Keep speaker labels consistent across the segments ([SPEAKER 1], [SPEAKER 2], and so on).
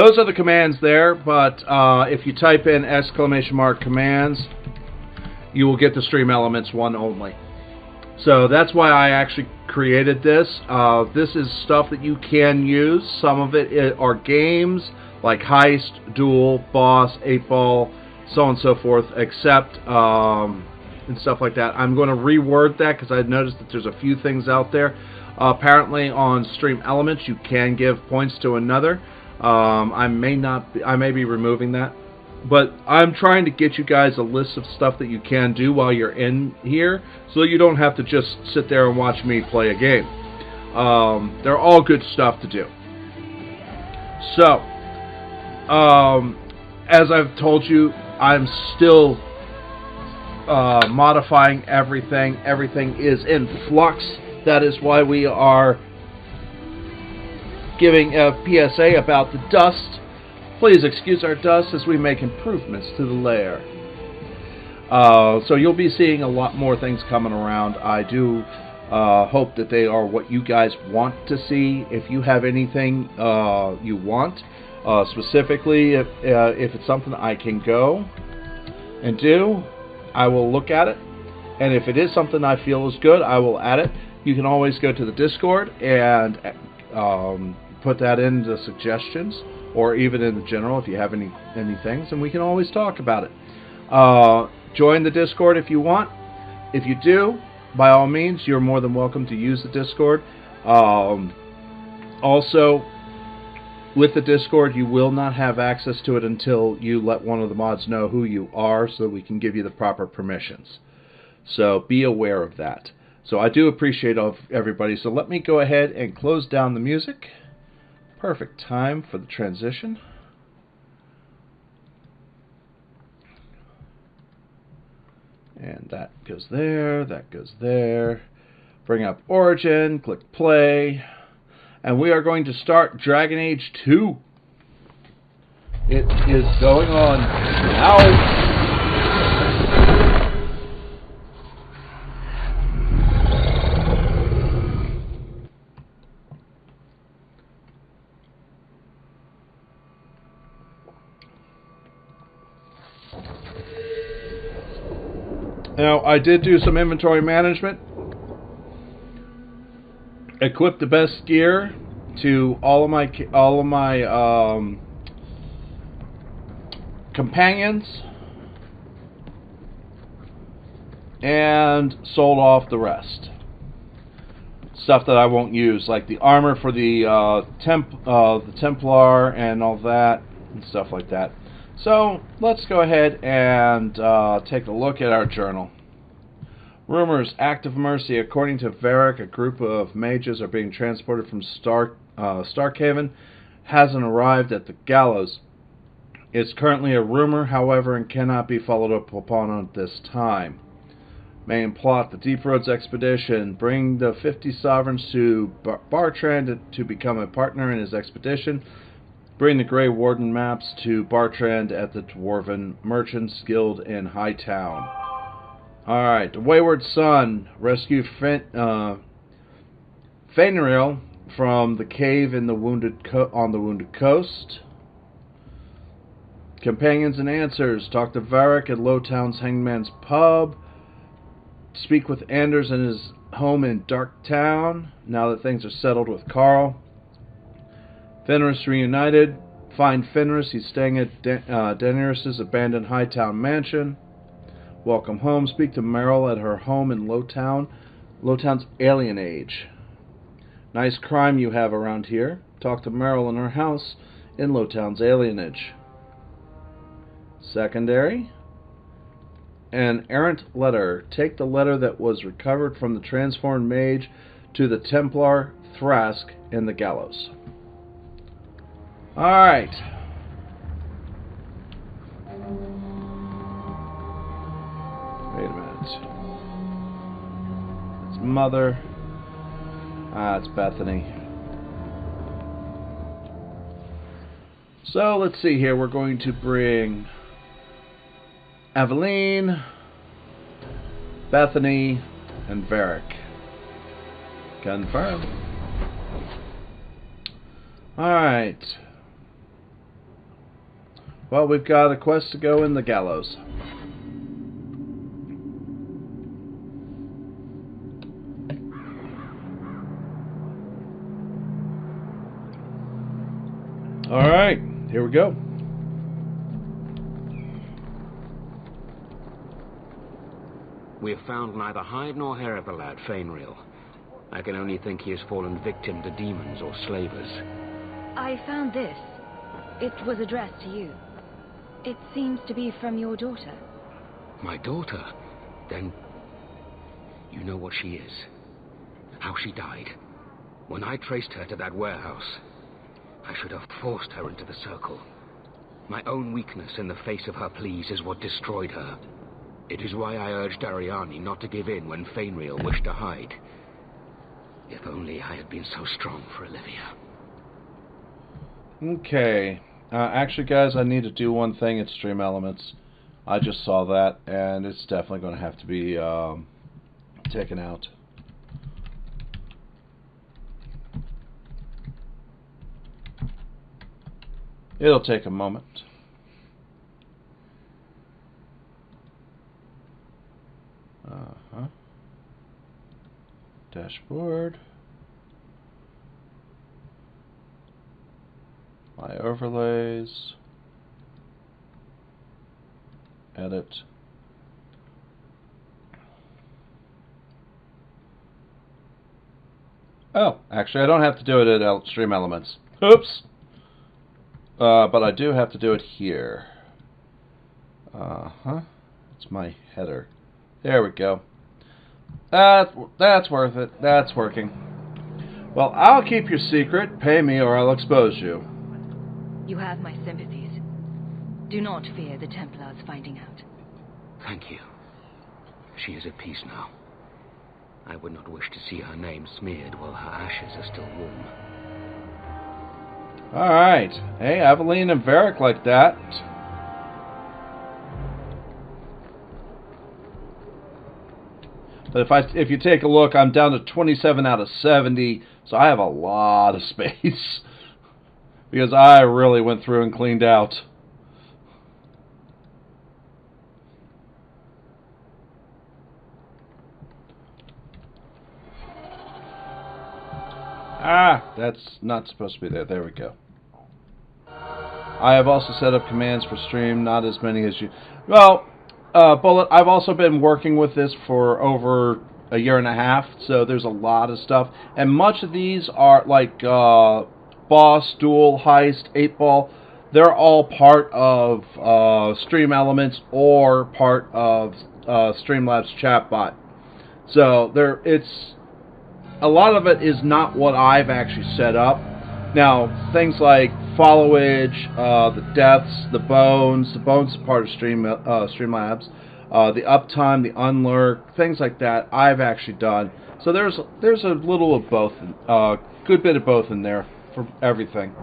[SPEAKER 1] those are the commands there, but if you type in !commands, you will get the Stream Elements one only. So that's why I actually created this. This is stuff that you can use. Some of it are games like Heist, Duel, Boss, 8-Ball, so on and so forth, except and stuff like that. I'm going to reword that because I noticed that there's a few things out there. Apparently on Stream Elements you can give points to another. I may be removing that. But I'm trying to get you guys a list of stuff that you can do while you're in here, so you don't have to just sit there and watch me play a game. They're all good stuff to do. So, as I've told you, I'm still modifying everything. Everything is in flux. That is why we are giving a PSA about the dust. Please excuse our dust as we make improvements to the lair. So you'll be seeing a lot more things coming around. I do hope that they are what you guys want to see. If you have anything you want, specifically, if it's something I can go and do, I will look at it. And if it is something I feel is good, I will add it. You can always go to the Discord and put that in the suggestions, or even in the general if you have any things, and we can always talk about it. Join the Discord if you want. If you do, by all means, you're more than welcome to use the Discord. Also, with the Discord, you will not have access to it until you let one of the mods know who you are, so that we can give you the proper permissions. So be aware of that. So I do appreciate everybody. So let me go ahead and close down the music. Perfect time for the transition. And that goes there, that goes there. Bring up Origin, click play. And we are going to start Dragon Age 2. It is going on now. Now, I did do some inventory management. Equip the best gear to all of my companions, and sold off the rest. Stuff that I won't use, like the armor for the Templar and all that, and stuff like that. So, let's go ahead and take a look at our journal. Rumors, Act of Mercy. According to Varric, a group of mages are being transported from Starkhaven. Hasn't arrived at the gallows. It's currently a rumor, however, and cannot be followed up upon at this time. Main plot, the Deep Roads expedition. Bring the 50 sovereigns to Bartrand to become a partner in his expedition. Bring the Grey Warden maps to Bartrand at the Dwarven Merchants Guild in Hightown. Alright, the Wayward Son. Rescue Fenrir from the cave in the on the Wounded Coast. Companions and Answers. Talk to Varric at Lowtown's Hangman's Pub. Speak with Anders in his home in Darktown, now that things are settled with Carl. Fenris reunited. Find Fenris. He's staying at Daenerys' abandoned Hightown mansion. Welcome home. Speak to Meryl at her home in Lowtown. Lowtown's Alien Age. Nice crime you have around here. Talk to Meryl in her house in Lowtown's Alienage. Secondary. An errant letter. Take the letter that was recovered from the transformed mage to the Templar Thrask in the gallows. Alright. Wait a minute. It's Mother. It's Bethany. So let's see here. We're going to bring Aveline, Bethany, and Varric. Confirm. Alright. Well, we've got a quest to go in the gallows. Alright, here we go.
[SPEAKER 2] We have found neither hide nor hair of the lad, Fainreal. I can only think he has fallen victim to demons or slavers.
[SPEAKER 3] I found this. It was addressed to you. It seems to be from your daughter.
[SPEAKER 2] My daughter? Then you know what she is. How she died. When I traced her to that warehouse, I should have forced her into the circle. My own weakness in the face of her pleas is what destroyed her. It is why I urged Ariani not to give in when Fainreal wished to hide. If only I had been so strong for Olivia.
[SPEAKER 1] Okay. Actually, guys, I need to do one thing at Stream Elements. I just saw that, and it's definitely going to have to be taken out. It'll take a moment. Dashboard. My overlays. Edit. Oh, actually I don't have to do it at Stream Elements. Oops! But I do have to do it here. It's my header. There we go. That's worth it. That's working. Well, I'll keep your secret. Pay me or I'll expose you.
[SPEAKER 3] You have my sympathies. Do not fear the Templars finding out.
[SPEAKER 2] Thank you. She is at peace now. I would not wish to see her name smeared while her ashes are still warm.
[SPEAKER 1] Alright. Hey, Aveline and Varric like that. But if you take a look, I'm down to 27 out of 70, so I have a lot of space. Because I really went through and cleaned out. That's not supposed to be there. There we go. I have also set up commands for stream, not as many as you... Well, Bullet, I've also been working with this for over a year and a half, so there's a lot of stuff. And much of these are like Boss, Duel, Heist, 8-Ball. They're all part of Stream Elements or part of Streamlabs chatbot. So it's a lot of it is not what I've actually set up. Now, things like followage, the deaths, the bones is part of Streamlabs, the uptime, the unlurk, things like that I've actually done. So there's a little of both, good bit of both in there for everything.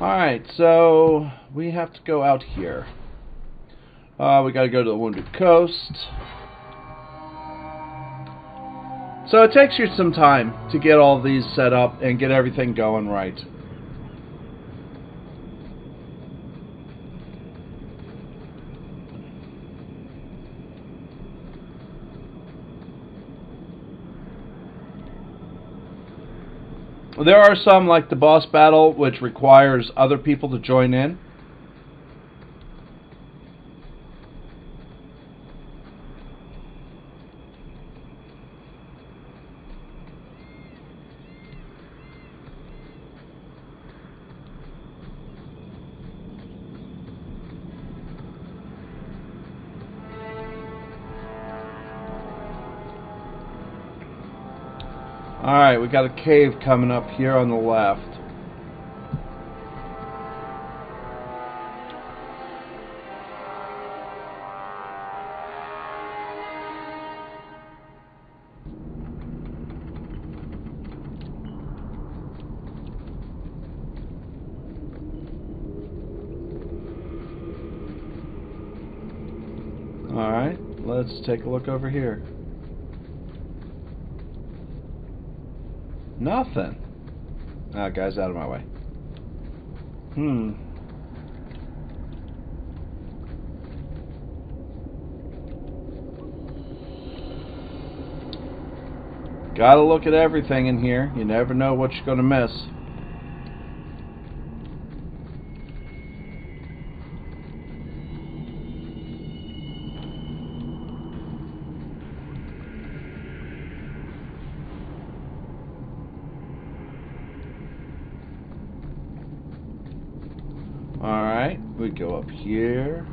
[SPEAKER 1] Alright, so we have to go out here. We got to go to the Wounded Coast. So it takes you some time to get all these set up and get everything going right. There are some, like the boss battle, which requires other people to join in. Alright, we got a cave coming up here on the left. Alright, let's take a look over here. Nothing. Guys, out of my way. Gotta look at everything in here. You never know what you're gonna miss. Alright, we go up here.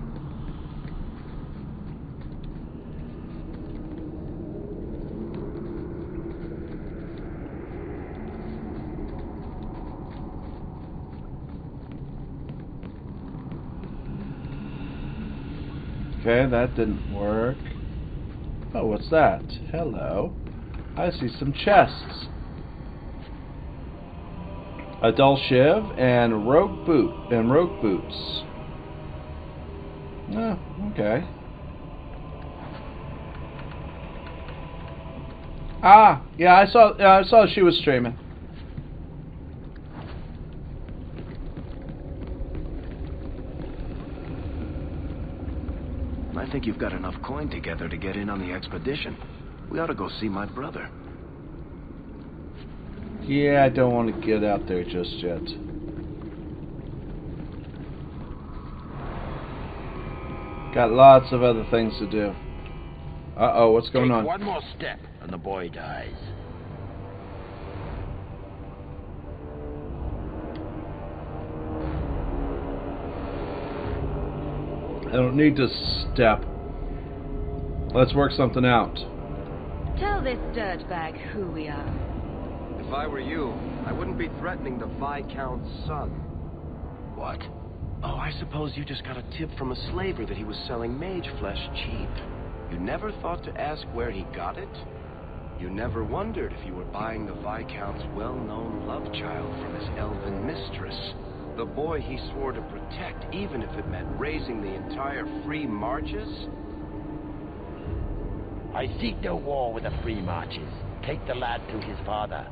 [SPEAKER 1] Okay, that didn't work. Oh, what's that? Hello. I see some chests. A dull shiv and rogue boots. Oh, okay. Ah, yeah, I saw she was streaming.
[SPEAKER 4] I think you've got enough coin together to get in on the expedition. We ought to go see my brother.
[SPEAKER 1] Yeah, I don't want to get out there just yet. Got lots of other things to do. Uh-oh, what's going on?
[SPEAKER 5] One more step and the boy dies.
[SPEAKER 1] I don't need to step. Let's work something out.
[SPEAKER 3] Tell this dirtbag who we are.
[SPEAKER 4] If I were you, I wouldn't be threatening the Viscount's son. What? Oh, I suppose you just got a tip from a slaver that he was selling mage flesh cheap. You never thought to ask where he got it? You never wondered if you were buying the Viscount's well-known love child from his elven mistress, the boy he swore to protect, even if it meant raising the entire Free Marches?
[SPEAKER 5] I seek no war with the Free Marches. Take the lad to his father.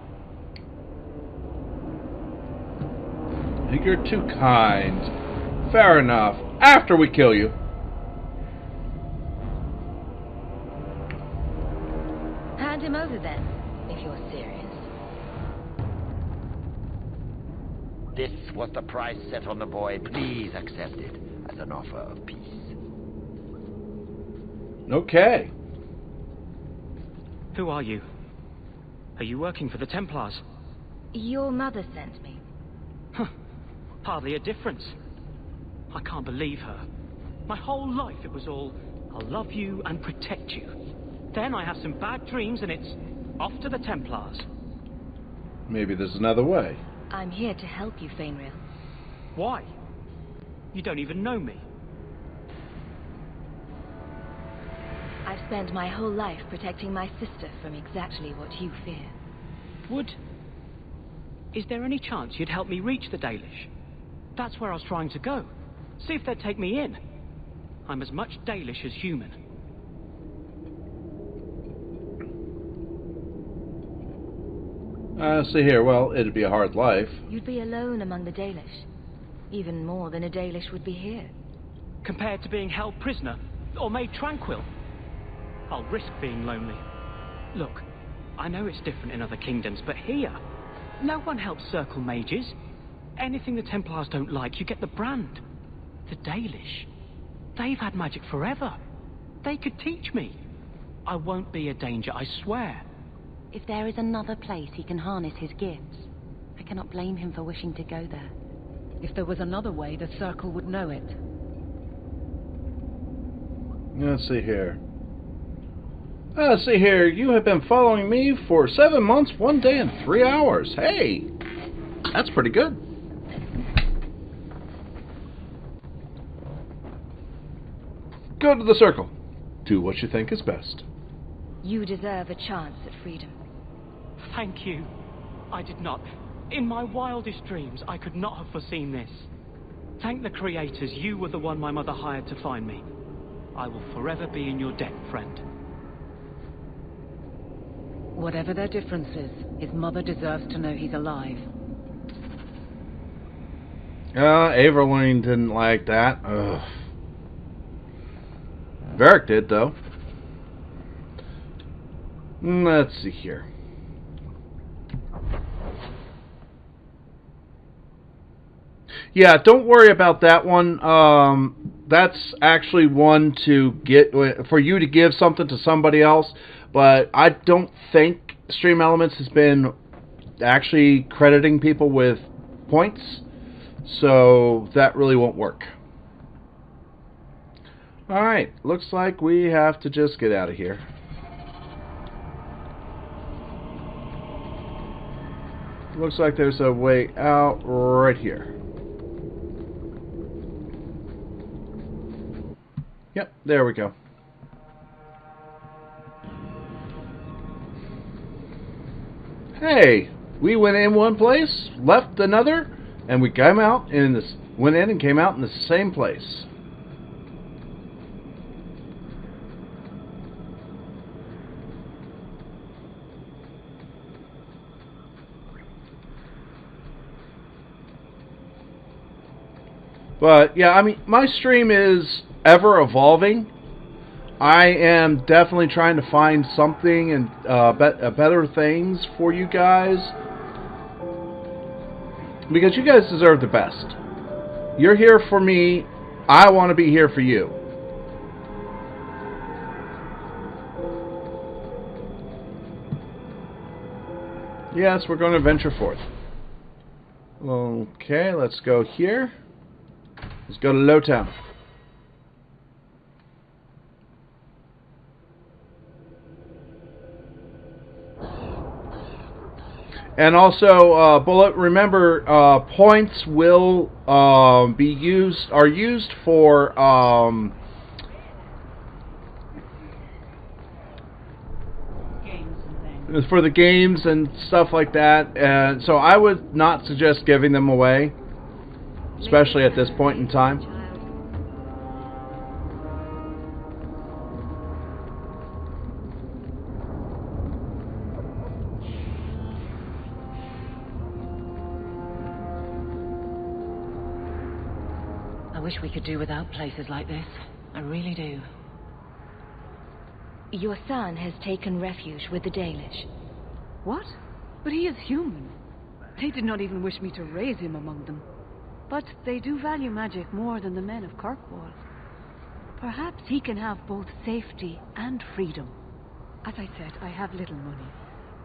[SPEAKER 1] You're too kind. Fair enough. After we kill you.
[SPEAKER 3] Hand him over then, if you're serious.
[SPEAKER 5] This was the price set on the boy. Please accept it as an offer of peace.
[SPEAKER 1] Okay.
[SPEAKER 6] Who are you? Are you working for the Templars?
[SPEAKER 3] Your mother sent me.
[SPEAKER 6] Huh. Hardly a difference. I can't believe her. My whole life it was all, I'll love you and protect you. Then I have some bad dreams and it's off to the Templars.
[SPEAKER 1] Maybe there's another way.
[SPEAKER 3] I'm here to help you, Fainrail.
[SPEAKER 6] Why? You don't even know me.
[SPEAKER 3] I've spent my whole life protecting my sister from exactly what you fear.
[SPEAKER 6] Is there any chance you'd help me reach the Dalish? That's where I was trying to go. See if they'd take me in. I'm as much Dalish as human.
[SPEAKER 1] See here, well, it'd be a hard life.
[SPEAKER 3] You'd be alone among the Dalish. Even more than a Dalish would be here.
[SPEAKER 6] Compared to being held prisoner, or made tranquil. I'll risk being lonely. Look, I know it's different in other kingdoms, but here, no one helps circle mages. Anything the Templars don't like, you get the brand. The Dalish, they've had magic forever. They could teach me. I won't be a danger, I swear.
[SPEAKER 7] If there is another place he can harness his gifts, I cannot blame him for wishing to go there.
[SPEAKER 8] If there was another way, the Circle would know it.
[SPEAKER 1] Let's see here. Let's see here. You have been following me for 7 months, 1 day, and 3 hours. Hey, that's pretty good. Go to the Circle. Do what you think is best.
[SPEAKER 3] You deserve a chance at freedom.
[SPEAKER 6] Thank you. I did not. In my wildest dreams, I could not have foreseen this. Thank the creators, you were the one my mother hired to find me. I will forever be in your debt, friend.
[SPEAKER 8] Whatever their differences, his mother deserves to know he's alive.
[SPEAKER 1] Aveline didn't like that. Ugh. Varric did, though. Let's see here. Yeah, don't worry about that one. That's actually one to get for you to give something to somebody else. But I don't think Stream Elements has been actually crediting people with points, so that really won't work. Alright, looks like we have to just get out of here. Looks like there's a way out right here. Yep, there we go. Hey, we went in one place, left another, and we came out in this. Went in and came out in the same place. But yeah, I mean, my stream is ever evolving. I am definitely trying to find something and better things for you guys, because you guys deserve the best. You're here for me. I want to be here for you. Yes, we're going to venture forth. Okay, let's go here. Let's go to Lowtown. And also, Bullet, remember, points will are used for
[SPEAKER 8] Games and things.
[SPEAKER 1] for the games and stuff like that. And so I would not suggest giving them away, especially at this point in time.
[SPEAKER 8] I wish we could do without places like this. I really do.
[SPEAKER 3] Your son has taken refuge with the Dalish.
[SPEAKER 9] What? But he is human. They did not even wish me to raise him among them. But they do value magic more than the men of Kirkwall. Perhaps he can have both safety and freedom. As I said, I have little money.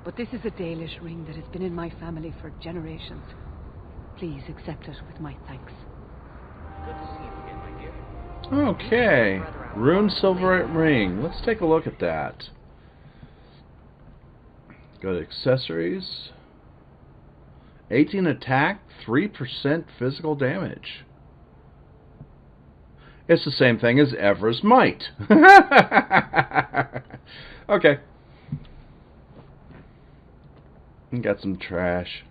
[SPEAKER 9] But this is a Dalish ring that has been in my family for generations. Please accept it with my thanks.
[SPEAKER 2] Good to see you again, my dear.
[SPEAKER 1] Okay, Rune Silverite Ring. Let's take a look at that. Go to accessories. 18 attack, 3% physical damage. It's the same thing as Evra's Might. Okay. And got some trash.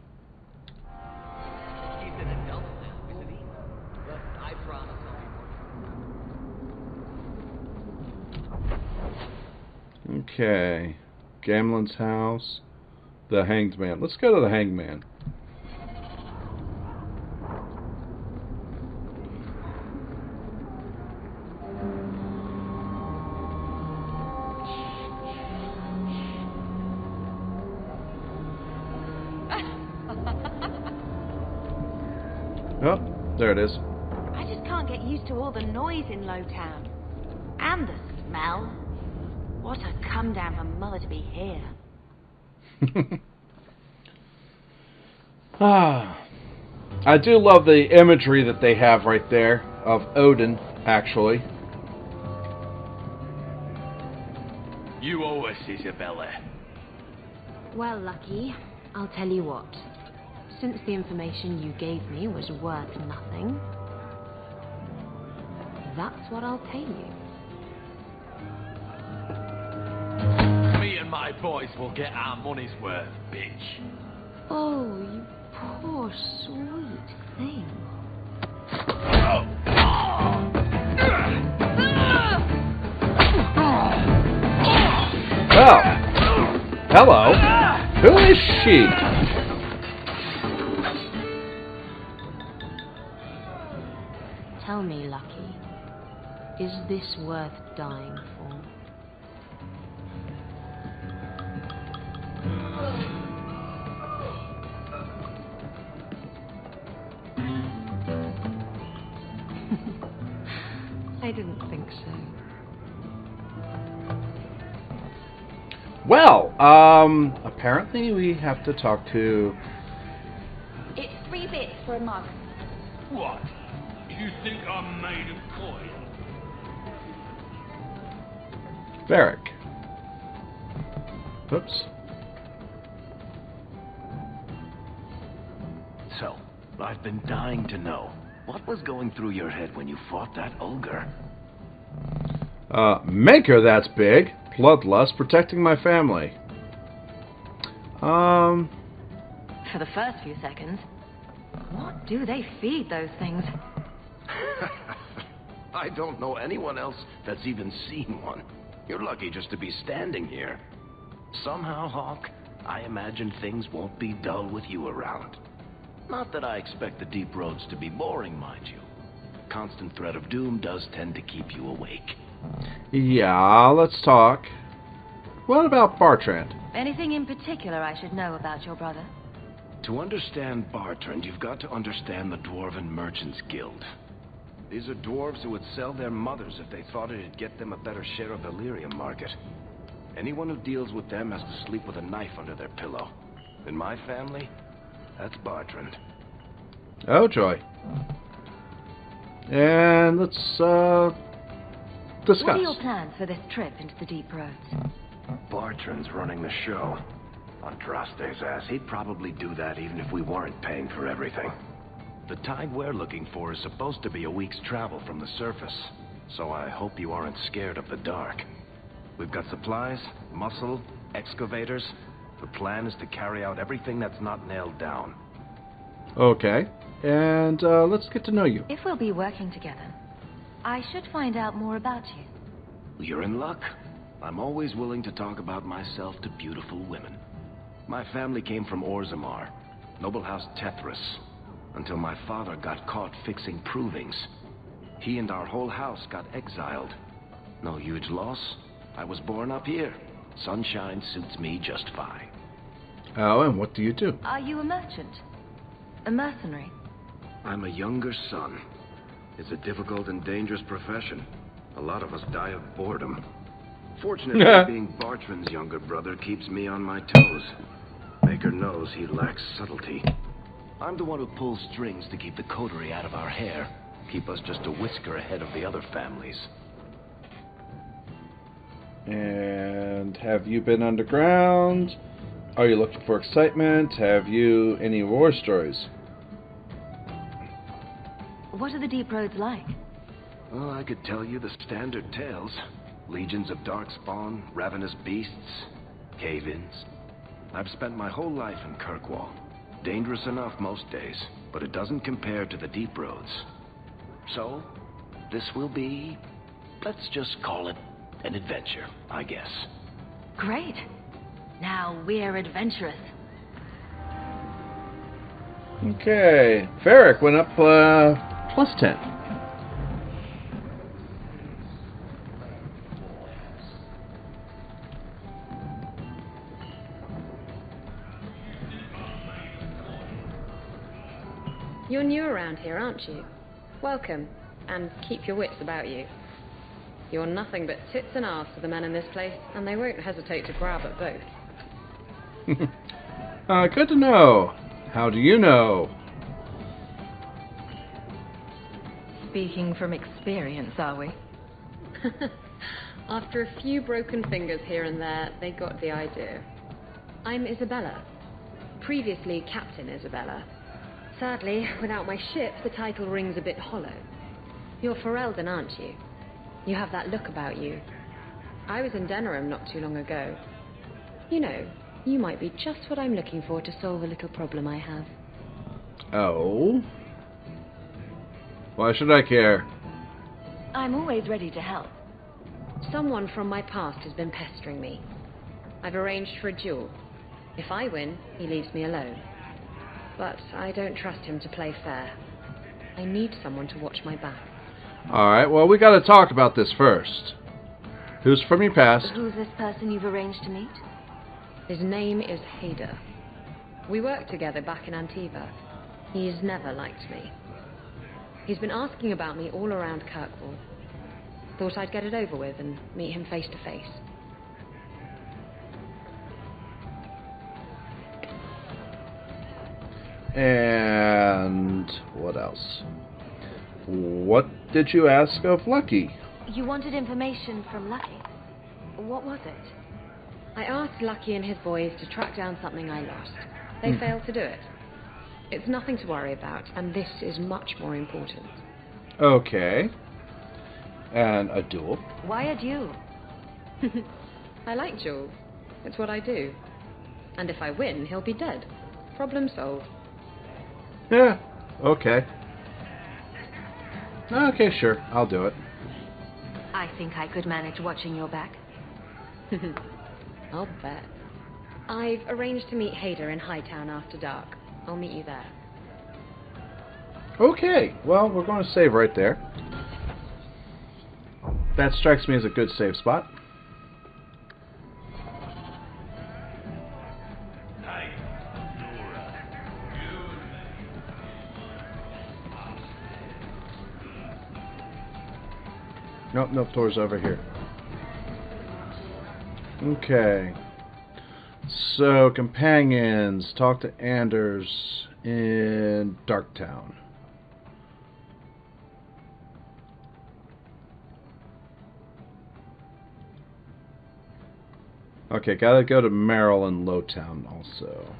[SPEAKER 1] Okay. Gamlin's house. The Hanged Man. Let's go to the Hanged Man. Oh, there it is.
[SPEAKER 7] I just can't get used to all the noise in Lowtown. And the smell. What a come down for Mother to be here.
[SPEAKER 1] I do love the imagery that they have right there of Odin, actually.
[SPEAKER 10] You owe us, Isabella.
[SPEAKER 11] Well, Lucky, I'll tell you what. Since the information you gave me was worth nothing, that's what I'll pay you.
[SPEAKER 10] Me and my boys will get our money's worth, bitch.
[SPEAKER 11] Oh, you poor sweet thing.
[SPEAKER 1] Well, hello. Who is she?
[SPEAKER 11] Tell me, Lucky, is this worth dying for? I didn't think so.
[SPEAKER 1] Well, apparently we have to talk to...
[SPEAKER 7] It's 3 bits for a mug.
[SPEAKER 10] What? You think I'm made of coin?
[SPEAKER 1] Varric. Oops.
[SPEAKER 4] So, I've been dying to know. What was going through your head when you fought that ogre?
[SPEAKER 1] Maker, that's big. Bloodlust, protecting my family.
[SPEAKER 3] For the first few seconds. What do they feed those things?
[SPEAKER 4] I don't know anyone else that's even seen one. You're lucky just to be standing here. Somehow, Hawke, I imagine things won't be dull with you around. Not that I expect the deep roads to be boring, mind you. Constant threat of doom does tend to keep you awake.
[SPEAKER 1] Yeah, let's talk. What about Bartrand?
[SPEAKER 3] Anything in particular I should know about your brother?
[SPEAKER 4] To understand Bartrand, you've got to understand the Dwarven Merchants Guild. These are dwarves who would sell their mothers if they thought it'd get them a better share of the lyrium market. Anyone who deals with them has to sleep with a knife under their pillow. In my family, that's Bartrand.
[SPEAKER 1] Oh, joy. And let's, discuss.
[SPEAKER 3] What are your plans for this trip into the deep roads?
[SPEAKER 4] Bartrand's running the show. Andraste's ass, he'd probably do that even if we weren't paying for everything. The tide we're looking for is supposed to be a week's travel from the surface, so I hope you aren't scared of the dark. We've got supplies, muscle, excavators. The plan is to carry out everything that's not nailed down.
[SPEAKER 1] Okay. And, let's get to know you.
[SPEAKER 3] If we'll be working together, I should find out more about you.
[SPEAKER 4] You're in luck. I'm always willing to talk about myself to beautiful women. My family came from Orzammar, noble house Tethras, until my father got caught fixing provings. He and our whole house got exiled. No huge loss. I was born up here. Sunshine suits me just fine.
[SPEAKER 1] Oh, and what do you do?
[SPEAKER 3] Are you a merchant? A mercenary?
[SPEAKER 4] I'm a younger son. It's a difficult and dangerous profession. A lot of us die of boredom. Fortunately, being Bartrand's younger brother keeps me on my toes. Maker knows he lacks subtlety. I'm the one who pulls strings to keep the coterie out of our hair. Keep us just a whisker ahead of the other families.
[SPEAKER 1] And have you been underground? Are you looking for excitement? Have you any war stories?
[SPEAKER 3] What are the deep roads like?
[SPEAKER 4] Well, I could tell you the standard tales. Legions of darkspawn, ravenous beasts, cave-ins. I've spent my whole life in Kirkwall. Dangerous enough most days, but it doesn't compare to the deep roads. So, this will be, let's just call it an adventure, I guess.
[SPEAKER 3] Great. Now we're adventurous.
[SPEAKER 1] Okay. Varric went up, +10.
[SPEAKER 12] You're new around here, aren't you? Welcome, and keep your wits about you. You're nothing but tits and arse to the men in this place, and they won't hesitate to grab at both.
[SPEAKER 1] Good to know. How do you know?
[SPEAKER 3] Speaking from experience, are we?
[SPEAKER 12] After a few broken fingers here and there, they got the idea. I'm Isabella. Previously Captain Isabella. Sadly, without my ship, the title rings a bit hollow. You're Ferelden, aren't you? You have that look about you. I was in Denerim not too long ago. You know, you might be just what I'm looking for to solve a little problem I have.
[SPEAKER 1] Oh? Why should I care?
[SPEAKER 3] I'm always ready to help.
[SPEAKER 12] Someone from my past has been pestering me. I've arranged for a duel. If I win, he leaves me alone. But I don't trust him to play fair. I need someone to watch my back.
[SPEAKER 1] Alright, well, we gotta talk about this first. Who's from your past?
[SPEAKER 3] Who's this person you've arranged to meet?
[SPEAKER 12] His name is Hader. We worked together back in Antiva. He's never liked me. He's been asking about me all around Kirkwall. Thought I'd get it over with and meet him face to face.
[SPEAKER 1] And what else? What did you ask of Lucky?
[SPEAKER 3] You wanted information from Lucky. What was it?
[SPEAKER 12] I asked Lucky and his boys to track down something I lost. They failed to do it. It's nothing to worry about, and this is much more important.
[SPEAKER 1] Okay. And a duel?
[SPEAKER 3] Why a duel?
[SPEAKER 12] I like duels. It's what I do. And if I win, he'll be dead. Problem solved.
[SPEAKER 1] Yeah, okay. Okay, sure, I'll do it.
[SPEAKER 3] I think I could manage watching your back.
[SPEAKER 12] I'll bet. I've arranged to meet Hader in Hightown after dark. I'll meet you there.
[SPEAKER 1] Okay, well, we're going to save right there. That strikes me as a good save spot. Nope, nope, door's over here. Okay. So, companions, talk to Anders in Darktown. Okay, gotta go to Merrill in Lowtown also.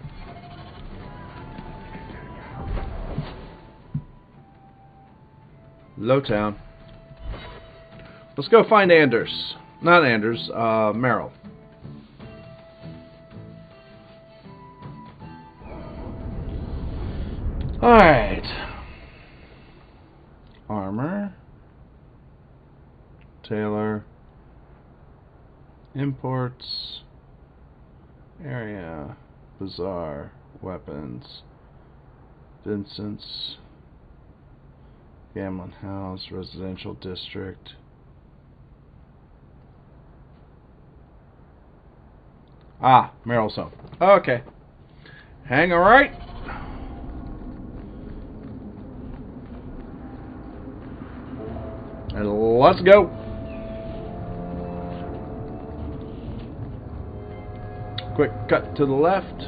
[SPEAKER 1] Lowtown. Let's go find Anders. Not Anders, Merrill. Alright. Armor. Taylor. Imports. Area. Bazaar. Weapons. Vincent's. Gambling House. Residential District. Ah, Merrill's home. Okay. Hang a right. And let's go. Quick cut to the left.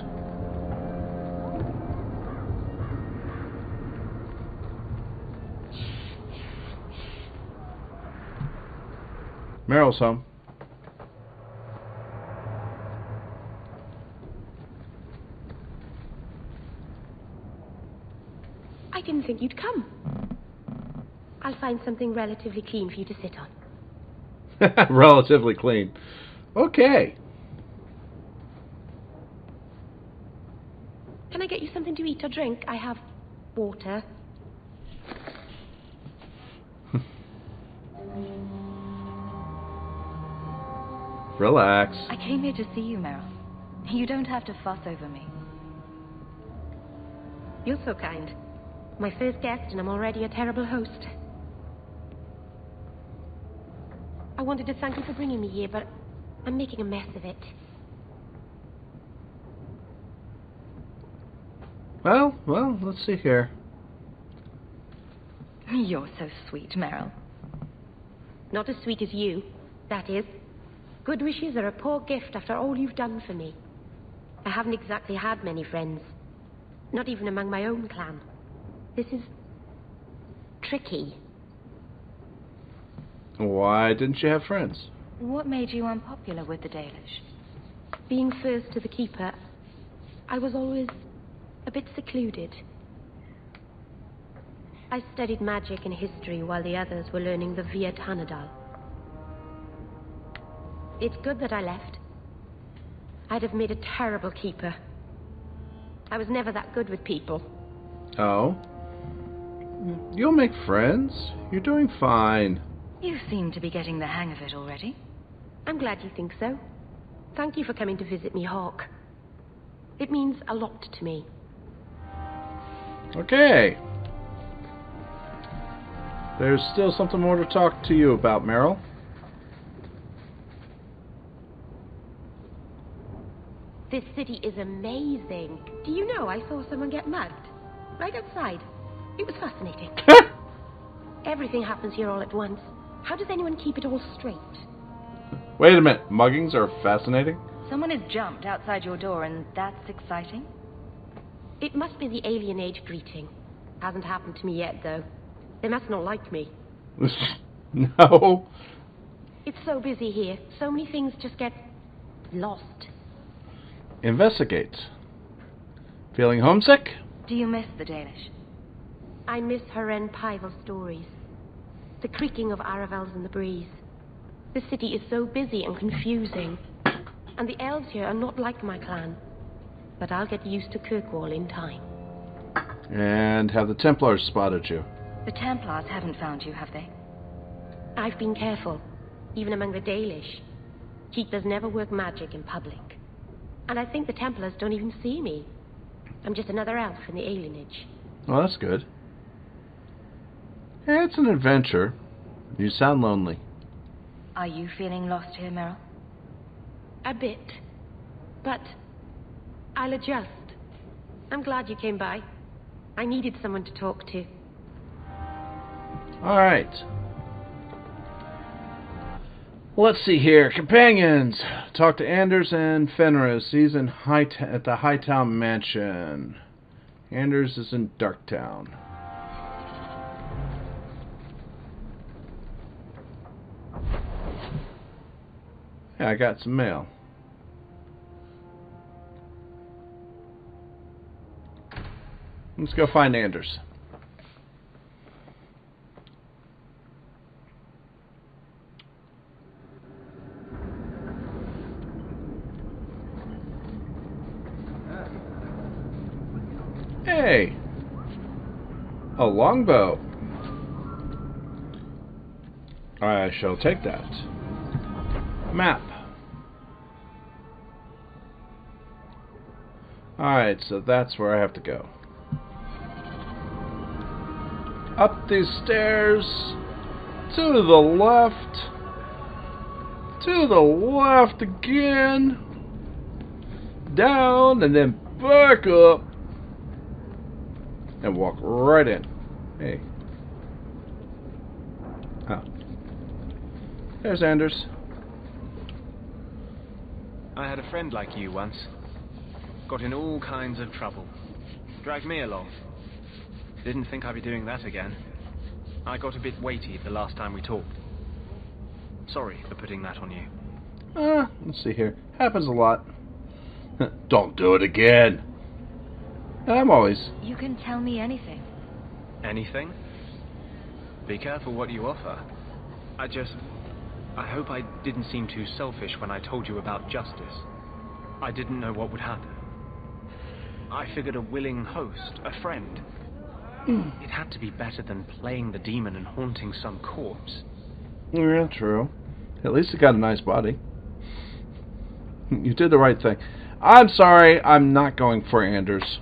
[SPEAKER 1] Merrill's home.
[SPEAKER 11] I didn't think you'd come. I'll find something relatively clean for you to sit on.
[SPEAKER 1] Relatively clean. Okay.
[SPEAKER 11] Can I get you something to eat or drink? I have water.
[SPEAKER 1] Relax.
[SPEAKER 3] I came here to see you, Merrill. You don't have to fuss over me.
[SPEAKER 11] You're so kind. My first guest, and I'm already a terrible host. I wanted to thank you for bringing me here, but I'm making a mess of it.
[SPEAKER 1] Well, let's see here.
[SPEAKER 3] You're so sweet, Merrill.
[SPEAKER 11] Not as sweet as you, that is. Good wishes are a poor gift after all you've done for me. I haven't exactly had many friends. Not even among my own clan. This is tricky.
[SPEAKER 1] Why didn't you have friends?
[SPEAKER 3] What made you unpopular with the Dalish?
[SPEAKER 11] Being first to the Keeper, I was always a bit secluded. I studied magic and history while the others were learning the Via Tanadal. It's good that I left. I'd have made a terrible keeper. I was never that good with people.
[SPEAKER 1] Oh? You'll make friends. You're doing fine.
[SPEAKER 3] You seem to be getting the hang of it already.
[SPEAKER 11] I'm glad you think so. Thank you for coming to visit me, Hawke. It means a lot to me.
[SPEAKER 1] Okay. There's still something more to talk to you about, Merrill.
[SPEAKER 11] This city is amazing. Do you know I saw someone get mugged? Right outside. It was fascinating. Everything happens here all at once. How does anyone keep it all straight?
[SPEAKER 1] Wait a minute. Muggings are fascinating?
[SPEAKER 3] Someone has jumped outside your door, and that's exciting?
[SPEAKER 11] It must be the alien age greeting. Hasn't happened to me yet, though. They must not like me.
[SPEAKER 1] No.
[SPEAKER 11] It's so busy here. So many things just get lost.
[SPEAKER 1] Investigate. Feeling homesick?
[SPEAKER 3] Do you miss the Danish?
[SPEAKER 11] I miss Heren Pival stories. The creaking of Aravels in the breeze. The city is so busy and confusing. And the elves here are not like my clan. But I'll get used to Kirkwall in time.
[SPEAKER 1] And have the Templars spotted you?
[SPEAKER 3] The Templars haven't found you, have they?
[SPEAKER 11] I've been careful, even among the Dalish. Keepers never work magic in public. And I think the Templars don't even see me. I'm just another elf in the alienage.
[SPEAKER 1] Well, that's good. Yeah, it's an adventure. You sound lonely.
[SPEAKER 3] Are you feeling lost here, Meryl?
[SPEAKER 11] A bit. But I'll adjust. I'm glad you came by. I needed someone to talk to.
[SPEAKER 1] Alright. Let's see here. Companions. Talk to Anders and Fenris. He's in at the Hightown Mansion. Anders is in Darktown. Yeah, I got some mail. Let's go find Anders. Hey! A longbow. I shall take that. Map. Alright, so that's where I have to go. Up these stairs. To the left. To the left again. Down and then back up. And walk right in. Hey. Oh. There's Anders.
[SPEAKER 13] I had a friend like you once. Got in all kinds of trouble. Dragged me along. Didn't think I'd be doing that again. I got a bit weighty the last time we talked. Sorry for putting that on you.
[SPEAKER 1] Let's see here. Happens a lot. Don't do it again. I'm always...
[SPEAKER 3] You can tell me anything.
[SPEAKER 13] Anything? Be careful what you offer. I hope I didn't seem too selfish when I told you about justice. I didn't know what would happen. I figured a willing host, a friend. It had to be better than playing the demon and haunting some corpse.
[SPEAKER 1] Yeah, true. At least it got a nice body. You did the right thing. I'm sorry, I'm not going for Anders.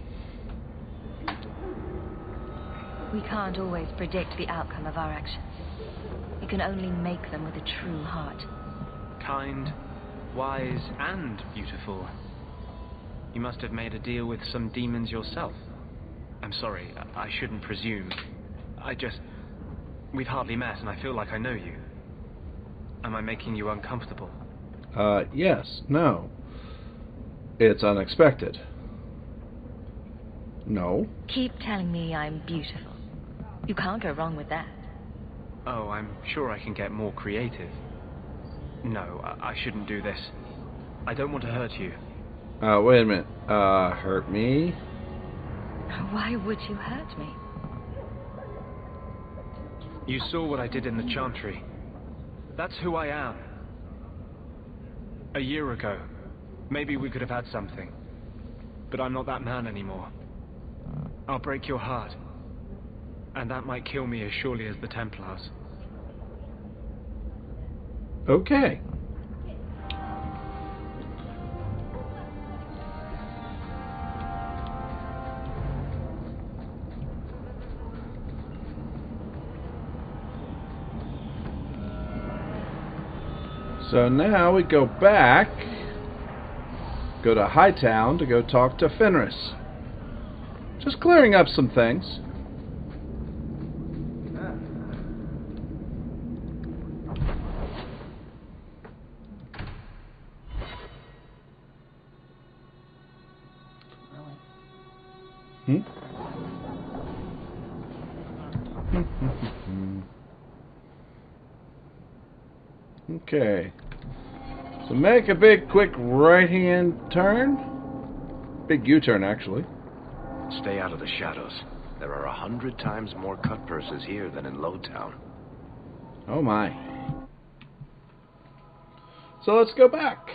[SPEAKER 3] We can't always predict the outcome of our actions. We can only make them with a true heart.
[SPEAKER 13] Kind, wise, and beautiful. You must have made a deal with some demons yourself. I'm sorry, I shouldn't presume. We've hardly met and I feel like I know you. Am I making you uncomfortable?
[SPEAKER 1] Yes, no. It's unexpected. No.
[SPEAKER 3] Keep telling me I'm beautiful. You can't go wrong with that.
[SPEAKER 13] Oh, I'm sure I can get more creative. No, I shouldn't do this. I don't want to hurt you.
[SPEAKER 1] Wait a minute. Hurt me?
[SPEAKER 3] Why would you hurt me?
[SPEAKER 13] You saw what I did in the Chantry. That's who I am. A year ago, maybe we could have had something. But I'm not that man anymore. I'll break your heart. And that might kill me as surely as the Templars.
[SPEAKER 1] Okay. So now we go back, go to Hightown to go talk to Fenris. Just clearing up some things. Okay. So make a big, quick right-hand turn. Big U-turn, actually.
[SPEAKER 4] Stay out of the shadows. There are 100 times more cut purses here than in Lowtown.
[SPEAKER 1] Oh my. So let's go back.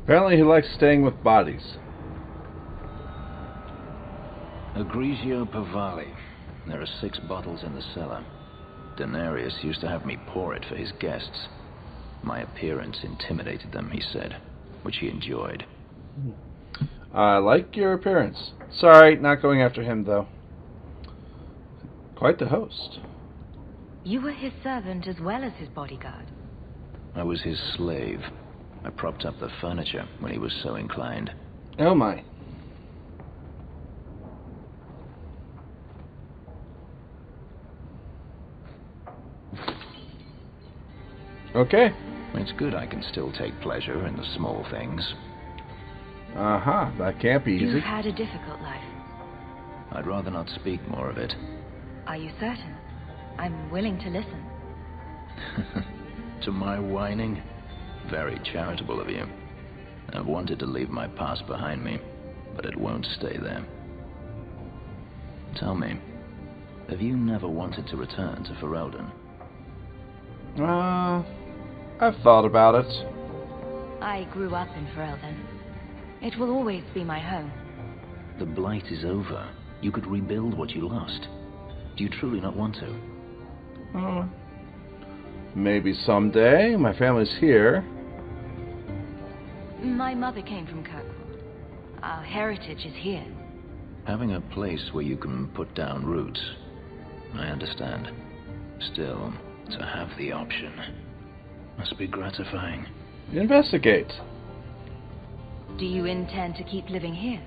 [SPEAKER 1] Apparently he likes staying with bodies.
[SPEAKER 14] Egregio Pavali. There are 6 bottles in the cellar. Denarius used to have me pour it for his guests. My appearance intimidated them, he said, which he enjoyed.
[SPEAKER 1] I like your appearance. Sorry, not going after him, though. Quite the host.
[SPEAKER 3] You were his servant as well as his bodyguard.
[SPEAKER 14] I was his slave. I propped up the furniture when he was so inclined.
[SPEAKER 1] Oh my. Okay.
[SPEAKER 14] It's good I can still take pleasure in the small things.
[SPEAKER 1] Uh-huh, that can't be easy.
[SPEAKER 3] You've had a difficult life.
[SPEAKER 14] I'd rather not speak more of it.
[SPEAKER 3] Are you certain? I'm willing to listen.
[SPEAKER 14] To my whining? Very charitable of you. I've wanted to leave my past behind me, but it won't stay there. Tell me, have you never wanted to return to Ferelden?
[SPEAKER 1] I've thought about it.
[SPEAKER 3] I grew up in Ferelden. It will always be my home.
[SPEAKER 14] The blight is over. You could rebuild what you lost. Do you truly not want to?
[SPEAKER 1] Maybe someday. My family's here.
[SPEAKER 3] My mother came from Kirkwall. Our heritage is here.
[SPEAKER 14] Having a place where you can put down roots, I understand. Still, to have the option must be gratifying.
[SPEAKER 1] Investigate.
[SPEAKER 3] Do you intend to keep living here?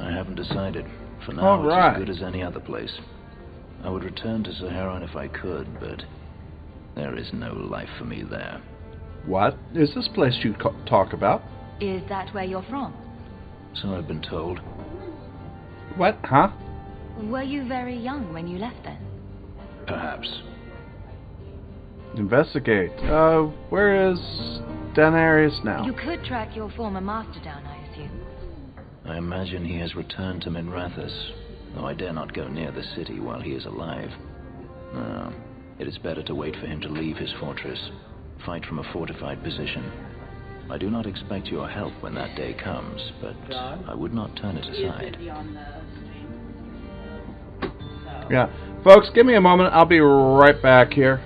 [SPEAKER 14] I haven't decided. For now,
[SPEAKER 1] All right.
[SPEAKER 14] It's as good as any other place. I would return to Saharan if I could, but there is no life for me there.
[SPEAKER 1] What is this place you talk about?
[SPEAKER 3] Is that where you're from?
[SPEAKER 14] So I've been told.
[SPEAKER 1] What? Huh?
[SPEAKER 3] Were you very young when you left then?
[SPEAKER 14] Perhaps.
[SPEAKER 1] Investigate. Where is Denarius now?
[SPEAKER 3] You could track your former master down, I assume.
[SPEAKER 14] I imagine he has returned to Minrathous, though I dare not go near the city while he is alive. No, it is better to wait for him to leave his fortress, fight from a fortified position. I do not expect your help when that day comes, but I would not turn it aside.
[SPEAKER 1] Yeah. Folks, give me a moment. I'll be right back here.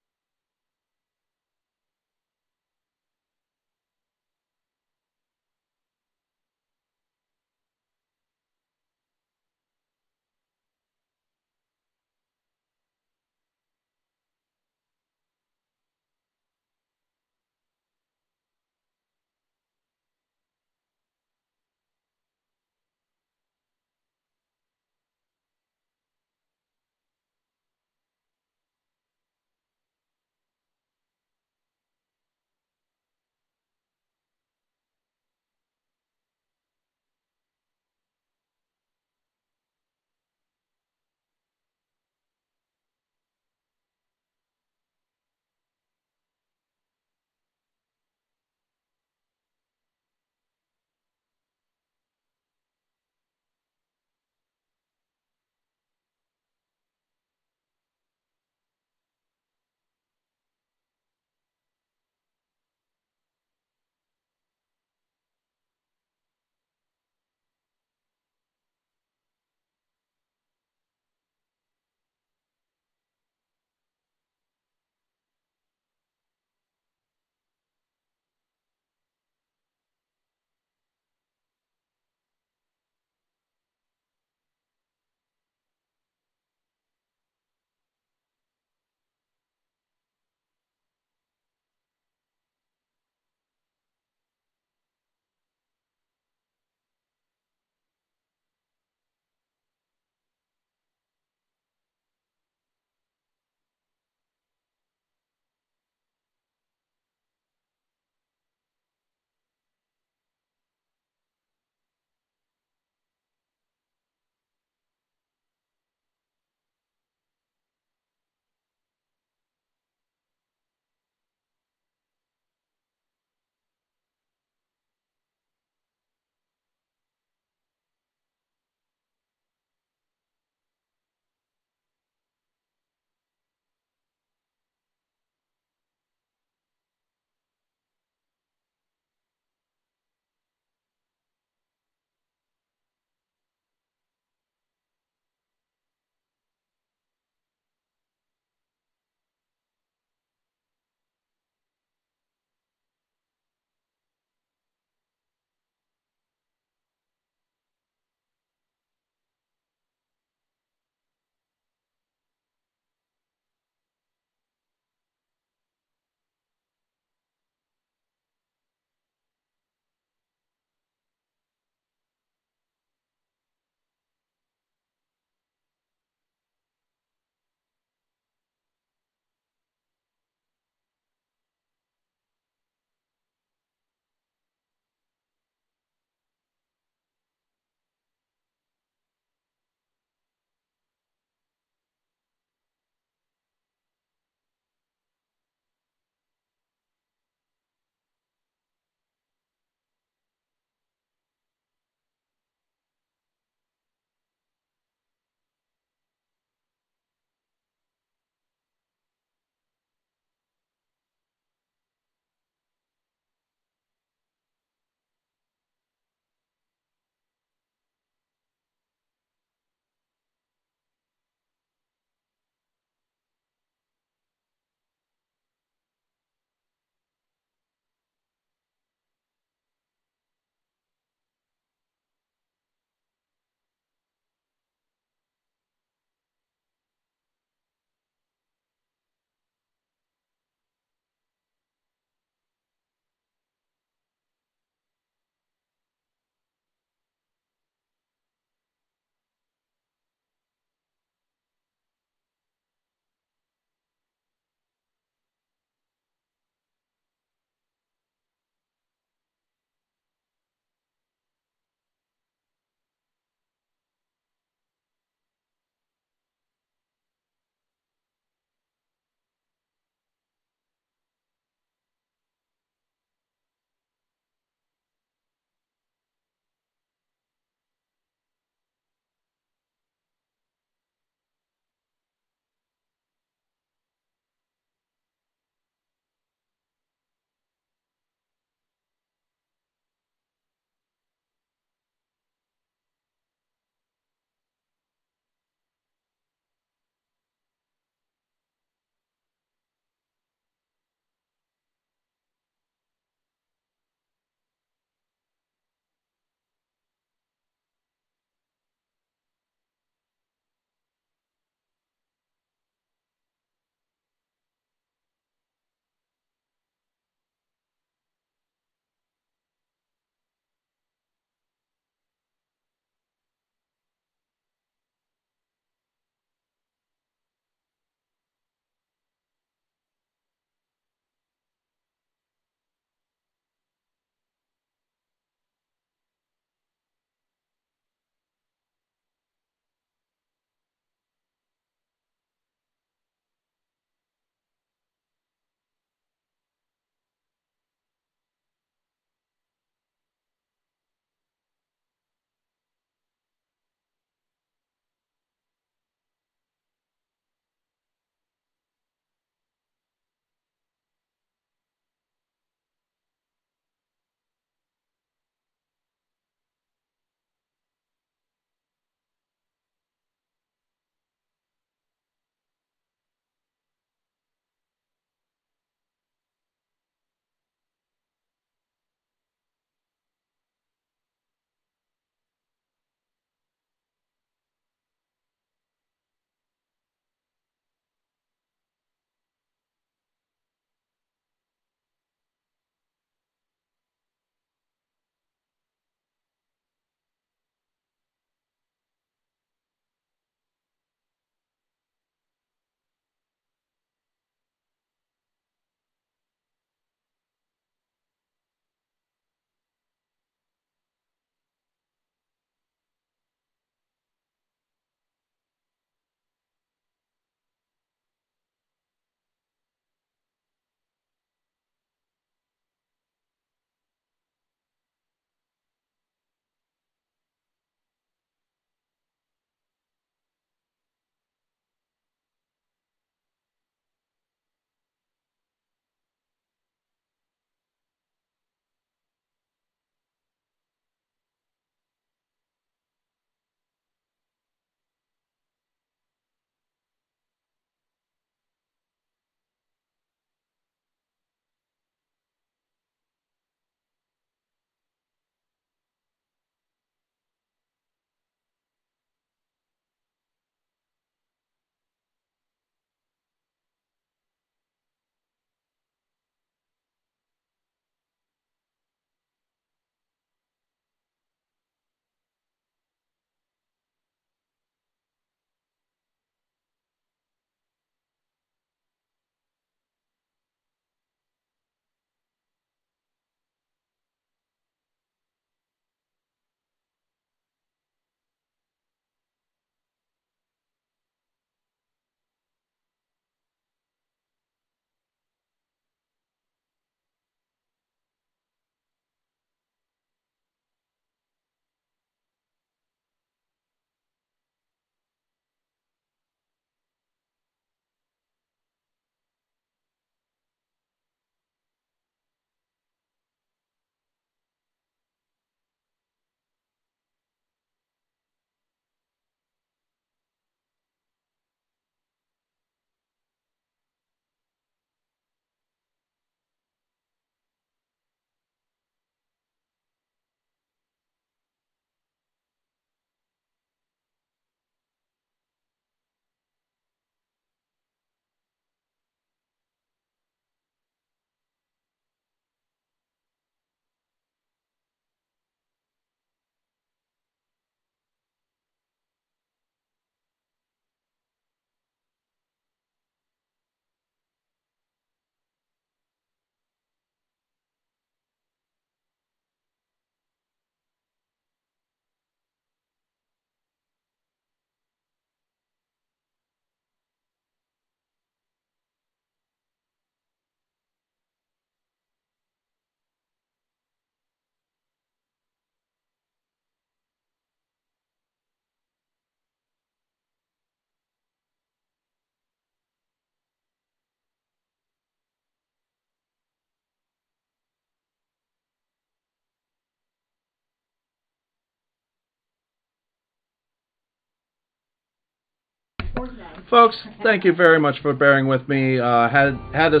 [SPEAKER 1] Folks, thank you very much for bearing with me. Had a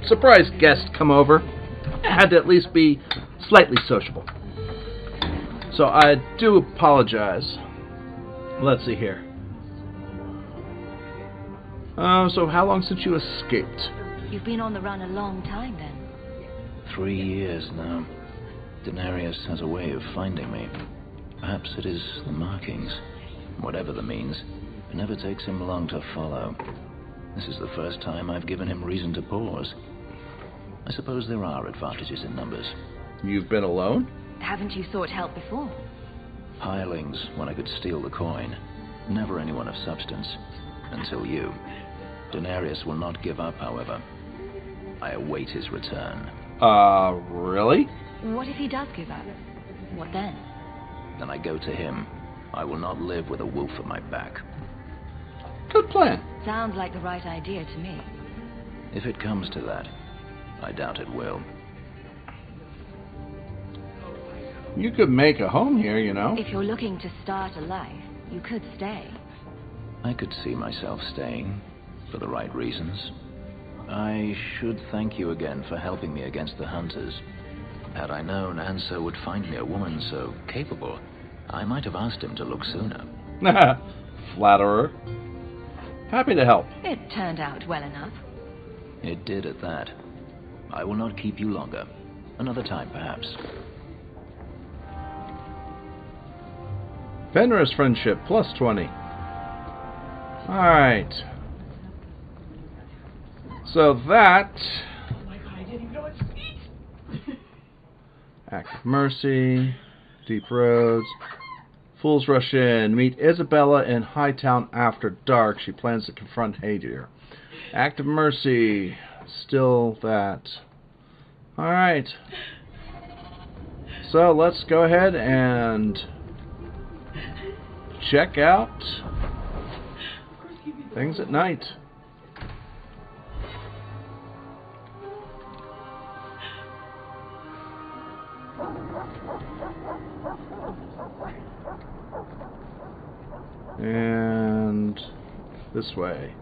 [SPEAKER 1] surprise guest come over. Had to at least be slightly sociable. So I do apologize. Let's see here. So how long since you escaped?
[SPEAKER 3] You've been on the run a long time then.
[SPEAKER 14] 3 years now. Denarius has a way of finding me. Perhaps it is the markings. Whatever the means, it never takes him long to follow. This is the first time I've given him reason to pause. I suppose there are advantages in numbers.
[SPEAKER 1] You've been alone?
[SPEAKER 3] Haven't you sought help before?
[SPEAKER 14] Hirelings when I could steal the coin. Never anyone of substance. Until you. Denarius will not give up, however. I await his return.
[SPEAKER 1] Really?
[SPEAKER 3] What if he does give up? What then?
[SPEAKER 14] Then I go to him. I will not live with a wolf at my back.
[SPEAKER 1] Good plan.
[SPEAKER 3] Sounds like the right idea to me.
[SPEAKER 14] If it comes to that, I doubt it will.
[SPEAKER 1] You could make a home here, you know.
[SPEAKER 3] If you're looking to start a life, you could stay.
[SPEAKER 14] I could see myself staying, for the right reasons. I should thank you again for helping me against the hunters. Had I known Ansel would find me a woman so capable, I might have asked him to look sooner.
[SPEAKER 1] Flatterer. Happy to help.
[SPEAKER 3] It turned out well enough.
[SPEAKER 14] It did at that. I will not keep you longer. Another time, perhaps.
[SPEAKER 1] Fenris friendship, plus 20. Alright. So that... Act of Mercy, Deep Roads, Fools Rush In, meet Isabella in Hightown after dark. She plans to confront Hadir. Act of Mercy, still that. Alright. So let's go ahead and check out things at night. And this way.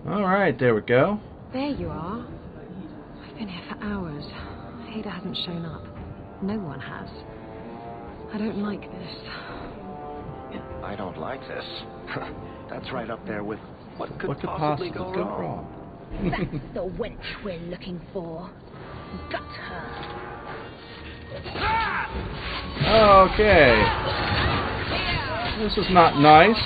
[SPEAKER 1] Alright, there we go.
[SPEAKER 12] There you are. I've been here for hours. Ada hasn't shown up. No one has. I don't like this.
[SPEAKER 4] I don't like this. That's right up there with what could
[SPEAKER 1] possibly
[SPEAKER 4] go
[SPEAKER 1] go
[SPEAKER 4] wrong.
[SPEAKER 1] wrong?
[SPEAKER 3] That's the wench we're looking for. Got her.
[SPEAKER 1] Okay. This is not nice.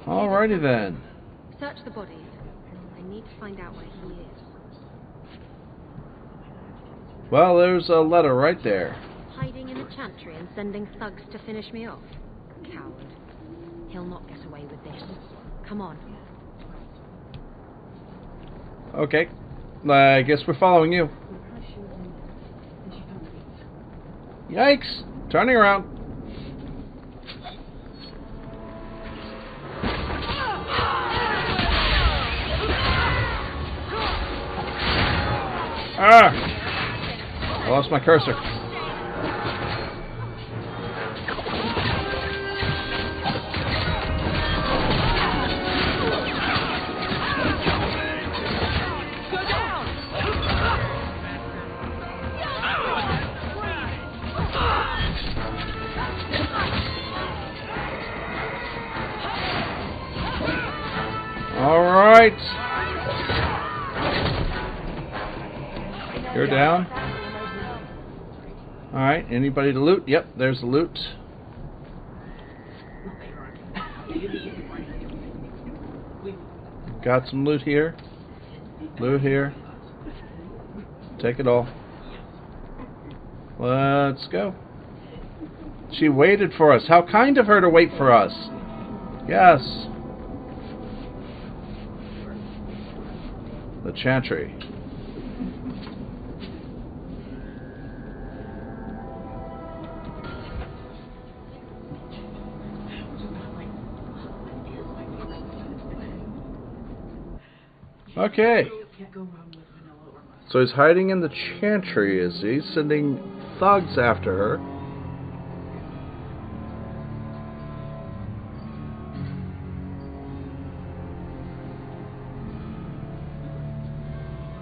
[SPEAKER 1] Alrighty then.
[SPEAKER 12] Search the bodies. I need to find out where he is.
[SPEAKER 1] Well, there's a letter right there.
[SPEAKER 12] Hiding in the chantry and sending thugs to finish me off. Coward. He'll not get away with this. Come on.
[SPEAKER 1] Okay. I guess we're following you. Yikes! Turning around. I lost my cursor. All right. You're down. Alright, anybody to loot? Yep, there's the loot. Got some loot here. Loot here. Take it all. Let's go. She waited for us. How kind of her to wait for us. Yes. The Chantry. Okay. So he's hiding in the Chantry, is he? Sending thugs after her.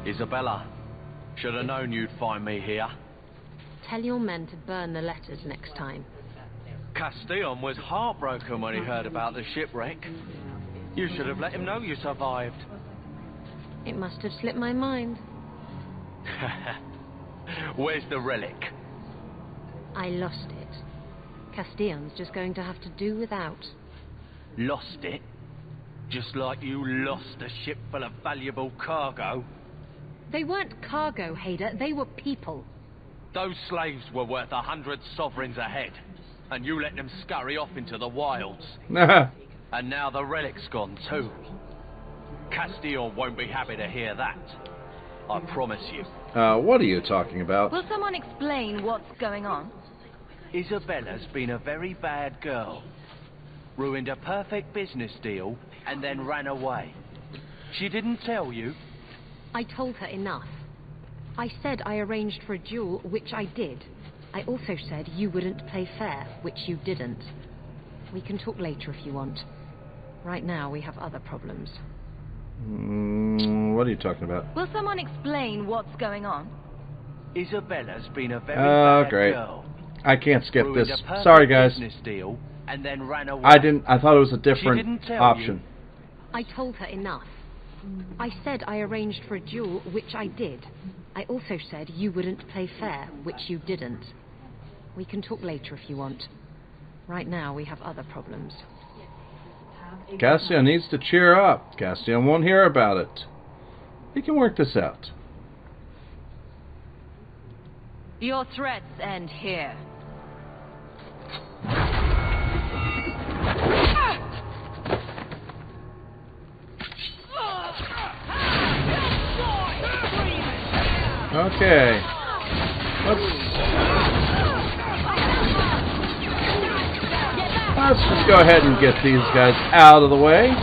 [SPEAKER 10] Isabella, should have known you'd find me here.
[SPEAKER 7] Tell your men to burn the letters next time.
[SPEAKER 10] Castillon was heartbroken when he heard about the shipwreck. You should have let him know you survived.
[SPEAKER 7] It must have slipped my mind.
[SPEAKER 10] Where's the relic?
[SPEAKER 7] I lost it. Castillon's just going to have to do without.
[SPEAKER 10] Lost it? Just like you lost a ship full of valuable cargo?
[SPEAKER 7] They weren't cargo, Hader. They were people.
[SPEAKER 10] Those slaves were worth 100 sovereigns a head, and you let them scurry off into the wilds. And now the relic's gone too. Castillon won't be happy to hear that. I promise you.
[SPEAKER 1] What are you talking about?
[SPEAKER 3] Will someone explain what's going on?
[SPEAKER 10] Isabella's been a very bad girl. Ruined a perfect business deal and then ran away. She didn't tell you?
[SPEAKER 7] I told her enough. I said I arranged for a duel, which I did. I also said you wouldn't play fair, which you didn't. We can talk later if you want. Right now we have other problems.
[SPEAKER 1] What are you talking about?
[SPEAKER 3] Will someone explain what's going on?
[SPEAKER 10] Isabella's been a very bad girl.
[SPEAKER 1] I can't skip
[SPEAKER 10] Ruined
[SPEAKER 1] this.
[SPEAKER 10] a perfect
[SPEAKER 1] Sorry, guys.
[SPEAKER 10] business deal and then ran away.
[SPEAKER 1] I thought it was a different
[SPEAKER 10] She didn't tell
[SPEAKER 1] option.
[SPEAKER 10] You.
[SPEAKER 7] I told her enough. I said I arranged for a duel, which I did. I also said you wouldn't play fair, which you didn't. We can talk later if you want. Right now we have other problems.
[SPEAKER 1] Castillon needs to cheer up. Castillon won't hear about it. He can work this out.
[SPEAKER 3] Your threats end here.
[SPEAKER 1] Okay. Let's just go ahead and get these guys out of the way.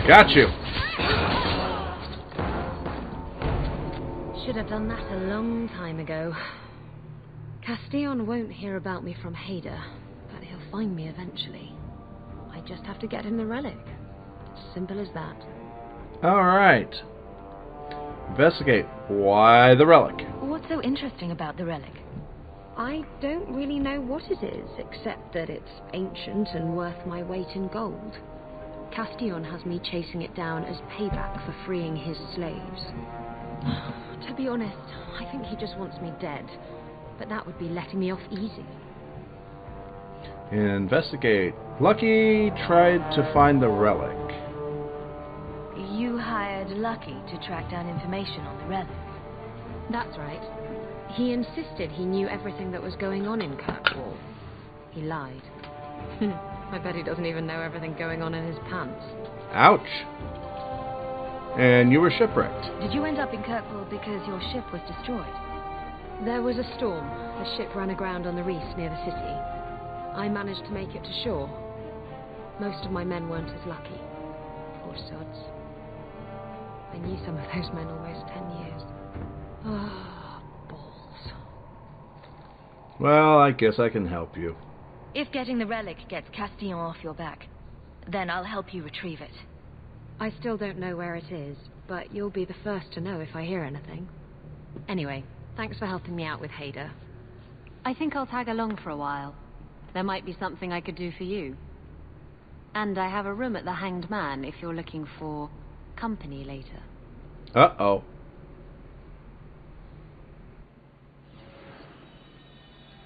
[SPEAKER 1] Got you.
[SPEAKER 7] Should have done that a long time ago. Castillon won't hear about me from Hader, but he'll find me eventually. I just have to get him the relic. Simple as that.
[SPEAKER 1] Alright. Investigate. Why the relic?
[SPEAKER 3] What's so interesting about the relic?
[SPEAKER 7] I don't really know what it is, except that it's ancient and worth my weight in gold. Castillon has me chasing it down as payback for freeing his slaves. To be honest, I think he just wants me dead, but that would be letting me off easy.
[SPEAKER 1] Investigate. Lucky tried to find the relic.
[SPEAKER 3] You hired Lucky to track down information on the relic.
[SPEAKER 7] That's right. He insisted he knew everything that was going on in Kirkwall. He lied. I bet he doesn't even know everything going on in his pants.
[SPEAKER 1] Ouch. And you were shipwrecked.
[SPEAKER 3] Did you end up in Kirkwall because your ship was destroyed?
[SPEAKER 7] There was a storm. The ship ran aground on the reefs near the city. I managed to make it to shore. Most of my men weren't as lucky. Poor sods. I knew some of those men almost 10 years. Ah, balls.
[SPEAKER 1] Well, I guess I can help you.
[SPEAKER 3] If getting the relic gets Castillon off your back, then I'll help you retrieve it.
[SPEAKER 7] I still don't know where it is, but you'll be the first to know if I hear anything. Anyway, thanks for helping me out with Hader. I think I'll tag along for a while. There might be something I could do for you. And I have a room at the Hanged Man if you're looking for company later.
[SPEAKER 1] Uh-oh.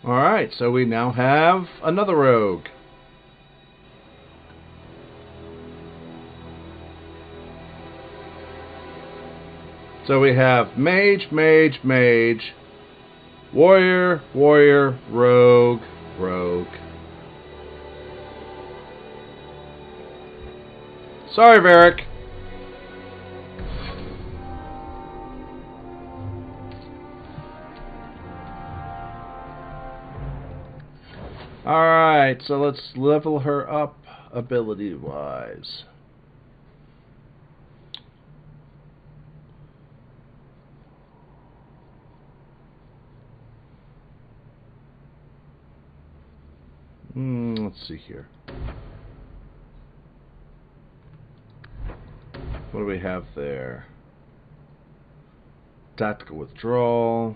[SPEAKER 1] Alright, so we now have another rogue. So we have mage, mage, mage, warrior, warrior, rogue, rogue. Sorry, Varric. Alright, so let's level her up ability-wise. Let's see here. What do we have there? Tactical withdrawal,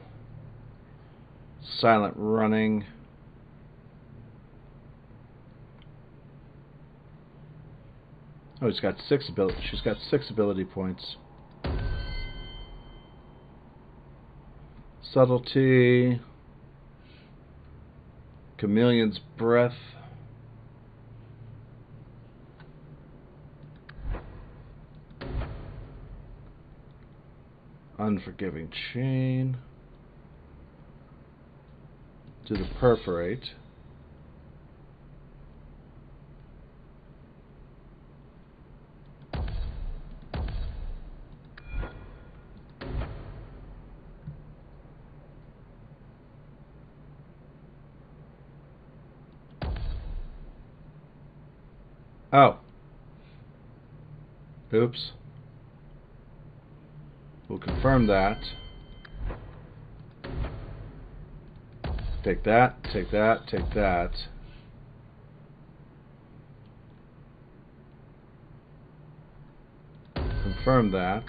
[SPEAKER 1] silent running, oh, she's got 6 ability points. Subtlety, Chameleon's breath, unforgiving chain, to the perforate. Oh. Oops. We'll confirm that. Take that, take that, take that. Confirm that.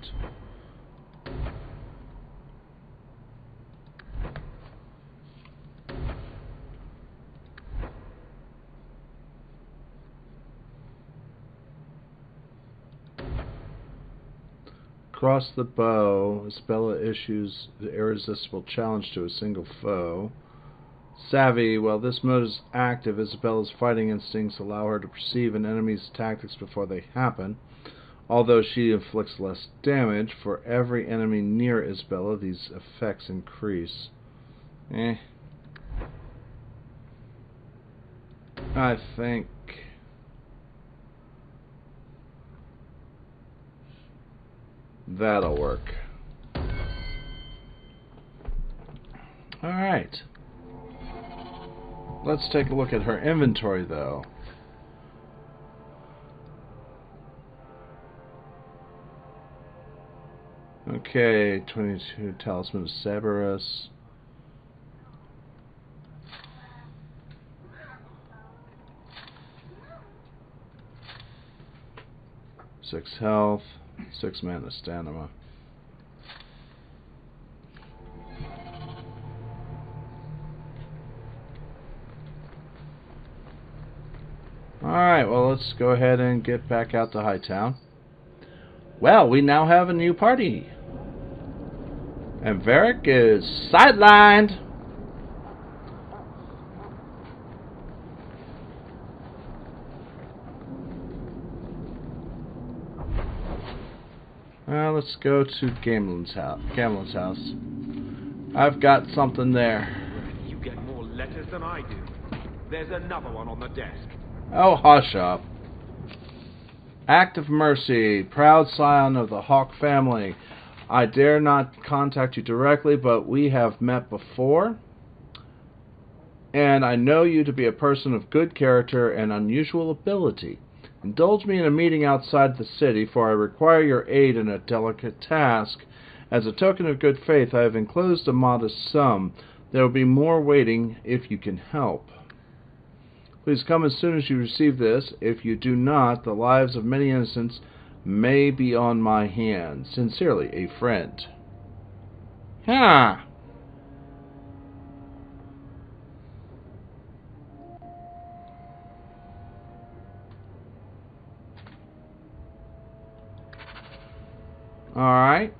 [SPEAKER 1] Cross the bow. Isabella issues the irresistible challenge to a single foe. Savvy. While this mode is active, Isabella's fighting instincts allow her to perceive an enemy's tactics before they happen. Although she inflicts less damage, for every enemy near Isabella, these effects increase. I think that'll work. Alright. Let's take a look at her inventory, though. Okay, 22 Talisman of Cerberus. Six health, 6 mana stamina. Alright, well, let's go ahead and get back out to Hightown. Well, we now have a new party. And Varric is sidelined. Let's go to Gamelyn's house. I've got something there.
[SPEAKER 15] You get more letters than I do. There's another one on the desk.
[SPEAKER 1] Oh, hush up. Act of mercy. Proud scion of the Hawke family. I dare not contact you directly, but we have met before. And I know you to be a person of good character and unusual ability. Indulge me in a meeting outside the city, for I require your aid in a delicate task. As a token of good faith, I have enclosed a modest sum. There will be more waiting if you can help. Please come as soon as you receive this. If you do not, the lives of many innocents may be on my hands. Sincerely, a friend. Huh. Alright.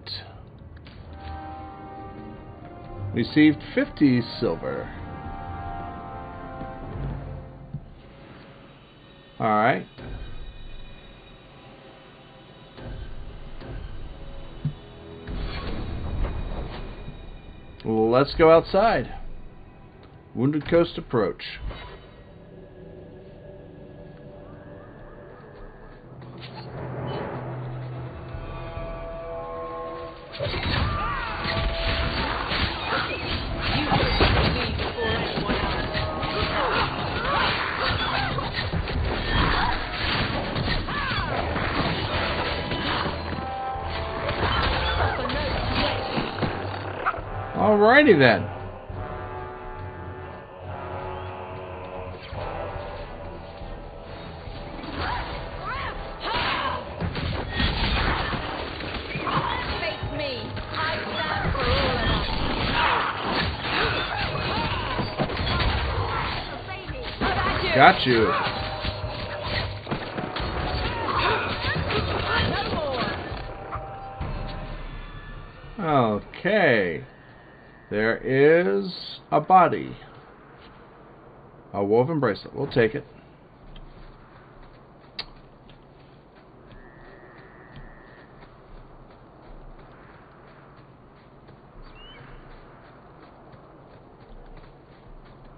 [SPEAKER 1] Received 50 silver. Alright. Let's go outside. Wounded Coast approach. Alrighty then. Got you. Okay. There is a body. A woven bracelet. We'll take it.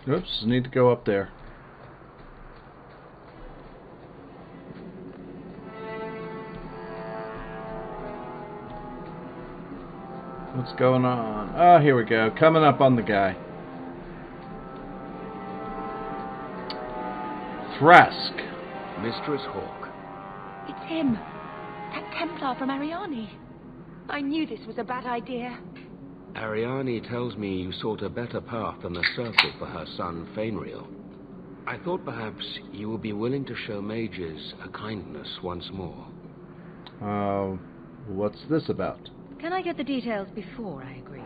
[SPEAKER 1] Oops, need to go up there. What's going on? Oh, here we go. Coming up on the guy. Thrask.
[SPEAKER 2] Mistress Hawke.
[SPEAKER 11] It's him. That Templar from Ariani. I knew this was a bad idea.
[SPEAKER 2] Ariani tells me you sought a better path than the Circle for her son, Fainriel. I thought perhaps you would be willing to show mages a kindness once more.
[SPEAKER 1] What's this about?
[SPEAKER 3] Can I get the details before I agree?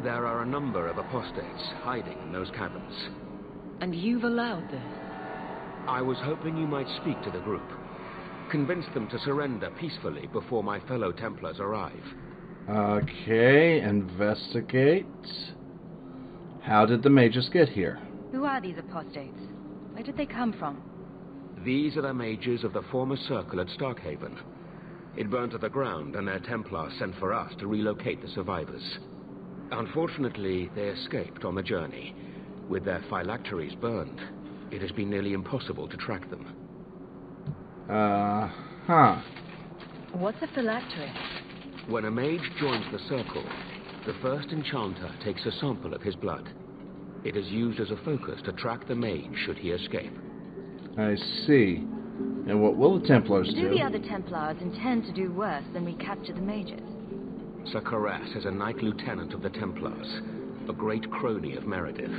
[SPEAKER 2] There are a number of apostates hiding in those caverns.
[SPEAKER 8] And you've allowed this?
[SPEAKER 2] I was hoping you might speak to the group. Convince them to surrender peacefully before my fellow Templars arrive.
[SPEAKER 1] Okay, investigate. How did the mages get here?
[SPEAKER 3] Who are these apostates? Where did they come from?
[SPEAKER 2] These are the mages of the former Circle at Starkhaven. It burned to the ground, and their Templars sent for us to relocate the survivors. Unfortunately, they escaped on the journey. With their phylacteries burned, it has been nearly impossible to track them.
[SPEAKER 3] What's a phylactery?
[SPEAKER 2] When a mage joins the Circle, the first enchanter takes a sample of his blood. It is used as a focus to track the mage should he escape.
[SPEAKER 1] I see. And what will the Templars do?
[SPEAKER 3] Do the other Templars intend to do worse than recapture the mages?
[SPEAKER 2] Sir Carras is a Knight Lieutenant of the Templars, a great crony of Meredith.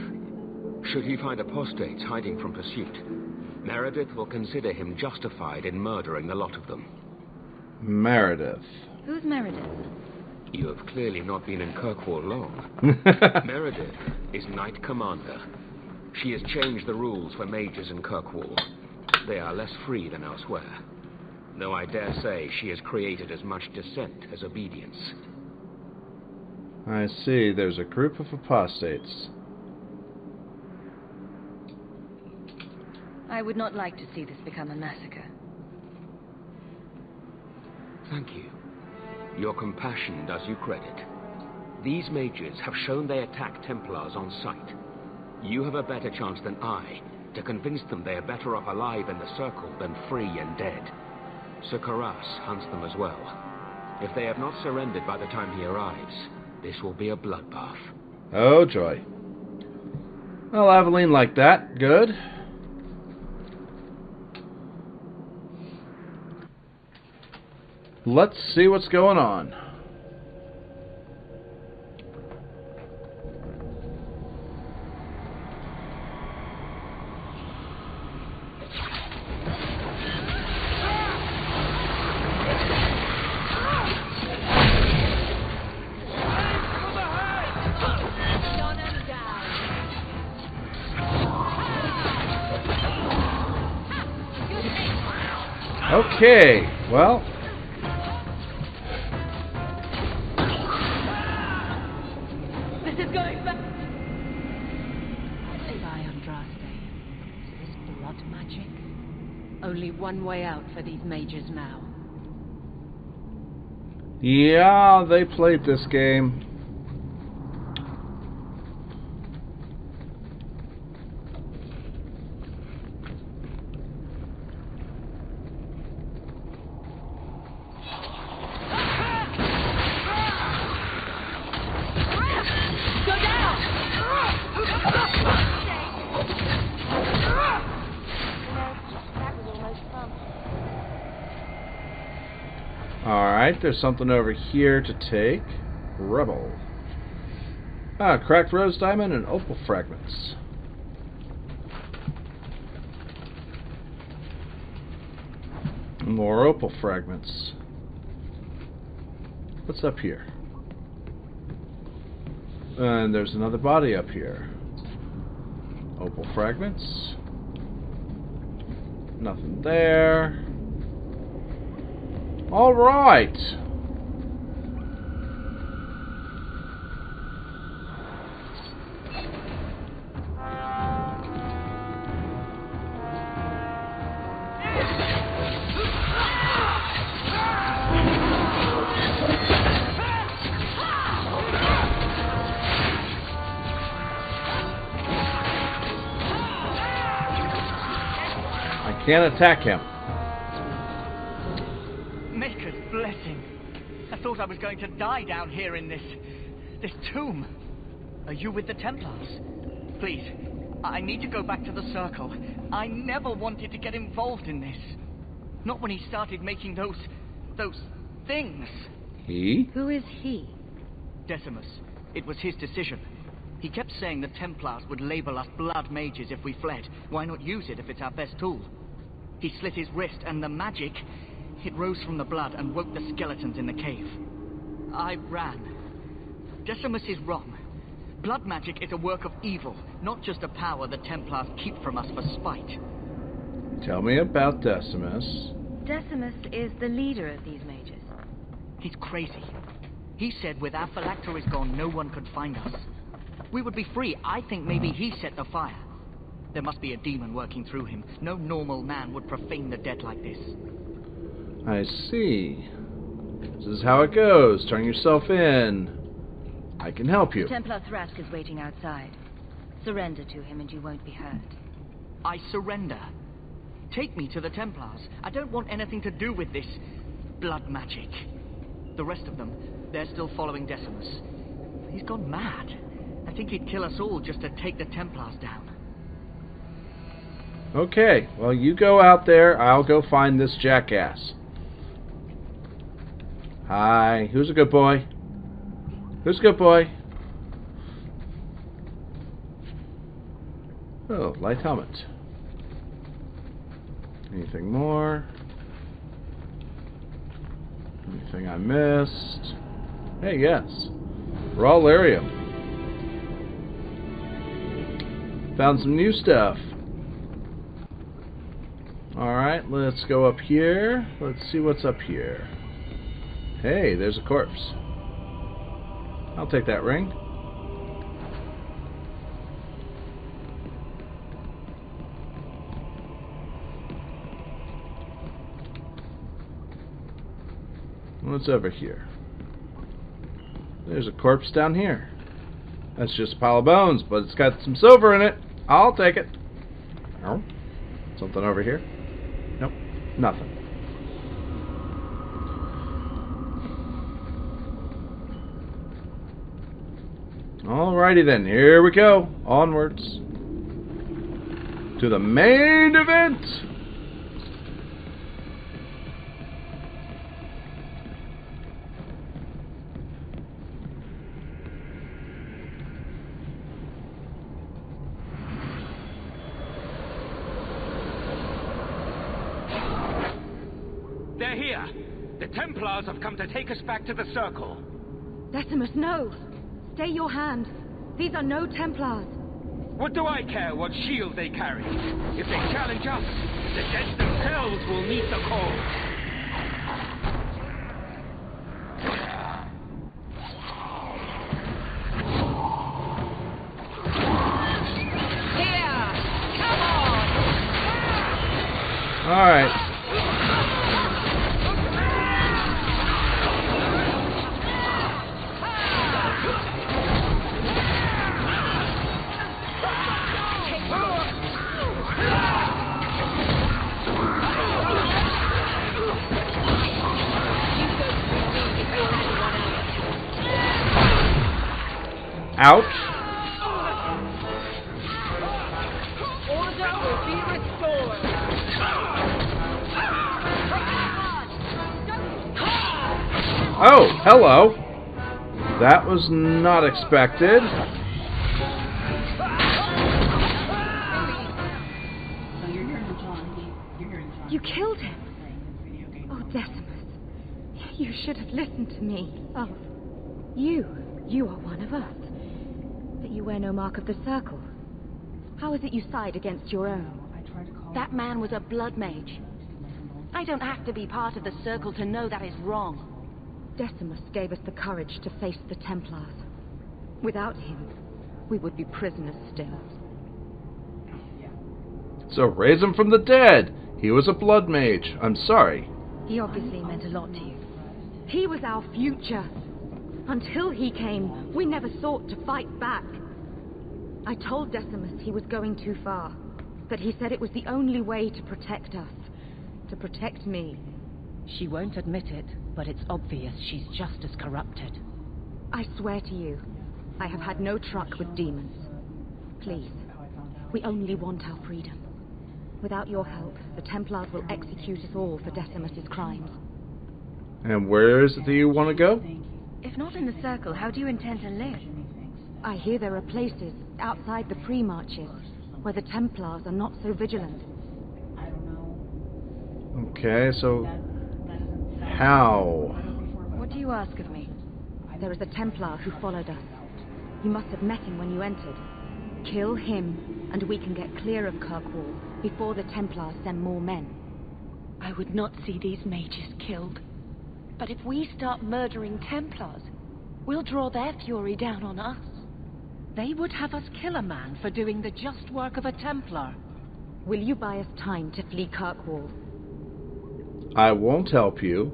[SPEAKER 2] Should he find apostates hiding from pursuit, Meredith will consider him justified in murdering the lot of them.
[SPEAKER 1] Meredith.
[SPEAKER 3] Who's Meredith?
[SPEAKER 2] You have clearly not been in Kirkwall long. Meredith is Knight Commander. She has changed the rules for mages in Kirkwall. They are less free than elsewhere. Though I dare say she has created as much dissent as obedience.
[SPEAKER 1] I see. There's a group of apostates.
[SPEAKER 3] I would not like to see this become a massacre.
[SPEAKER 2] Thank you. Your compassion does you credit. These mages have shown they attack Templars on sight. You have a better chance than I to convince them they are better off alive in the Circle than free and dead. Sir Carras hunts them as well. If they have not surrendered by the time he arrives, this will be a bloodbath.
[SPEAKER 1] Oh, joy. Well, Aveline like that. Good. Let's see what's going on. Okay, well.
[SPEAKER 9] This is going back.
[SPEAKER 8] Goodbye, Andraste. To this blood magic. Only one way out for these mages now.
[SPEAKER 1] Yeah, they played this game. Alright, there's something over here to take. Rebel. Ah, cracked rose diamond and opal fragments. More opal fragments. What's up here? And there's another body up here. Opal fragments. Nothing there. All right. I can't attack him.
[SPEAKER 6] Maker's blessing. I thought I was going to die down here in this tomb. Are you with the Templars? Please, I need to go back to the Circle. I never wanted to get involved in this. Not when he started making those things.
[SPEAKER 1] He?
[SPEAKER 3] Who is he?
[SPEAKER 6] Decimus. It was his decision. He kept saying the Templars would label us blood mages if we fled. Why not use it if it's our best tool? He slit his wrist, and the magic, it rose from the blood and woke the skeletons in the cave. I ran. Decimus is wrong. Blood magic is a work of evil, not just a power the Templars keep from us for spite.
[SPEAKER 1] Tell me about Decimus.
[SPEAKER 3] Decimus is the leader of these mages.
[SPEAKER 6] He's crazy. He said with our phylacteries gone, no one could find us. We would be free. I think maybe he set the fire. There must be a demon working through him. No normal man would profane the dead like this.
[SPEAKER 1] I see. This is how it goes. Turn yourself in. I can help you.
[SPEAKER 3] Templar Thrask is waiting outside. Surrender to him and you won't be hurt.
[SPEAKER 6] I surrender. Take me to the Templars. I don't want anything to do with this blood magic. The rest of them, they're still following Decimus. He's gone mad. I think he'd kill us all just to take the Templars down.
[SPEAKER 1] Okay, well, you go out there. I'll go find this jackass. Hi. Who's a good boy? Who's a good boy? Oh, light helmet. Anything more? Anything I missed? Hey, yes. Raw lyrium. Found some new stuff. Alright, let's go up here. Let's see what's up here. Hey, there's a corpse. I'll take that ring. What's over here? There's a corpse down here. That's just a pile of bones, but it's got some silver in it. I'll take it. Oh, something over here? Nope, nothing. Alrighty then, here we go. Onwards to the main event.
[SPEAKER 10] They're here. The Templars have come to take us back to the Circle.
[SPEAKER 3] Decimus, no! Stay your hand. These are no Templars.
[SPEAKER 15] What do I care what shield they carry? If they challenge us, the dead themselves will meet the call.
[SPEAKER 1] Alright. Ouch.
[SPEAKER 8] Order will be restored.
[SPEAKER 1] Oh, hello. That was not expected.
[SPEAKER 3] You killed him. Oh, Decimus. You should have listened to me. Oh, you are one of us. But you wear no mark of the circle. How is it you side against your own?
[SPEAKER 8] That man was a blood mage. I don't have to be part of the circle to know that is wrong.
[SPEAKER 3] Decimus gave us the courage to face the Templars. Without him, we would be prisoners still.
[SPEAKER 1] So raise him from the dead. He was a blood mage. I'm sorry.
[SPEAKER 3] He obviously meant a lot to you. He was our future. Until he came, we never sought to fight back. I told Decimus he was going too far, but he said it was the only way to protect us, to protect me.
[SPEAKER 8] She won't admit it, but it's obvious she's just as corrupted.
[SPEAKER 3] I swear to you, I have had no truck with demons. Please, we only want our freedom. Without your help, the Templars will execute us all for Decimus's crimes.
[SPEAKER 1] And where is it that you want to go?
[SPEAKER 3] If not in the circle, how do you intend to live? I hear there are places outside the pre-marches where the Templars are not so vigilant.
[SPEAKER 1] Okay, so how?
[SPEAKER 3] What do you ask of me? There is a Templar who followed us. You must have met him when you entered. Kill him, and we can get clear of Kirkwall before the Templars send more men.
[SPEAKER 8] I would not see these mages killed. But if we start murdering Templars, we'll draw their fury down on us. They would have us kill a man for doing the just work of a Templar.
[SPEAKER 3] Will you buy us time to flee Kirkwall?
[SPEAKER 1] I won't help you.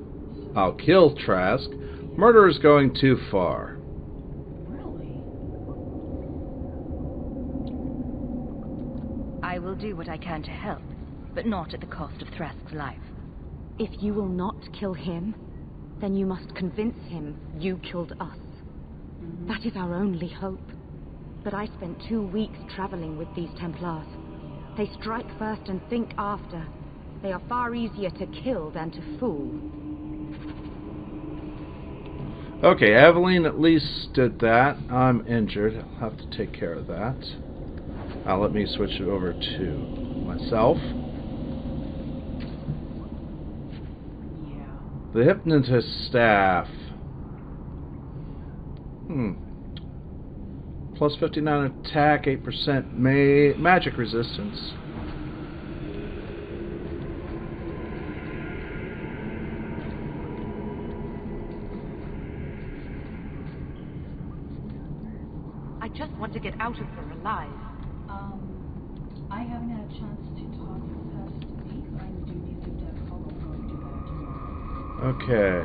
[SPEAKER 1] I'll kill Trask. Murder is going too far.
[SPEAKER 3] I will do what I can to help, but not at the cost of Trask's life. If you will not kill him, then you must convince him you killed us. That is our only hope. But I spent 2 weeks traveling with these Templars. They strike first and think after. They are far easier to kill than to fool.
[SPEAKER 1] Okay, Aveline at least did that. I'm injured. I'll have to take care of that. Now let me switch it over to myself. The Hypnotist Staff. Plus 59 attack, 8% magic resistance.
[SPEAKER 3] I just want to get out of here alive.
[SPEAKER 16] I haven't had a chance to talk for the past week. I do need to do that follow-up going to tomorrow.
[SPEAKER 1] Okay.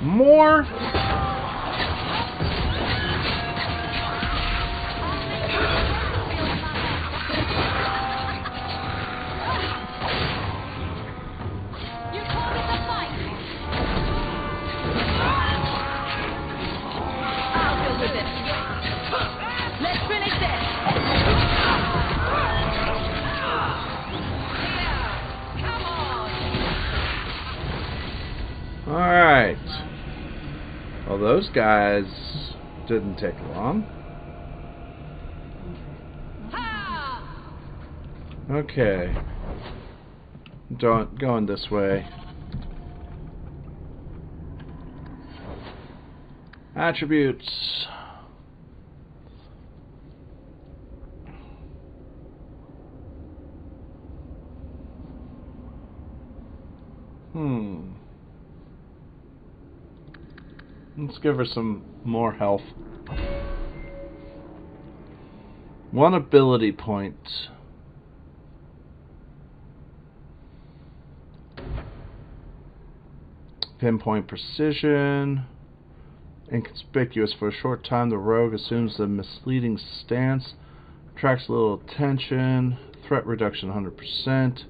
[SPEAKER 1] More? Alright. Well, those guys Didn't take long. Okay. Going this way. Attributes. Let's give her some more health. 1 ability point. Pinpoint precision. Inconspicuous. For a short time, the rogue assumes a misleading stance. Attracts little attention. Threat reduction 100%.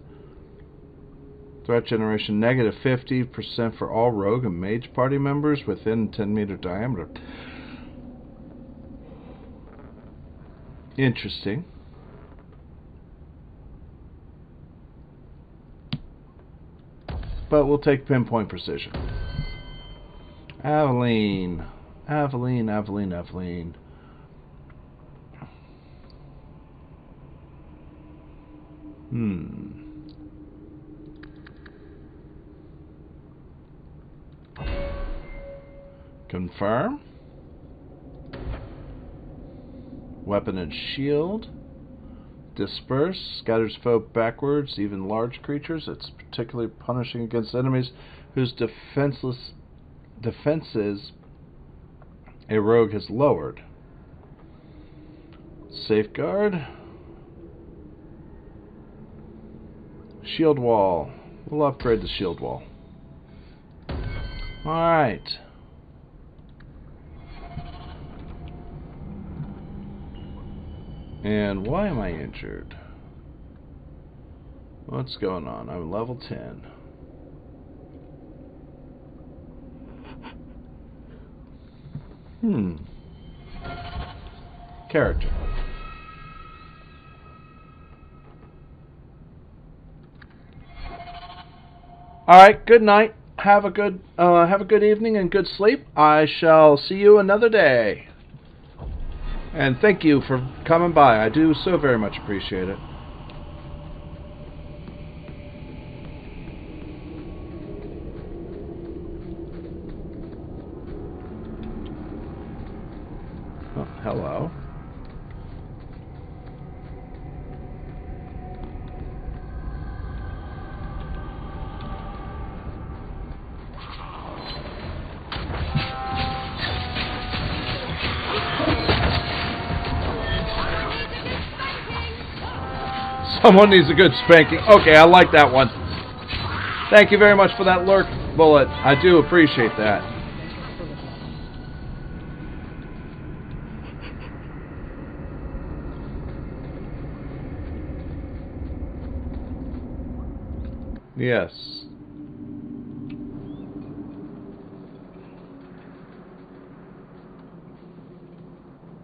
[SPEAKER 1] Threat generation negative 50% for all rogue and mage party members within 10-meter diameter. Interesting. But we'll take pinpoint precision. Aveline. Aveline. Confirm. Weapon and shield. Disperse. Scatters foe backwards, even large creatures. It's particularly punishing against enemies whose defenses a rogue has lowered. Safeguard. Shield wall. We'll upgrade the shield wall. Alright. And why am I injured? What's going on? I'm level 10. Character. Alright, good night. Have a good evening and good sleep. I shall see you another day. And thank you for coming by. I do so very much appreciate it. Oh, hello. Someone needs a good spanking. Okay, I like that one. Thank you very much for that lurk bullet. I do appreciate that. Yes.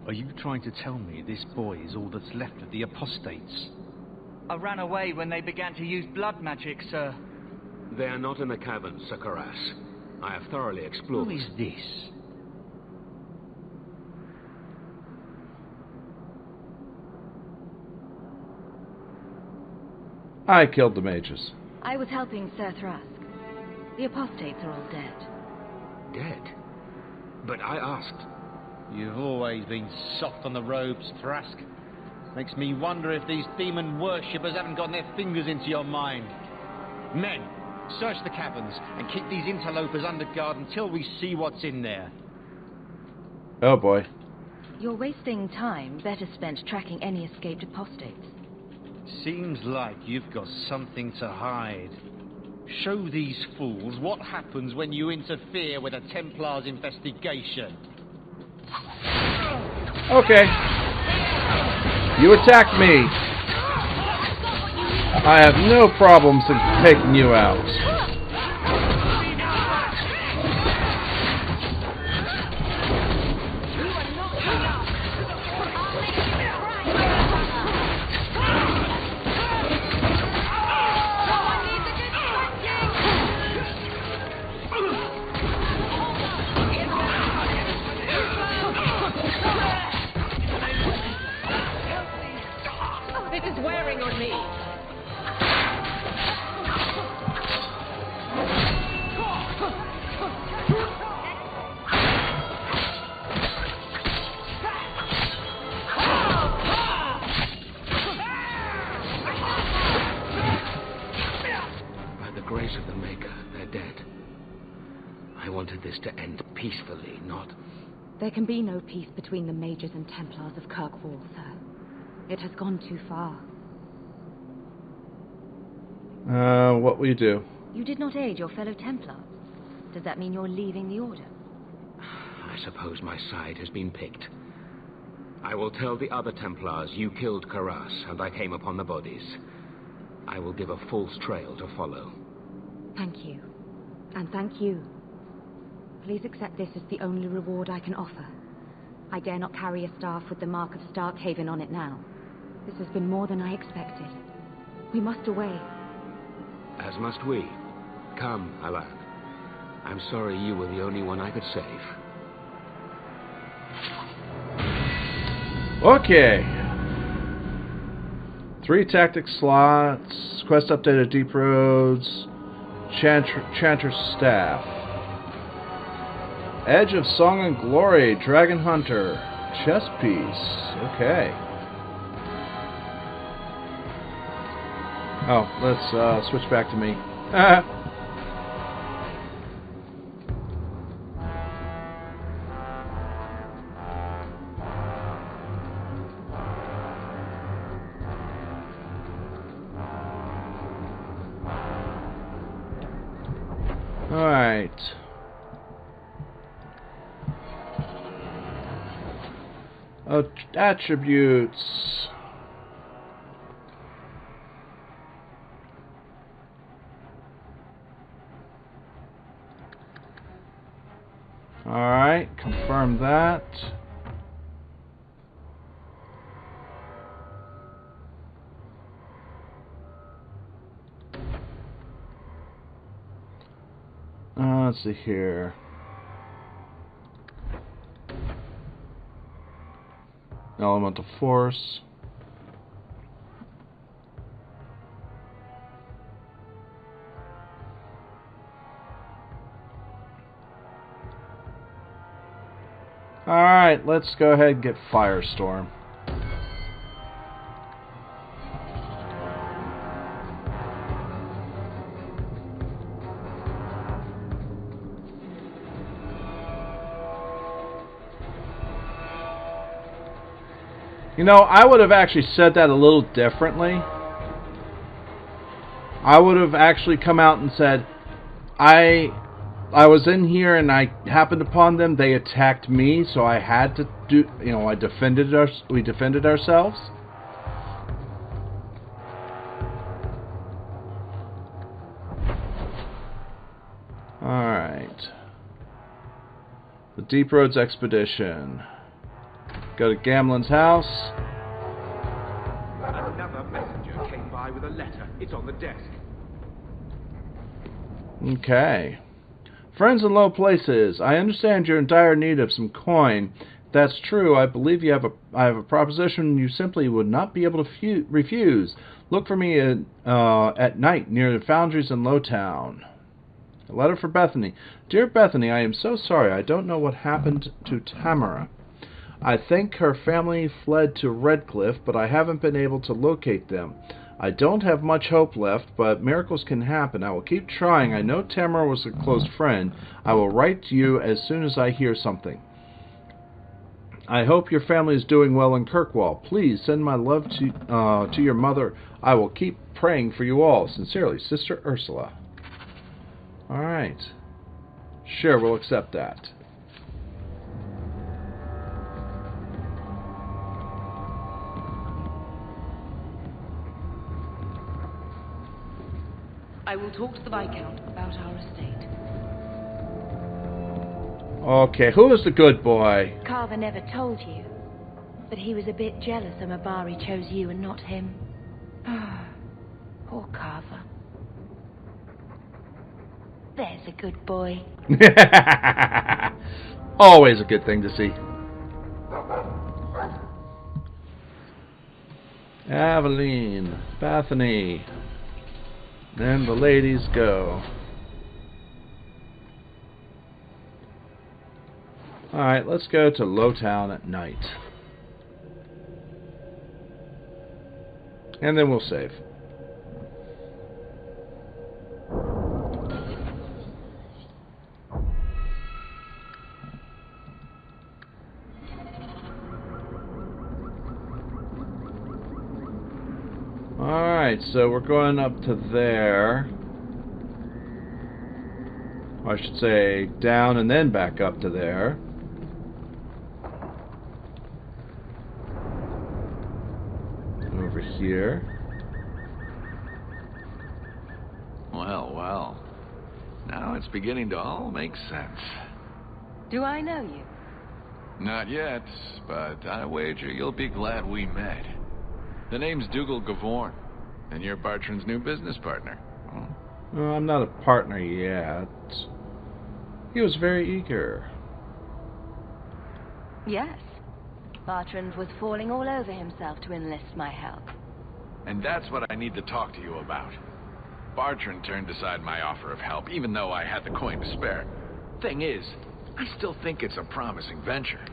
[SPEAKER 17] Are you trying to tell me this boy is all that's left of the apostates?
[SPEAKER 6] I ran away when they began to use blood magic, sir.
[SPEAKER 2] They are not in the cavern, Sir Karas. I have thoroughly explored.
[SPEAKER 17] Who is this?
[SPEAKER 1] I killed the mages.
[SPEAKER 3] I was helping Sir Thrask. The apostates are all dead.
[SPEAKER 2] Dead? But I asked.
[SPEAKER 17] You've always been soft on the robes, Thrask. Makes me wonder if these demon worshippers haven't gotten their fingers into your mind. Men, search the caverns and keep these interlopers under guard until we see what's in there.
[SPEAKER 1] Oh boy.
[SPEAKER 3] You're wasting time better spent tracking any escaped apostates.
[SPEAKER 17] Seems like you've got something to hide. Show these fools what happens when you interfere with a Templars investigation.
[SPEAKER 1] Okay. You attacked me. I have no problems in taking you out.
[SPEAKER 2] grace of the Maker, they're dead. I wanted this to end peacefully, not...
[SPEAKER 3] There can be no peace between the Mages and Templars of Kirkwall, sir. It has gone too far.
[SPEAKER 1] What will you do?
[SPEAKER 3] You did not aid your fellow Templars. Does that mean you're leaving the Order?
[SPEAKER 2] I suppose my side has been picked. I will tell the other Templars you killed Karas, and I came upon the bodies. I will give a false trail to follow.
[SPEAKER 3] Thank you. And thank you. Please accept this as the only reward I can offer. I dare not carry a staff with the mark of Starkhaven on it now. This has been more than I expected. We must away.
[SPEAKER 2] As must we. Come, Alan. I'm sorry you were the only one I could save.
[SPEAKER 1] Okay. 3 tactic slots. Quest updated Deep Roads. Chanter's Staff. Edge of Song and Glory. Dragon Hunter. Chess Piece. Okay. Oh, let's switch back to me. Alright. Attributes. Alright, confirm that. Let's see here. Elemental Force. Alright, let's go ahead and get Firestorm. You know, I would have actually said that a little differently. I would have actually come out and said, I was in here and I happened upon them. They attacked me, so I had to do. You know, we defended ourselves. All right. The Deep Roads Expedition. Go to Gamlen's house.
[SPEAKER 15] Another messenger came by with a letter. It's on the desk.
[SPEAKER 1] Okay. Friends in low places, I understand you're in dire need of some coin. That's true. I believe I have a proposition you simply would not be able to refuse. Look for me at night near the foundries in Lowtown. A letter for Bethany. Dear Bethany, I am so sorry. I don't know what happened to Tamara. I think her family fled to Redcliffe, but I haven't been able to locate them. I don't have much hope left, but miracles can happen. I will keep trying. I know Tamara was a close friend. I will write to you as soon as I hear something. I hope your family is doing well in Kirkwall. Please send my love to your mother. I will keep praying for you all. Sincerely, Sister Ursula. Alright. Sure, we'll accept that.
[SPEAKER 8] I will talk to the Viscount about our estate.
[SPEAKER 1] Okay, who is the good boy?
[SPEAKER 3] Carver never told you, but he was a bit jealous Amabari chose you and not him. Poor Carver. There's a good boy.
[SPEAKER 1] Always a good thing to see. Aveline, Bethany. Then the ladies go. Alright, let's go to Lowtown at night. And then we'll save. Alright, so we're going up to there. Or I should say down and then back up to there. Over here.
[SPEAKER 18] Well, well. Now it's beginning to all make sense.
[SPEAKER 3] Do I know you?
[SPEAKER 18] Not yet, but I wager you'll be glad we met. The name's Dougal Gavorn, and you're Bartrand's new business partner.
[SPEAKER 1] Well, I'm not a partner yet. He was very eager.
[SPEAKER 3] Yes. Bartrand was falling all over himself to enlist my help.
[SPEAKER 18] And that's what I need to talk to you about. Bartrand turned aside my offer of help, even though I had the coin to spare. Thing is, I still think it's a promising venture.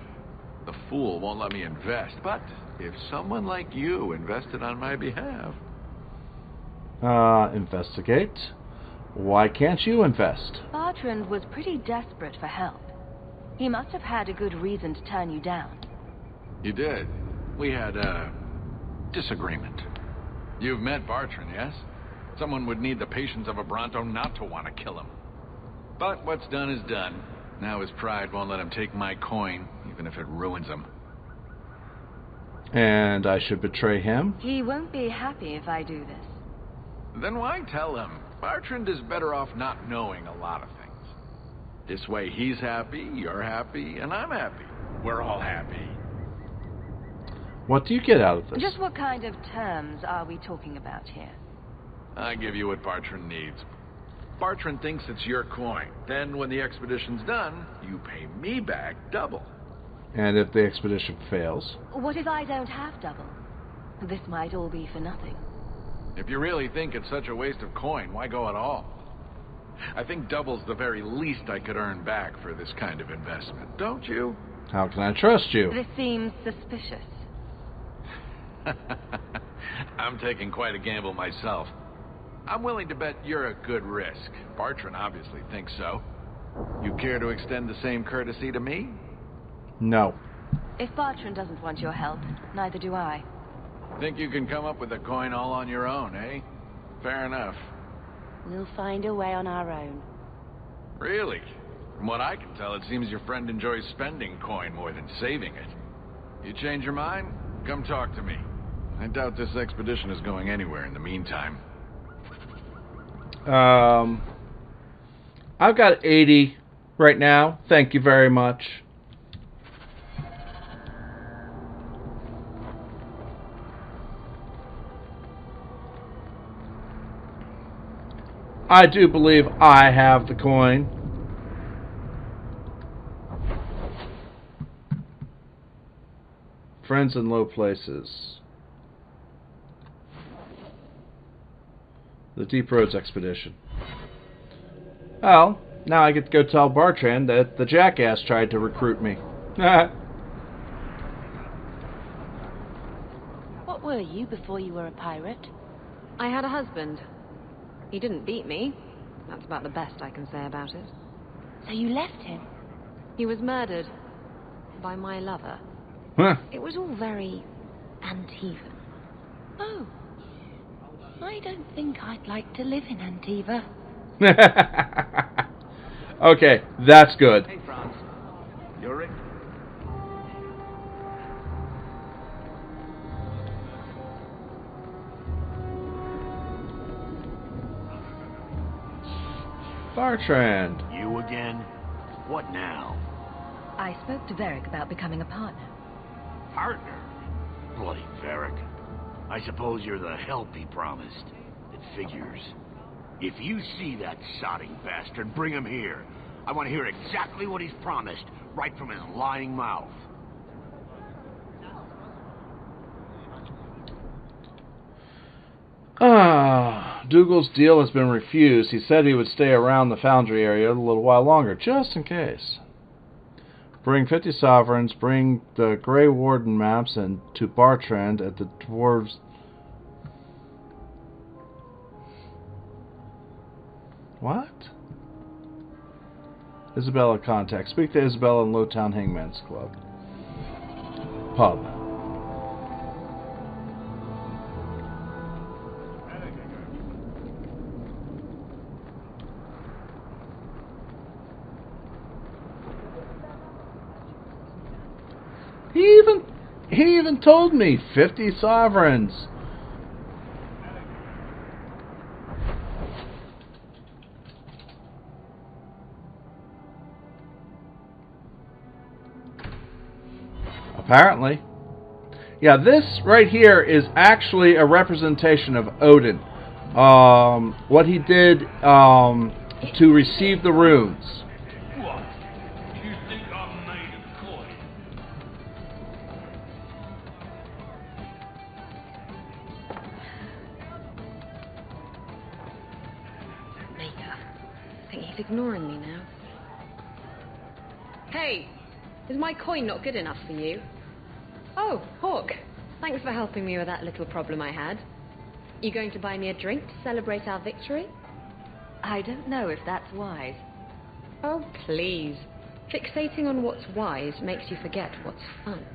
[SPEAKER 18] The fool won't let me invest, but if someone like you invested on my behalf...
[SPEAKER 1] Investigate. Why can't you invest?
[SPEAKER 3] Bartrand was pretty desperate for help. He must have had a good reason to turn you down.
[SPEAKER 18] You did. We had a disagreement. You've met Bartrand, yes? Someone would need the patience of a Bronto not to want to kill him. But what's done is done. Now his pride won't let him take my coin, even if it ruins him.
[SPEAKER 1] And I should betray him?
[SPEAKER 3] He won't be happy if I do this.
[SPEAKER 18] Then why tell him? Bartrand is better off not knowing a lot of things. This way he's happy, you're happy, and I'm happy. We're all happy.
[SPEAKER 1] What do you get out of this?
[SPEAKER 3] Just what kind of terms are we talking about here?
[SPEAKER 18] I give you what Bartrand needs. Bartrand thinks it's your coin. Then when the expedition's done, you pay me back double.
[SPEAKER 1] And if the expedition fails?
[SPEAKER 3] What if I don't have double? This might all be for nothing.
[SPEAKER 18] If you really think it's such a waste of coin, why go at all? I think double's the very least I could earn back for this kind of investment, don't you?
[SPEAKER 1] How can I trust you?
[SPEAKER 3] This seems suspicious.
[SPEAKER 18] I'm taking quite a gamble myself. I'm willing to bet you're a good risk. Bartrand obviously thinks so. You care to extend the same courtesy to me?
[SPEAKER 1] No.
[SPEAKER 3] If Bartrand doesn't want your help, neither do I.
[SPEAKER 18] Think you can come up with a coin all on your own, eh? Fair enough.
[SPEAKER 3] We'll find a way on our own.
[SPEAKER 18] Really? From what I can tell, it seems your friend enjoys spending coin more than saving it. You change your mind? Come talk to me. I doubt this expedition is going anywhere in the meantime.
[SPEAKER 1] I've got 80 right now. Thank you very much. I do believe I have the coin. Friends in low places. The Deep Roads Expedition. Well, now I get to go tell Bartrand that the jackass tried to recruit me.
[SPEAKER 3] What were you before you were a pirate?
[SPEAKER 7] I had a husband. He didn't beat me. That's about the best I can say about it.
[SPEAKER 3] So you left him?
[SPEAKER 7] He was murdered by my lover.
[SPEAKER 1] Huh.
[SPEAKER 7] It was all very Antivan.
[SPEAKER 3] Oh. I don't think I'd like to live in Antiva.
[SPEAKER 1] Okay, that's good.
[SPEAKER 15] Hey, Franz. You're Rick.
[SPEAKER 1] Bartrand.
[SPEAKER 19] You again? What now?
[SPEAKER 3] I spoke to Varric about becoming a partner.
[SPEAKER 19] Partner? Bloody Varric. I suppose you're the help he promised. It figures. If you see that sodding bastard, bring him here. I want to hear exactly what he's promised, right from his lying mouth.
[SPEAKER 1] Dougal's deal has been refused. He said he would stay around the foundry area a little while longer, just in case. Bring 50 sovereigns, bring the Grey Warden maps, and to Bartrand at the Dwarves... What? Isabella contact. Speak to Isabella in Lowtown Hangman's Club. Pub. He even told me 50 sovereigns. Apparently. Yeah, this right here is actually a representation of Odin. What he did to receive the runes.
[SPEAKER 15] What? You think I'm made of coin?
[SPEAKER 12] Maker. I think he's ignoring me now. Hey! Is my coin not good enough for you? Oh, Hawke. Thanks for helping me with that little problem I had. You going to buy me a drink to celebrate our victory?
[SPEAKER 3] I don't know if that's wise.
[SPEAKER 12] Oh, please. Fixating on what's wise makes you forget what's fun.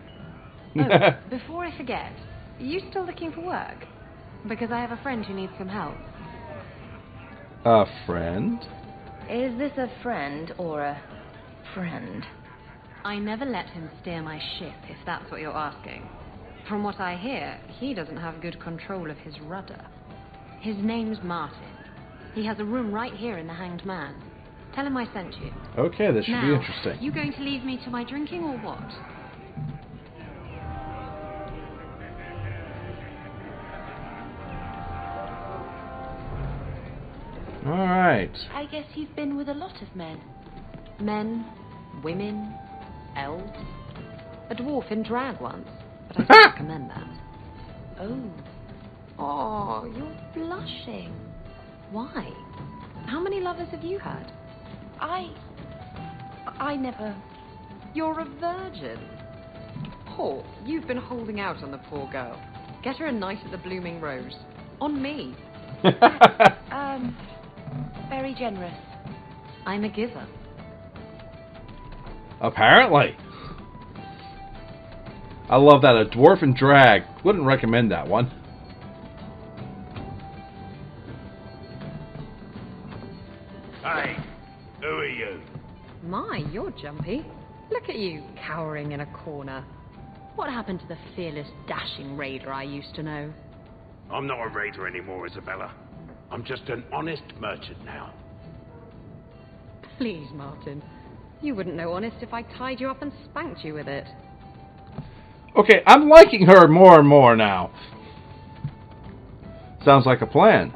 [SPEAKER 3] Oh, before I forget, are you still looking for work? Because I have a friend who needs some help.
[SPEAKER 1] A friend?
[SPEAKER 3] Is this a friend or a friend?
[SPEAKER 12] I never let him steer my ship, if that's what you're asking. From what I hear, he doesn't have good control of his rudder. His name's Martin. He has a room right here in the Hanged Man. Tell him I sent you.
[SPEAKER 1] Okay, this should be
[SPEAKER 12] Now,
[SPEAKER 1] interesting.
[SPEAKER 12] you going to leave me to my drinking or what?
[SPEAKER 1] Alright.
[SPEAKER 3] I guess you've been with a lot of men.
[SPEAKER 12] Men, women, elves. A dwarf in drag once, but I don't recommend that.
[SPEAKER 3] Oh.
[SPEAKER 12] Oh, you're blushing. Why? How many lovers have you had?
[SPEAKER 3] I never...
[SPEAKER 12] You're a virgin. Oh, you've been holding out on the poor girl. Get her a night at the Blooming Rose. On me.
[SPEAKER 3] Very generous.
[SPEAKER 12] I'm a giver.
[SPEAKER 1] Apparently. I love that. A dwarf in drag. Wouldn't recommend that one.
[SPEAKER 19] Hey, who are you?
[SPEAKER 12] My, you're jumpy. Look at you, cowering in a corner. What happened to the fearless, dashing raider I used to know?
[SPEAKER 19] I'm not a raider anymore, Isabella. I'm just an honest merchant now.
[SPEAKER 12] Please, Martin. You wouldn't know honest if I tied you up and spanked you with it.
[SPEAKER 1] Okay, I'm liking her more and more now. Sounds like a plan.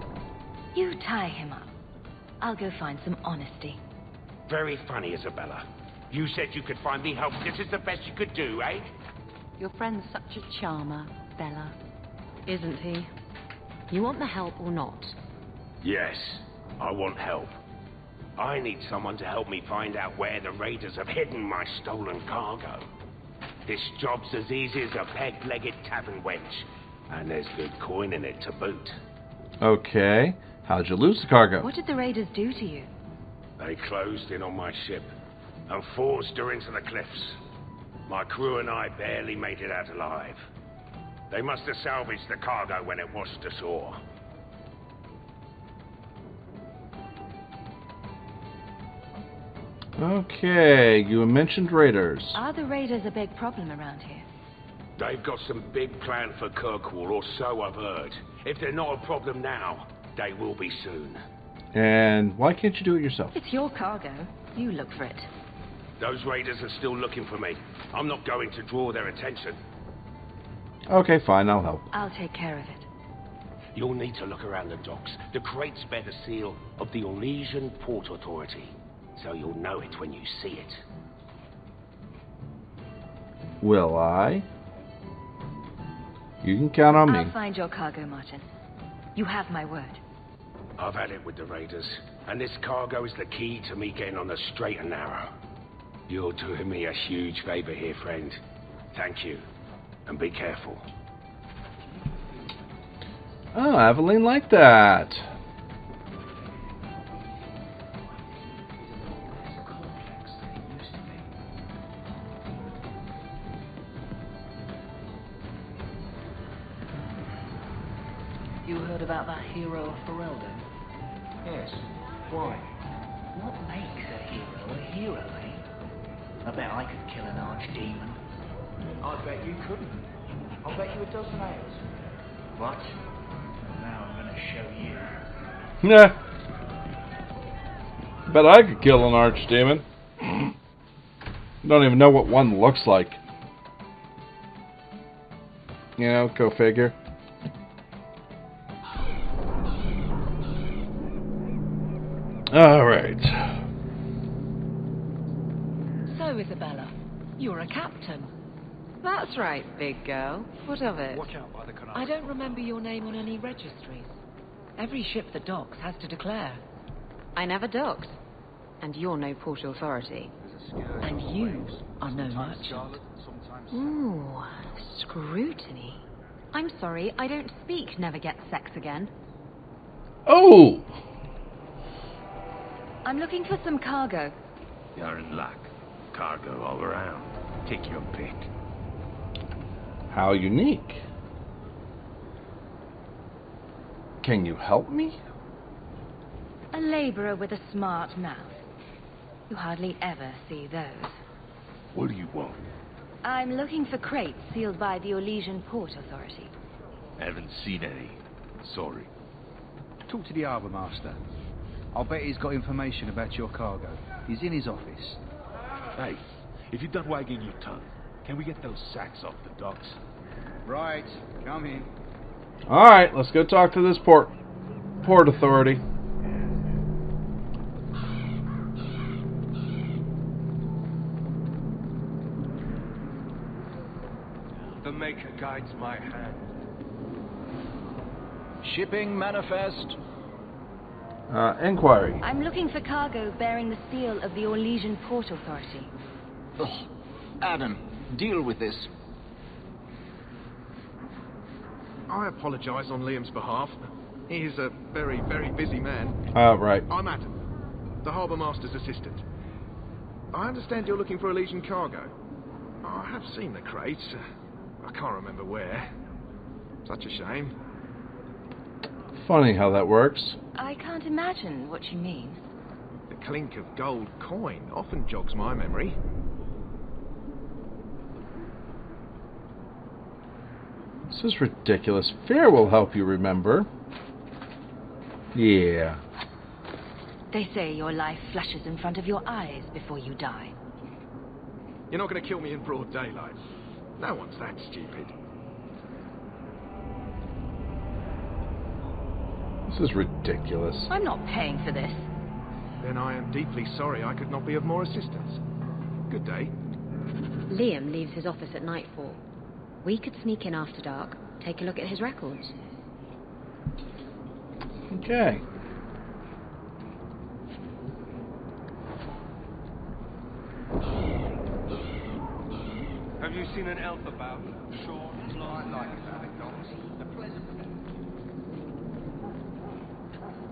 [SPEAKER 3] You tie him up. I'll go find some honesty.
[SPEAKER 19] Very funny, Isabella. You said you could find me help. This is the best you could do, eh?
[SPEAKER 12] Your friend's such a charmer, Bella. Isn't he? You want the help or not?
[SPEAKER 19] Yes, I want help. I need someone to help me find out where the raiders have hidden my stolen cargo. This job's as easy as a peg-legged tavern wench, and there's good coin in it to boot.
[SPEAKER 1] Okay. How'd you lose the cargo?
[SPEAKER 3] What did the raiders do to you?
[SPEAKER 19] They closed in on my ship and forced her into the cliffs. My crew and I barely made it out alive. They must have salvaged the cargo when it washed ashore.
[SPEAKER 1] Okay, you mentioned raiders.
[SPEAKER 3] Are the raiders a big problem around here?
[SPEAKER 19] They've got some big plan for Kirkwall, or so I've heard. If they're not a problem now, they will be soon.
[SPEAKER 1] And why can't you do it yourself?
[SPEAKER 3] It's your cargo. You look for it.
[SPEAKER 19] Those raiders are still looking for me. I'm not going to draw their attention.
[SPEAKER 1] Okay, fine, I'll help.
[SPEAKER 3] I'll take care of it.
[SPEAKER 19] You'll need to look around the docks. The crates bear the seal of the Ornesian Port Authority, so you'll know it when you see it.
[SPEAKER 1] Will I? You can count on me.
[SPEAKER 3] I'll find your cargo, Martin. You have my word.
[SPEAKER 19] I've had it with the raiders, and this cargo is the key to me getting on the straight and narrow. You're doing me a huge favor here, friend. Thank you, and be careful.
[SPEAKER 1] Oh, Aveline liked that.
[SPEAKER 20] You heard about that hero of Ferelden? Yes. Why? What makes a hero, eh? I bet I could kill an archdemon. I bet you couldn't. I'll bet you a dozen nails. What? Now I'm gonna show you.
[SPEAKER 1] Nah. Bet I could kill an archdemon. Don't even know what one looks like. You know, go figure. Alright.
[SPEAKER 8] So, Isabella, you're a captain.
[SPEAKER 7] That's right, big girl. What of it?
[SPEAKER 20] Watch out by the canal.
[SPEAKER 8] I don't remember your name on any registries. Every ship that docks has to declare.
[SPEAKER 7] I never docked. And you're no port authority.
[SPEAKER 8] And you are no merchant.
[SPEAKER 7] Ooh, scrutiny. I'm sorry, I don't speak never get sex again.
[SPEAKER 1] Oh!
[SPEAKER 3] I'm looking for some cargo.
[SPEAKER 19] You're in luck. Cargo all around. Take your pick.
[SPEAKER 1] How unique. Can you help me?
[SPEAKER 3] A laborer with a smart mouth. You hardly ever see those.
[SPEAKER 19] What do you want?
[SPEAKER 3] I'm looking for crates sealed by the Orlesian Port Authority.
[SPEAKER 19] Haven't seen any. Sorry.
[SPEAKER 20] Talk to the harbour master. I'll bet he's got information about your cargo. He's in his office.
[SPEAKER 19] Hey, if you're done wagging your tongue, can we get those sacks off the docks?
[SPEAKER 20] Right, come in.
[SPEAKER 1] Alright, let's go talk to this port authority.
[SPEAKER 4] The Maker guides my hand.
[SPEAKER 20] Shipping manifest.
[SPEAKER 1] Inquiry.
[SPEAKER 3] I'm looking for cargo bearing the seal of the Orlesian Port Authority.
[SPEAKER 20] Oh, Adam, deal with this.
[SPEAKER 21] I apologise on Liam's behalf. He is a very, very busy man.
[SPEAKER 1] Right.
[SPEAKER 21] I'm Adam, the Harbour Master's assistant. I understand you're looking for Orlesian cargo. I have seen the crates. I can't remember where. Such a shame.
[SPEAKER 1] Funny how that works.
[SPEAKER 3] I can't imagine what you mean.
[SPEAKER 21] The clink of gold coin often jogs my memory.
[SPEAKER 1] This is ridiculous. Fear will help you remember. Yeah.
[SPEAKER 3] They say your life flashes in front of your eyes before you die.
[SPEAKER 21] You're not going to kill me in broad daylight. No one's that stupid.
[SPEAKER 1] This is ridiculous.
[SPEAKER 3] I'm not paying for this.
[SPEAKER 21] Then I am deeply sorry I could not be of more assistance. Good day.
[SPEAKER 7] Liam leaves his office at nightfall. We could sneak in after dark, take a look at his records.
[SPEAKER 1] Okay.
[SPEAKER 4] Have you seen an elf about? Short, long, like dogs. A pleasant.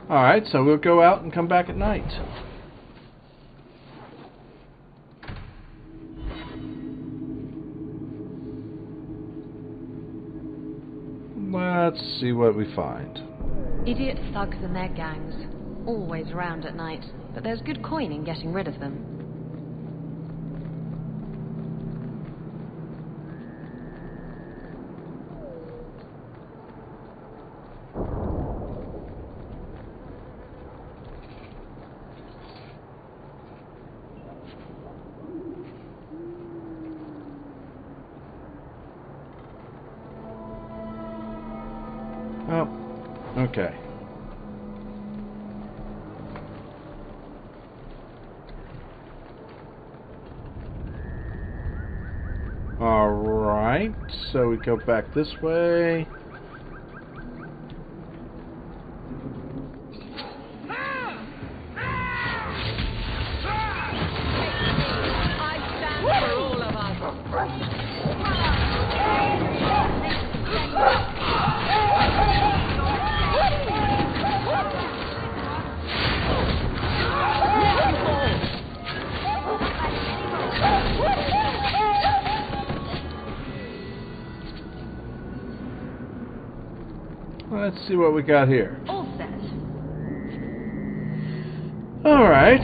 [SPEAKER 1] Alright, so we'll go out and come back at night. Let's see what we find.
[SPEAKER 7] Idiot thugs and their gangs. Always around at night, but there's good coin in getting rid of them.
[SPEAKER 1] Oh, okay. Alright, so we go back this way. Let's see what we got here.
[SPEAKER 3] All set.
[SPEAKER 1] Alright.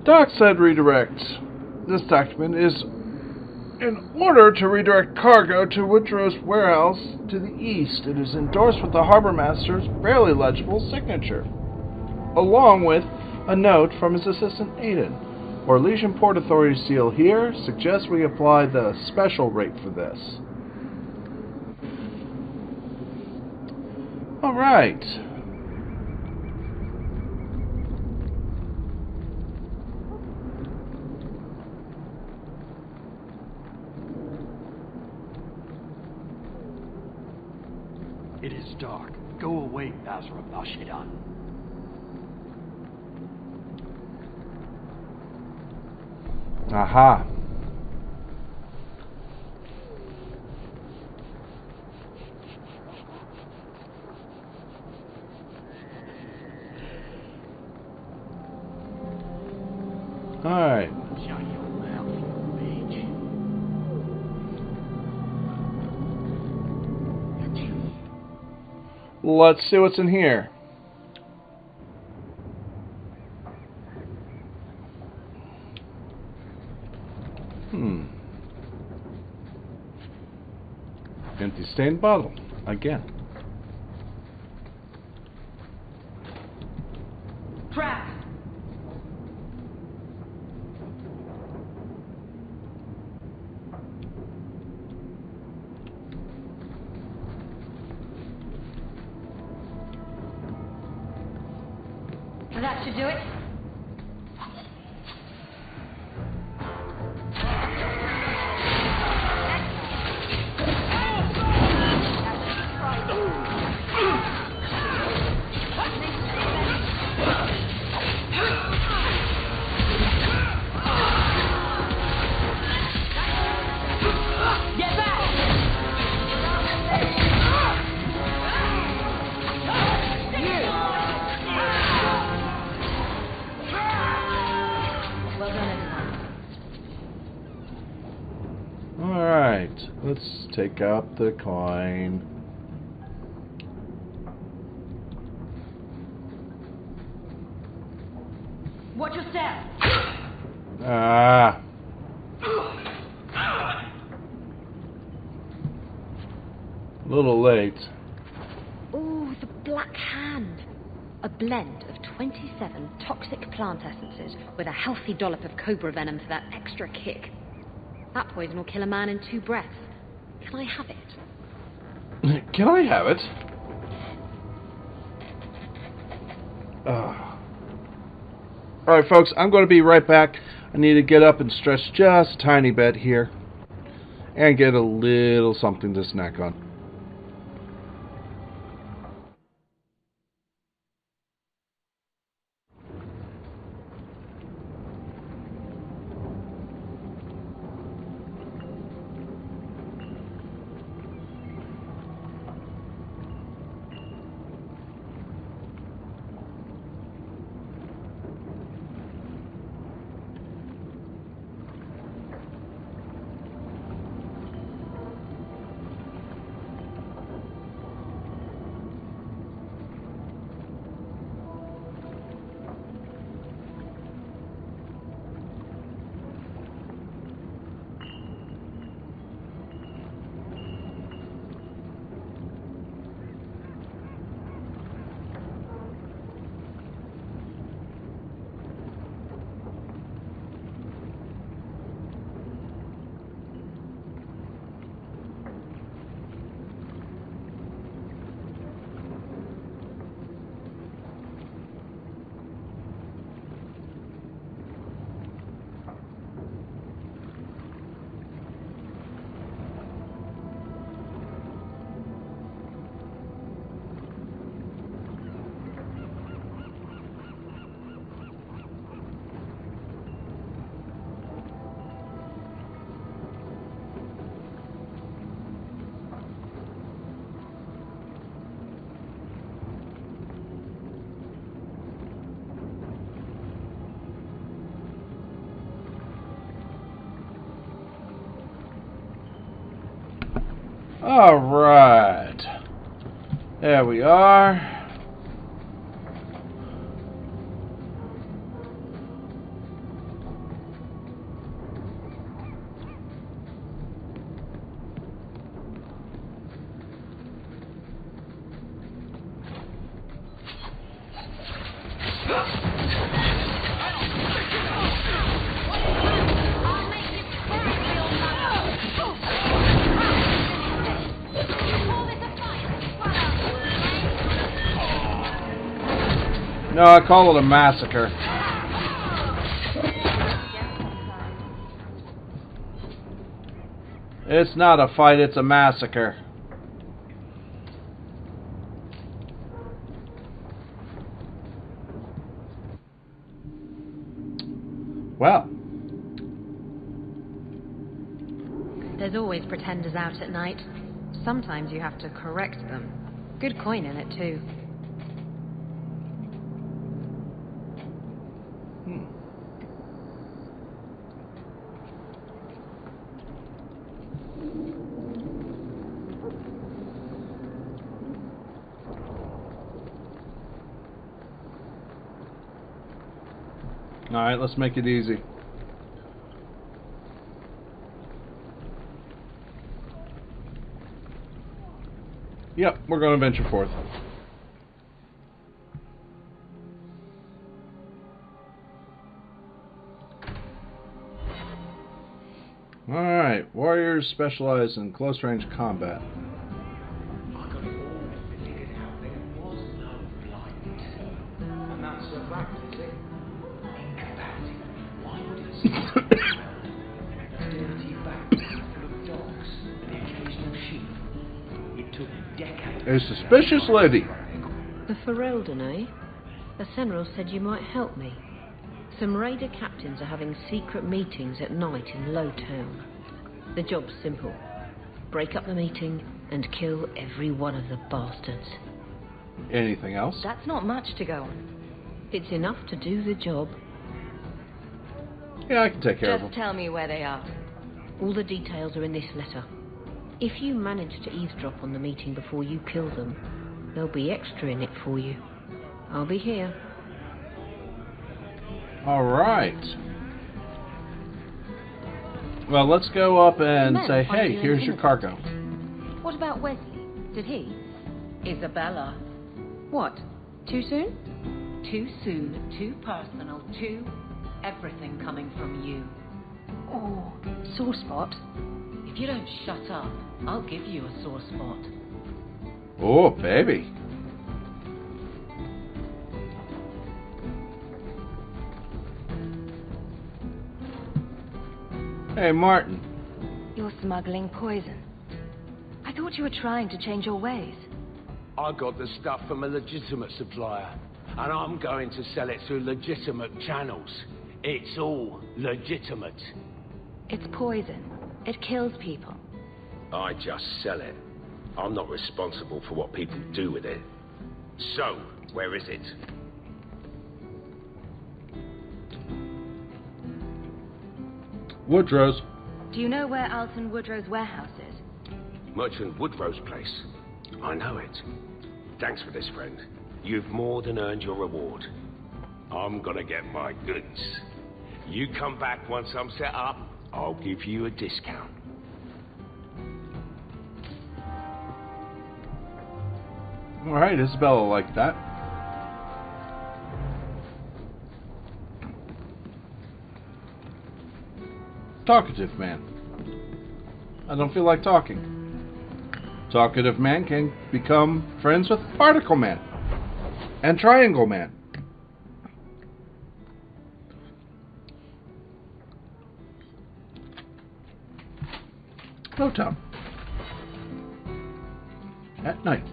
[SPEAKER 1] Doc said redirect. This document is in order to redirect cargo to Woodrow's warehouse to the east. It is endorsed with the Harbor Master's barely legible signature, along with a note from his assistant Aiden. Orlesian Port Authority seal here suggests we apply the special rate for this. Alright.
[SPEAKER 5] It is dark. Go away, Basra Bashidan.
[SPEAKER 1] Aha. Alright. Let's see what's in here. Empty stained bottle. Again.
[SPEAKER 8] Trap! That should do it.
[SPEAKER 1] Let's take out the coin.
[SPEAKER 8] Watch your step.
[SPEAKER 1] Ah. A little late.
[SPEAKER 7] Ooh, the Black Hand. A blend of 27 toxic plant essences with a healthy dollop of cobra venom for that extra kick. That poison will kill a man in 2 breaths. Can I have it?
[SPEAKER 1] Can I have it? Alright, folks, I'm going to be right back. I need to get up and stretch just a tiny bit here. And get a little something to snack on. Alright. There we are. No, I call it a massacre. It's not a fight, it's a massacre. Well.
[SPEAKER 7] There's always pretenders out at night. Sometimes you have to correct them. Good coin in it, too.
[SPEAKER 1] Alright, let's make it easy. Yep, we're going to venture forth. Alright, warriors specialize in close range combat.
[SPEAKER 20] I got it all figured out. There was no blight. And that's a fact, is it? Think about it. Why would it seem a dirty back full of dogs and the occasional sheep? It took decades.
[SPEAKER 1] A suspicious lady.
[SPEAKER 7] The Ferelden, eh? The Senral said you might help me. Some raider captains are having secret meetings at night in Lowtown. The job's simple. Break up the meeting and kill every one of the bastards.
[SPEAKER 1] Anything else?
[SPEAKER 3] That's not much to go on.
[SPEAKER 7] It's enough to do the job.
[SPEAKER 1] Yeah, I can take care of them.
[SPEAKER 3] Just tell me where they are.
[SPEAKER 7] All the details are in this letter. If you manage to eavesdrop on the meeting before you kill them, there'll be extra in it for you. I'll be here.
[SPEAKER 1] Alright. Well, let's go up and say, hey, here's your cargo.
[SPEAKER 3] What about Wesley? Did he?
[SPEAKER 8] Isabella.
[SPEAKER 3] What? Too soon?
[SPEAKER 8] Too soon, too personal, too everything coming from you.
[SPEAKER 3] Oh, sore spot.
[SPEAKER 8] If you don't shut up, I'll give you a sore spot.
[SPEAKER 1] Oh, baby. Hey, Martin.
[SPEAKER 3] You're smuggling poison. I thought you were trying to change your ways.
[SPEAKER 15] I got the stuff from a legitimate supplier, and I'm going to sell it through legitimate channels. It's all legitimate.
[SPEAKER 3] It's poison. It kills people.
[SPEAKER 15] I just sell it. I'm not responsible for what people do with it. So, where is it?
[SPEAKER 1] Woodrow's.
[SPEAKER 3] Do you know where Alton Woodrow's warehouse is?
[SPEAKER 15] Merchant Woodrow's place. I know it. Thanks for this, friend. You've more than earned your reward. I'm gonna get my goods. You come back once I'm set up, I'll give you a discount.
[SPEAKER 1] Alright, Isabella liked that. Talkative man. I don't feel like talking. Talkative man can become friends with Particle Man and Triangle Man. Lowtown. At night.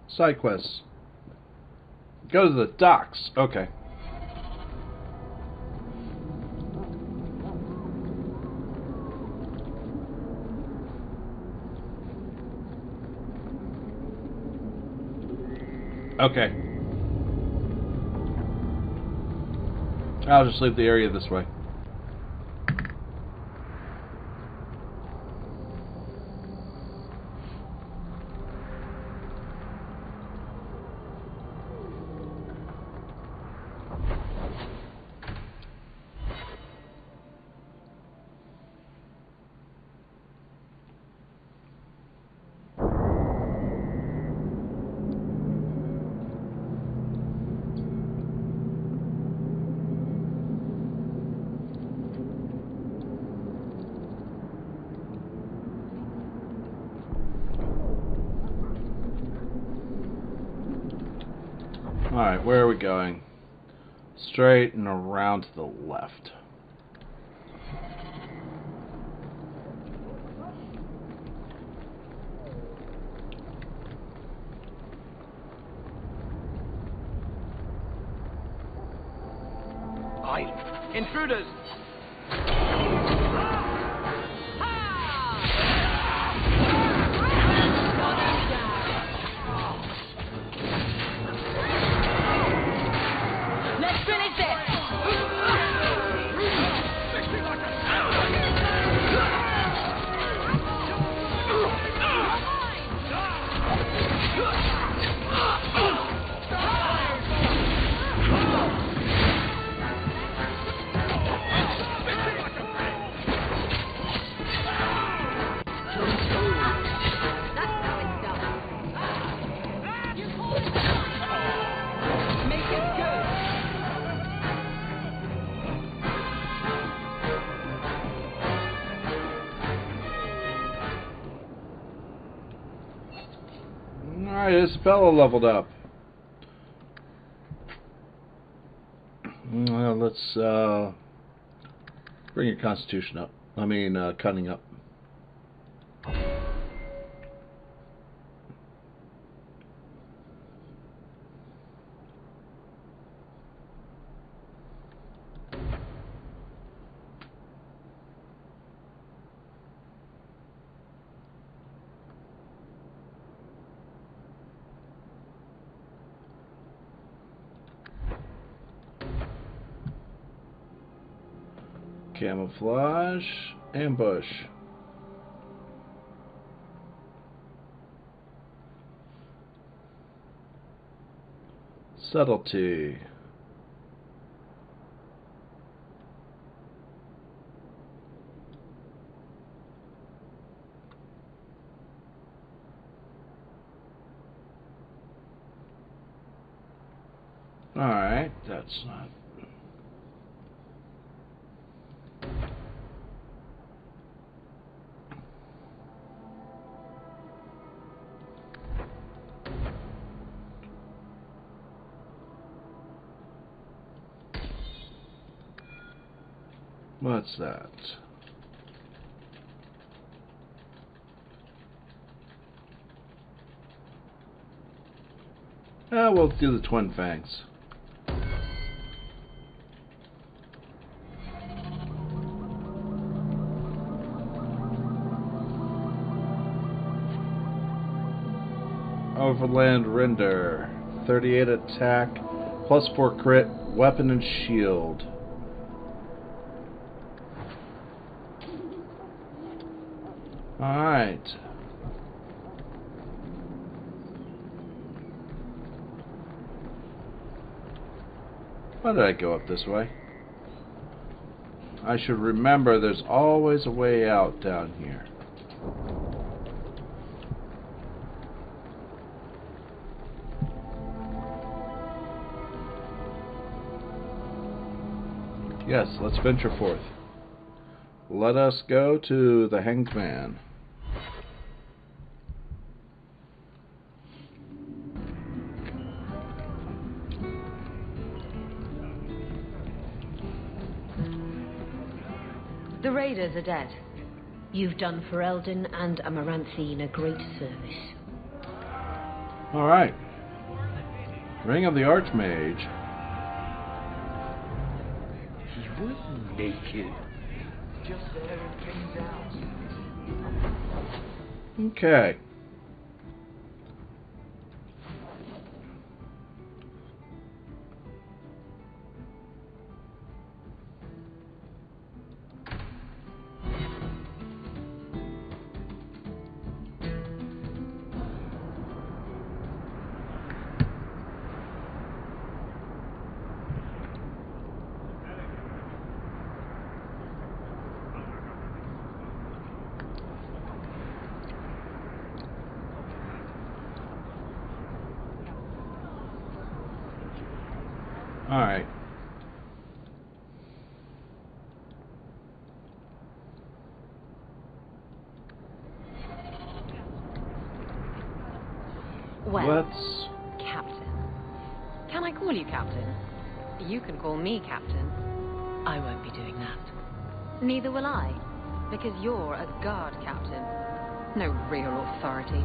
[SPEAKER 1] Side quests. Go to the docks. Okay. Okay. I'll just leave the area this way. Alright, where are we going? Straight and around to the left.
[SPEAKER 10] Intruders!
[SPEAKER 8] Let's finish this!
[SPEAKER 1] Alright, Isabella leveled up. Well, let's bring your constitution up. I mean, cunning up. Camouflage, ambush. Subtlety. Alright, that's not... What's that? We'll do the twin fangs. Overland Render. 38 attack, plus 4 crit, weapon and shield. Alright. Why did I go up this way? I should remember there's always a way out down here. Yes, let's venture forth. Let us go to the Hanged Man.
[SPEAKER 7] The raiders are dead. You've done Ferelden and Amaranthine a great service.
[SPEAKER 1] Alright. Ring of the Archmage.
[SPEAKER 19] He wasn't naked. Just there and came down.
[SPEAKER 1] Okay. Alright.
[SPEAKER 7] Well,
[SPEAKER 1] Let's...
[SPEAKER 7] Captain, can I
[SPEAKER 12] call you Captain? You can call me Captain.
[SPEAKER 8] I won't be doing that.
[SPEAKER 12] Neither will I, because you're a guard captain. No real authority.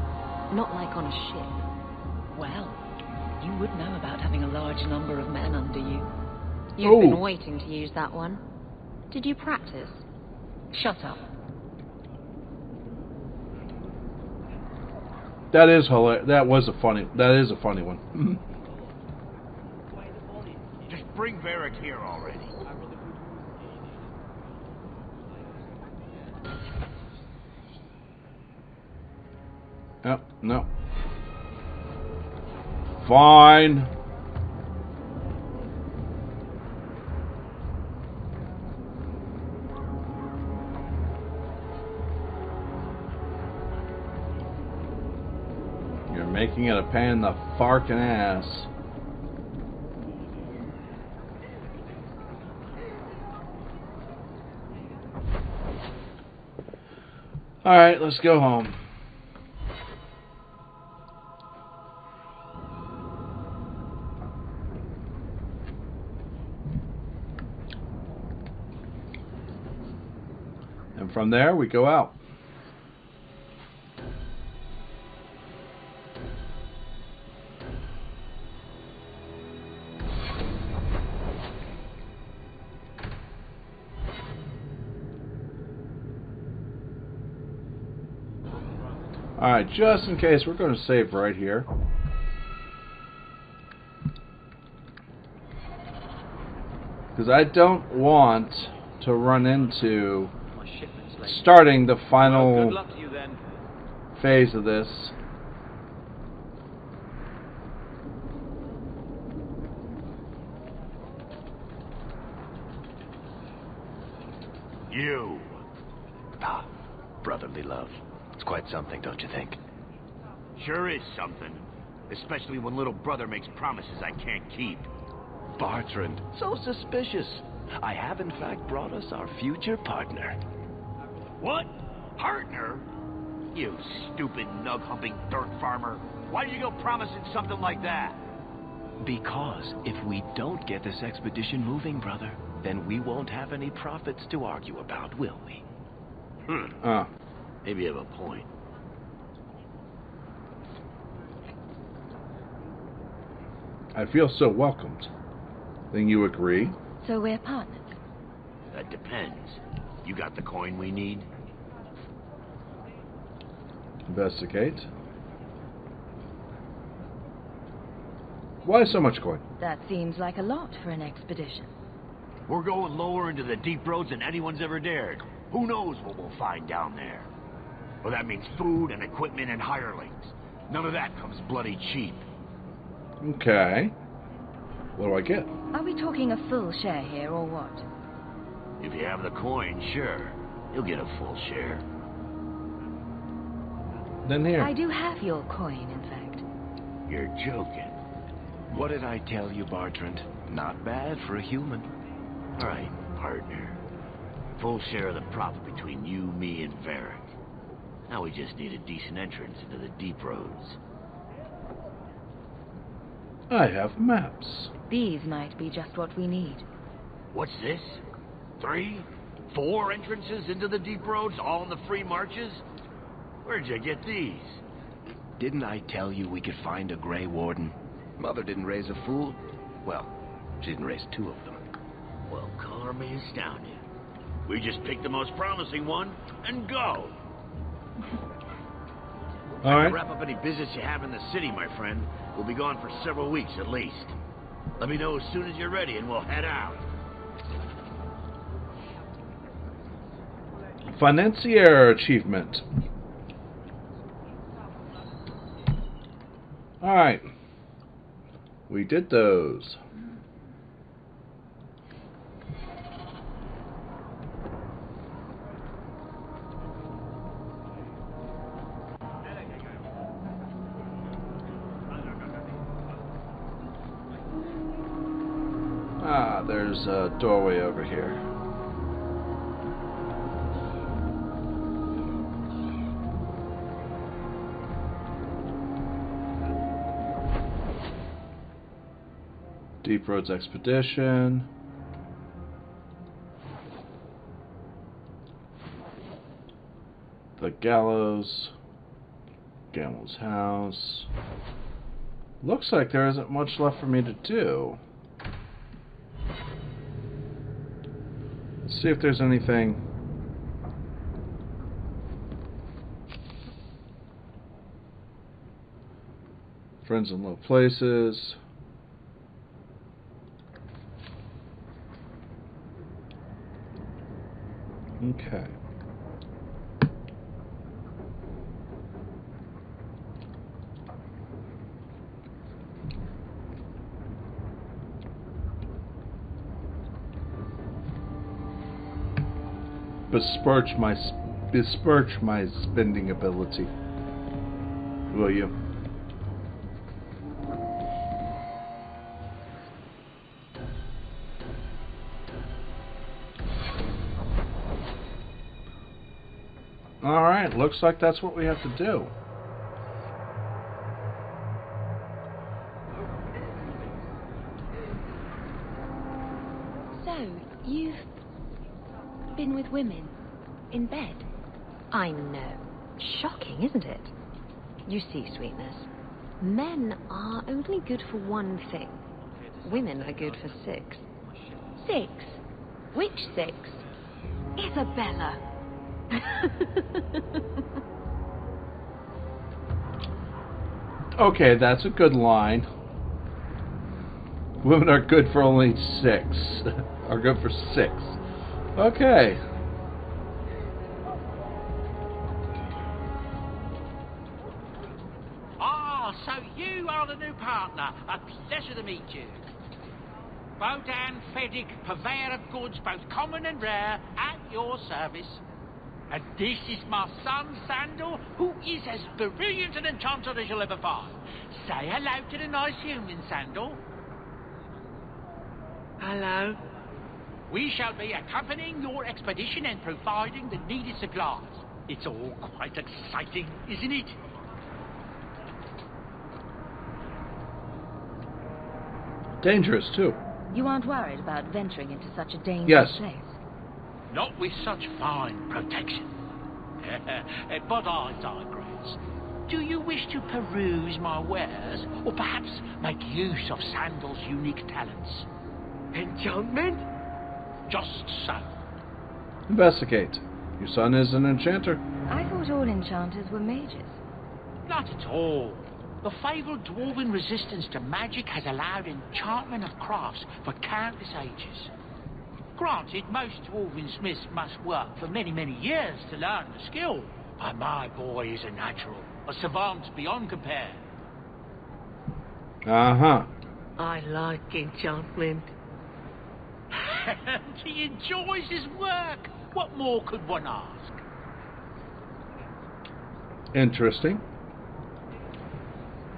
[SPEAKER 12] Not like on a ship.
[SPEAKER 8] Well, you would know about having a large number of men under you.
[SPEAKER 12] You've been waiting to use that one. Did you practice?
[SPEAKER 8] Shut up.
[SPEAKER 1] That is hilarious. That is a funny one.
[SPEAKER 19] Just bring Varric here already.
[SPEAKER 1] No. Fine. You're making it a pain in the farkin' ass. Alright, let's go home. And from there, we go out. Alright, just in case, we're going to save right here. Because I don't want to run into starting the final phase of this.
[SPEAKER 19] You.
[SPEAKER 4] Ah, brotherly love. It's quite something, don't you think?
[SPEAKER 19] Sure is something. Especially when little brother makes promises I can't keep.
[SPEAKER 4] Bertrand, so suspicious. I have in fact brought us our future partner.
[SPEAKER 19] What? Partner? You stupid nug-humping dirt farmer. Why do you go promising something like that?
[SPEAKER 4] Because if we don't get this expedition moving, brother, then we won't have any profits to argue about, will we?
[SPEAKER 19] Maybe you have a point.
[SPEAKER 1] I feel so welcomed. Then you agree?
[SPEAKER 3] So we're partners?
[SPEAKER 19] That depends. You got the coin we need?
[SPEAKER 1] Investigate. Why so much coin?
[SPEAKER 3] That seems like a lot for an expedition.
[SPEAKER 19] We're going lower into the deep roads than anyone's ever dared. Who knows what we'll find down there? Well, that means food and equipment and hirelings. None of that comes bloody cheap.
[SPEAKER 1] Okay. What do I get?
[SPEAKER 3] Are we talking a full share here, or what?
[SPEAKER 19] If you have the coin, sure. You'll get a full share.
[SPEAKER 1] Then here.
[SPEAKER 3] I do have your coin, in fact.
[SPEAKER 19] You're joking.
[SPEAKER 4] What did I tell you, Bertrand? Not bad for a human.
[SPEAKER 19] All right, partner. Full share of the profit between you, me, and Varric. Now we just need a decent entrance into the deep roads.
[SPEAKER 1] I have maps.
[SPEAKER 3] These might be just what we need.
[SPEAKER 19] What's this? 3? 4 entrances into the deep roads, all in the free marches? Where'd you get these?
[SPEAKER 4] Didn't I tell you we could find a Grey Warden? Mother didn't raise a fool. Well, she didn't raise 2 of them.
[SPEAKER 19] Well, color me astounded. We just pick the most promising one and go.
[SPEAKER 1] All right.
[SPEAKER 19] Wrap up any business you have in the city, my friend. We'll be gone for several weeks at least. Let me know as soon as you're ready and we'll head out.
[SPEAKER 1] Financier achievement. All right. We did those. Ah, there's a doorway over here. Deep Roads Expedition. The Gallows. Gammel's House. Looks like there isn't much left for me to do. Let's see if there's anything. Friends in Low Places. Okay. Besmirch my spending ability. Will you? Alright, looks like that's what we have to do.
[SPEAKER 3] So, you've been with women in bed?
[SPEAKER 7] I know. Shocking, isn't it? You see, Sweetness, men are only good for one thing. Women are good for 6.
[SPEAKER 3] 6? Which 6?
[SPEAKER 9] Isabella!
[SPEAKER 1] Okay, that's a good line. Women are good for only 6. Are good for 6. Okay.
[SPEAKER 13] Ah, so you are the new partner. A pleasure to meet you. Bodan Feddick, purveyor of goods, both common and rare, at your service. And this is my son, Sandal, who is as brilliant an enchanter as you'll ever find. Say hello to the nice human, Sandal. Hello. We shall be accompanying your expedition and providing the needed supplies. It's all quite exciting, isn't it?
[SPEAKER 1] Dangerous, too.
[SPEAKER 3] You aren't worried about venturing into such a dangerous place?
[SPEAKER 13] Not with such fine protection. But I digress. Do you wish to peruse my wares, or perhaps make use of Sandal's unique talents? Enchantment? Just so.
[SPEAKER 1] Investigate. Your son is an enchanter.
[SPEAKER 3] I thought all enchanters were mages.
[SPEAKER 13] Not at all. The fabled dwarven resistance to magic has allowed enchantment of crafts for countless ages. Granted, most dwarven smiths must work for many, many years to learn the skill, but my boy is a natural, a savant beyond compare.
[SPEAKER 1] Uh-huh.
[SPEAKER 13] I like enchantment. He enjoys his work. What more could one ask?
[SPEAKER 1] Interesting.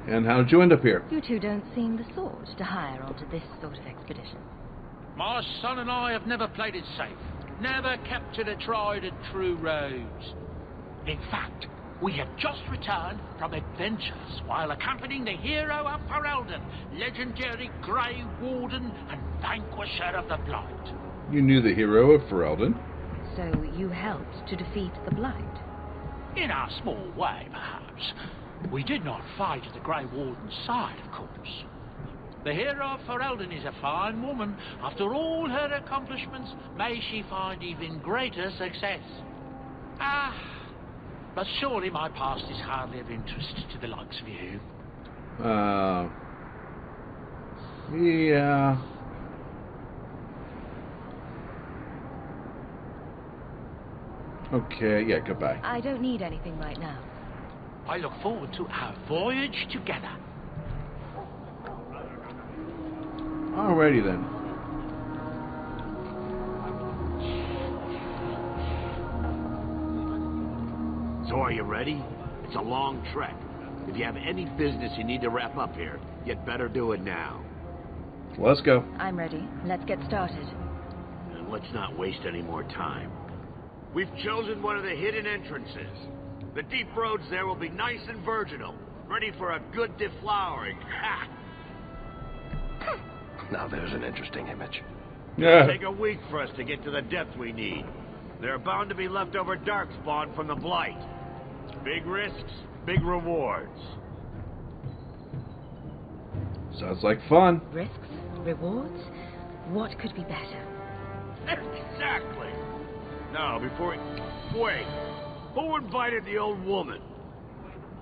[SPEAKER 1] And how did you end up here?
[SPEAKER 3] You two don't seem the sort to hire onto this sort of expedition.
[SPEAKER 13] My son and I have never played it safe, never kept to the tried and true roads. In fact, we have just returned from adventures while accompanying the hero of Ferelden, legendary Grey Warden and vanquisher of the Blight.
[SPEAKER 1] You knew the hero of Ferelden.
[SPEAKER 3] So you helped to defeat the Blight?
[SPEAKER 13] In our small way, perhaps. We did not fight at the Grey Warden's side, of course. The hero of Ferelden is a fine woman. After all her accomplishments, may she find even greater success. But surely my past is hardly of interest to the likes of you.
[SPEAKER 1] Yeah. Okay, yeah, goodbye.
[SPEAKER 3] I don't need anything right now.
[SPEAKER 13] I look forward to our voyage together.
[SPEAKER 1] Alrighty then.
[SPEAKER 19] So are you ready? It's a long trek. If you have any business you need to wrap up here, you'd better do it now.
[SPEAKER 1] Let's go.
[SPEAKER 3] I'm ready. Let's get started.
[SPEAKER 19] And let's not waste any more time. We've chosen one of the hidden entrances. The deep roads there will be nice and virginal, ready for a good deflowering. Ha!
[SPEAKER 4] Now there's an interesting image.
[SPEAKER 19] It'll take a week for us to get to the depth we need. There are bound to be leftover darkspawn from the Blight. Big risks, big rewards.
[SPEAKER 1] Sounds like fun.
[SPEAKER 3] Risks? Rewards? What could be better?
[SPEAKER 19] Exactly! Now, before... Wait. Who invited the old woman?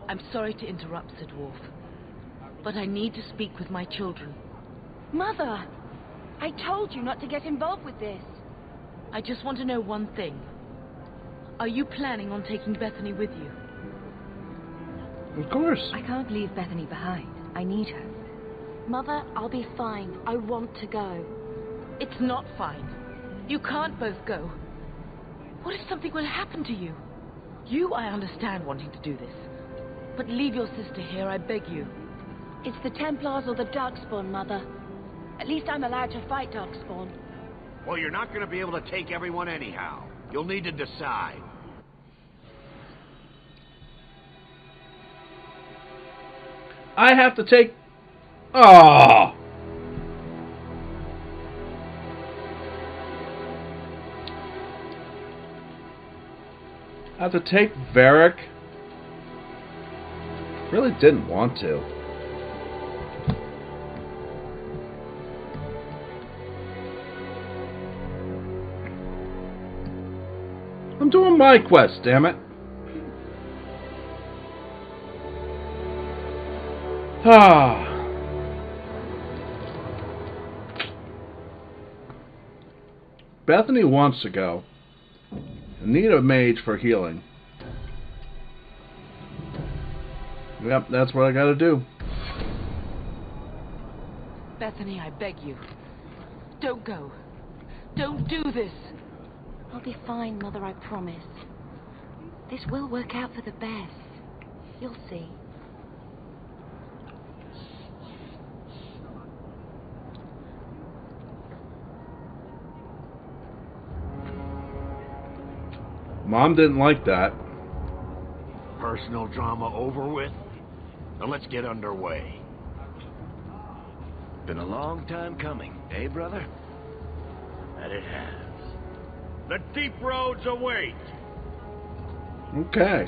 [SPEAKER 8] I'm sorry to interrupt, Sir Dwarf, but I need to speak with my children.
[SPEAKER 3] Mother! I told you not to get involved with this.
[SPEAKER 8] I just want to know one thing. Are you planning on taking Bethany with you?
[SPEAKER 1] Of course.
[SPEAKER 3] I can't leave Bethany behind. I need her.
[SPEAKER 8] Mother, I'll be fine. I want to go. It's not fine. You can't both go. What if something will happen to you? You, I understand wanting to do this. But leave your sister here, I beg you.
[SPEAKER 3] It's the Templars or the Darkspawn, Mother. At least I'm allowed to fight Darkspawn.
[SPEAKER 19] Well, you're not going to be able to take everyone anyhow. You'll need to decide.
[SPEAKER 1] I have to take... Oh! I have to take Varric? Really didn't want to. I'm doing my quest, damn it. Ah. Bethany wants to go. I need a mage for healing. Yep, that's what I gotta do.
[SPEAKER 8] Bethany, I beg you. Don't go. Don't do this.
[SPEAKER 3] I'll be fine, Mother, I promise. This will work out for the best. You'll see.
[SPEAKER 1] Mom didn't like that.
[SPEAKER 19] Personal drama over with? Now let's get underway.
[SPEAKER 4] Been a long time coming, eh, brother?
[SPEAKER 19] That it has. The deep roads await!
[SPEAKER 1] Okay.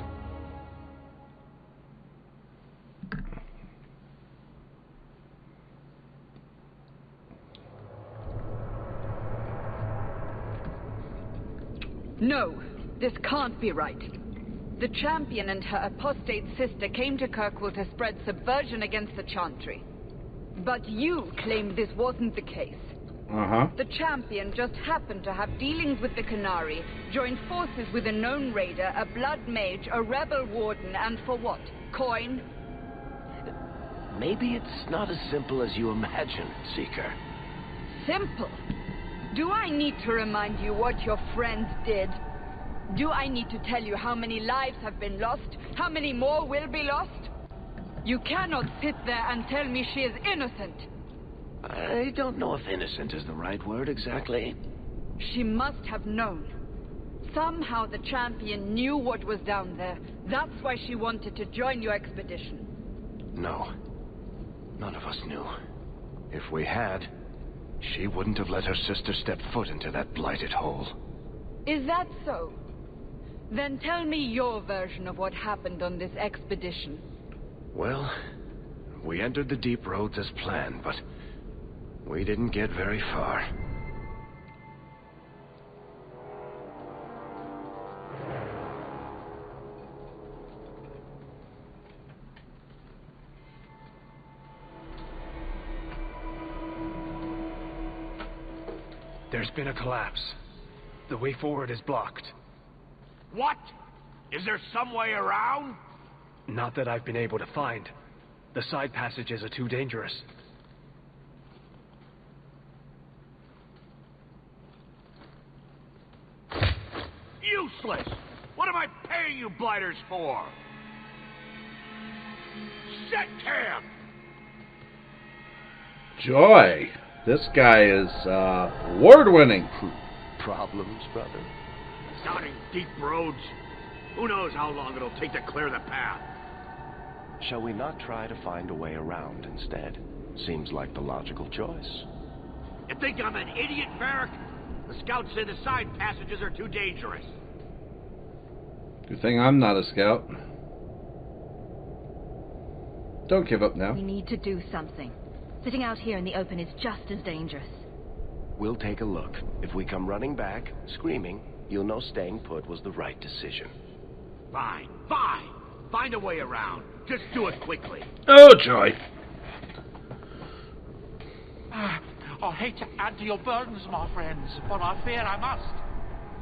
[SPEAKER 9] No, this can't be right. The champion and her apostate sister came to Kirkwall to spread subversion against the Chantry. But you claimed this wasn't the case. The champion just happened to have dealings with the Canary, joined forces with a known raider, a blood mage, a rebel warden, and for what? Coin?
[SPEAKER 4] Maybe it's not as simple as you imagine, Seeker.
[SPEAKER 9] Simple? Do I need to remind you what your friends did? Do I need to tell you how many lives have been lost? How many more will be lost? You cannot sit there and tell me she is innocent.
[SPEAKER 4] I don't know if innocent is the right word exactly.
[SPEAKER 9] She must have known. Somehow the champion knew what was down there. That's why she wanted to join your expedition.
[SPEAKER 4] No. None of us knew. If we had, she wouldn't have let her sister step foot into that blighted hole.
[SPEAKER 9] Is that so? Then tell me your version of what happened on this expedition.
[SPEAKER 4] Well, we entered the deep roads as planned, but we didn't get very far.
[SPEAKER 14] There's been a collapse. The way forward is blocked.
[SPEAKER 19] What? Is there some way around?
[SPEAKER 14] Not that I've been able to find. The side passages are too dangerous.
[SPEAKER 19] Useless! What am I paying you blighters for? Set camp!
[SPEAKER 1] Joy. This guy is award-winning.
[SPEAKER 4] Problems, brother?
[SPEAKER 19] Starting deep roads. Who knows how long it'll take to clear the path?
[SPEAKER 4] Shall we not try to find a way around instead? Seems like the logical choice.
[SPEAKER 19] You think I'm an idiot, Varric? The scouts say the side passages are too dangerous.
[SPEAKER 1] Good thing I'm not a scout. Don't give up now.
[SPEAKER 3] We need to do something. Sitting out here in the open is just as dangerous.
[SPEAKER 4] We'll take a look. If we come running back, screaming, you'll know staying put was the right decision.
[SPEAKER 19] Fine, fine. Find a way around. Just do it quickly.
[SPEAKER 1] Oh, joy.
[SPEAKER 13] I hate to add to your burdens, my friends, but I fear I must.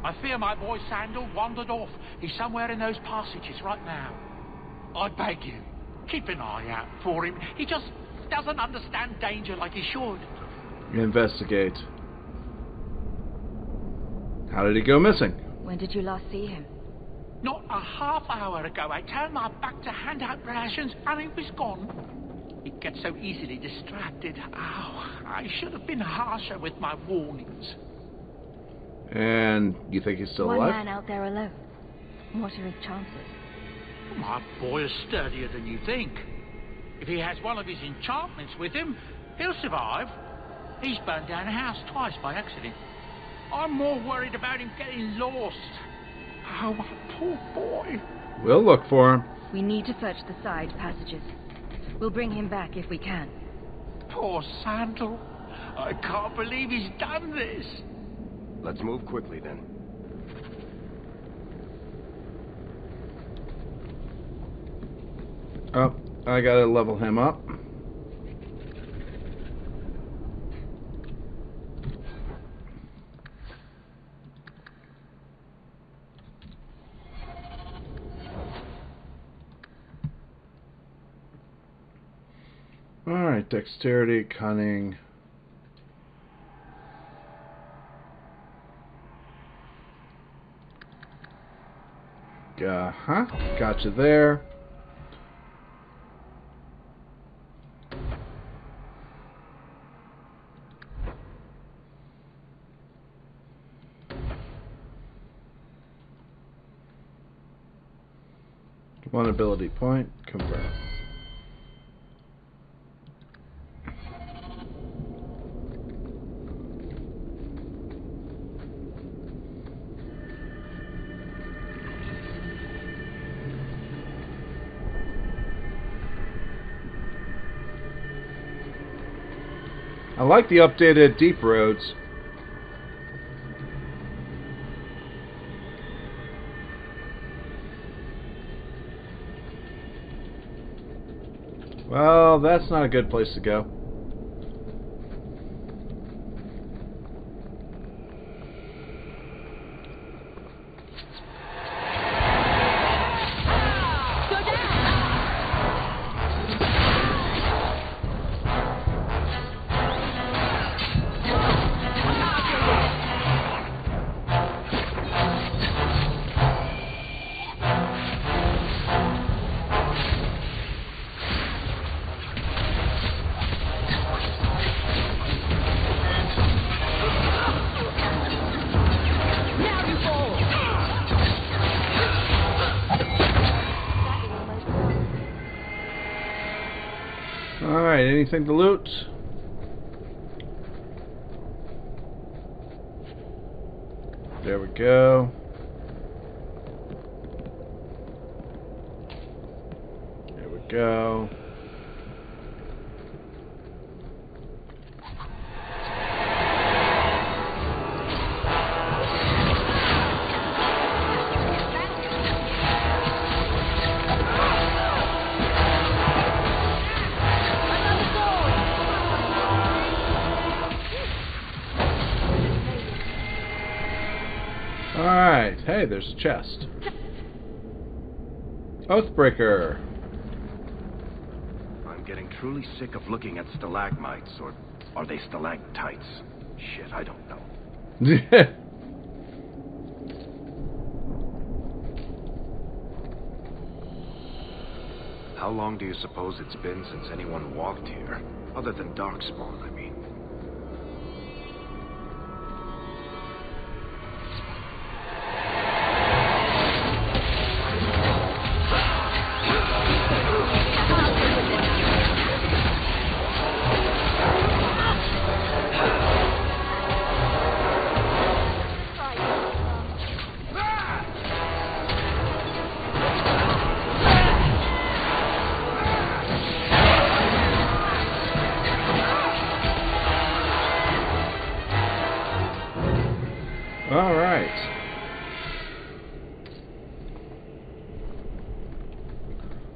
[SPEAKER 13] I fear my boy Sandal wandered off. He's somewhere in those passages right now. I beg you, keep an eye out for him. He just doesn't understand danger like he should.
[SPEAKER 1] Investigate. How did he go missing?
[SPEAKER 3] When did you last see him?
[SPEAKER 13] Not a half hour ago. I turned my back to hand out rations and he was gone. He gets so easily distracted. Oh, I should have been harsher with my warnings.
[SPEAKER 1] And you think he's still
[SPEAKER 3] One
[SPEAKER 1] alive?
[SPEAKER 3] man out there alone. What are his chances?
[SPEAKER 13] My boy is sturdier than you think. If he has one of his enchantments with him, he'll survive. He's burned down a house twice by accident. I'm more worried about him getting lost. Oh, my poor boy.
[SPEAKER 1] We'll look for him.
[SPEAKER 3] We need to search the side passages. We'll bring him back if we can.
[SPEAKER 13] Poor Sandal. I can't believe he's done this.
[SPEAKER 4] Let's move quickly then.
[SPEAKER 1] Oh, I gotta level him up. Alright, dexterity, cunning. Gotcha there. One ability point, convert. I like the updated deep roads. Well, that's not a good place to go. Alright, anything to loot? There we go. There we go. Alright, hey, there's a chest. Oathbreaker.
[SPEAKER 4] I'm getting truly sick of looking at stalagmites, or are they stalactites? Shit, I don't know. How long do you suppose it's been since anyone walked here? Other than Darkspawn, I mean.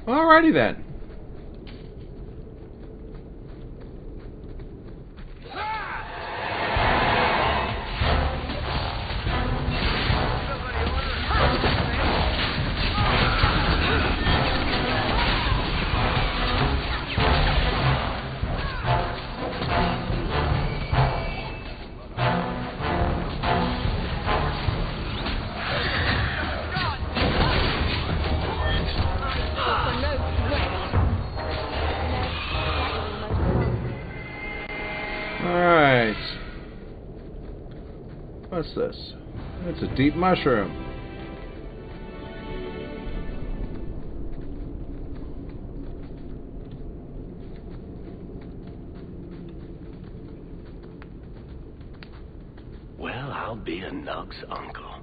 [SPEAKER 1] Alrighty then. Alright. What's this? It's a deep mushroom.
[SPEAKER 4] Well, I'll be a Nug's uncle.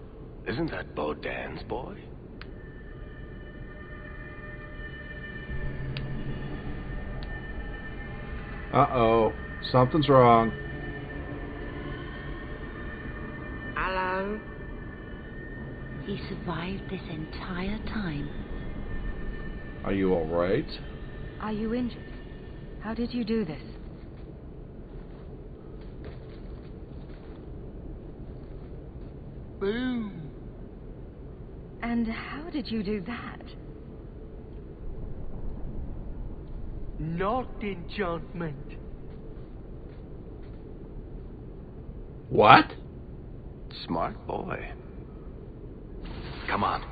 [SPEAKER 4] Isn't that Bodan's boy?
[SPEAKER 1] Uh-oh. Something's wrong.
[SPEAKER 3] Hello? He survived this entire time.
[SPEAKER 1] Are you alright?
[SPEAKER 3] Are you injured? How did you do this?
[SPEAKER 13] Boom.
[SPEAKER 3] And how did you do that?
[SPEAKER 13] Not enchantment.
[SPEAKER 1] What?
[SPEAKER 4] Smart boy. Come on.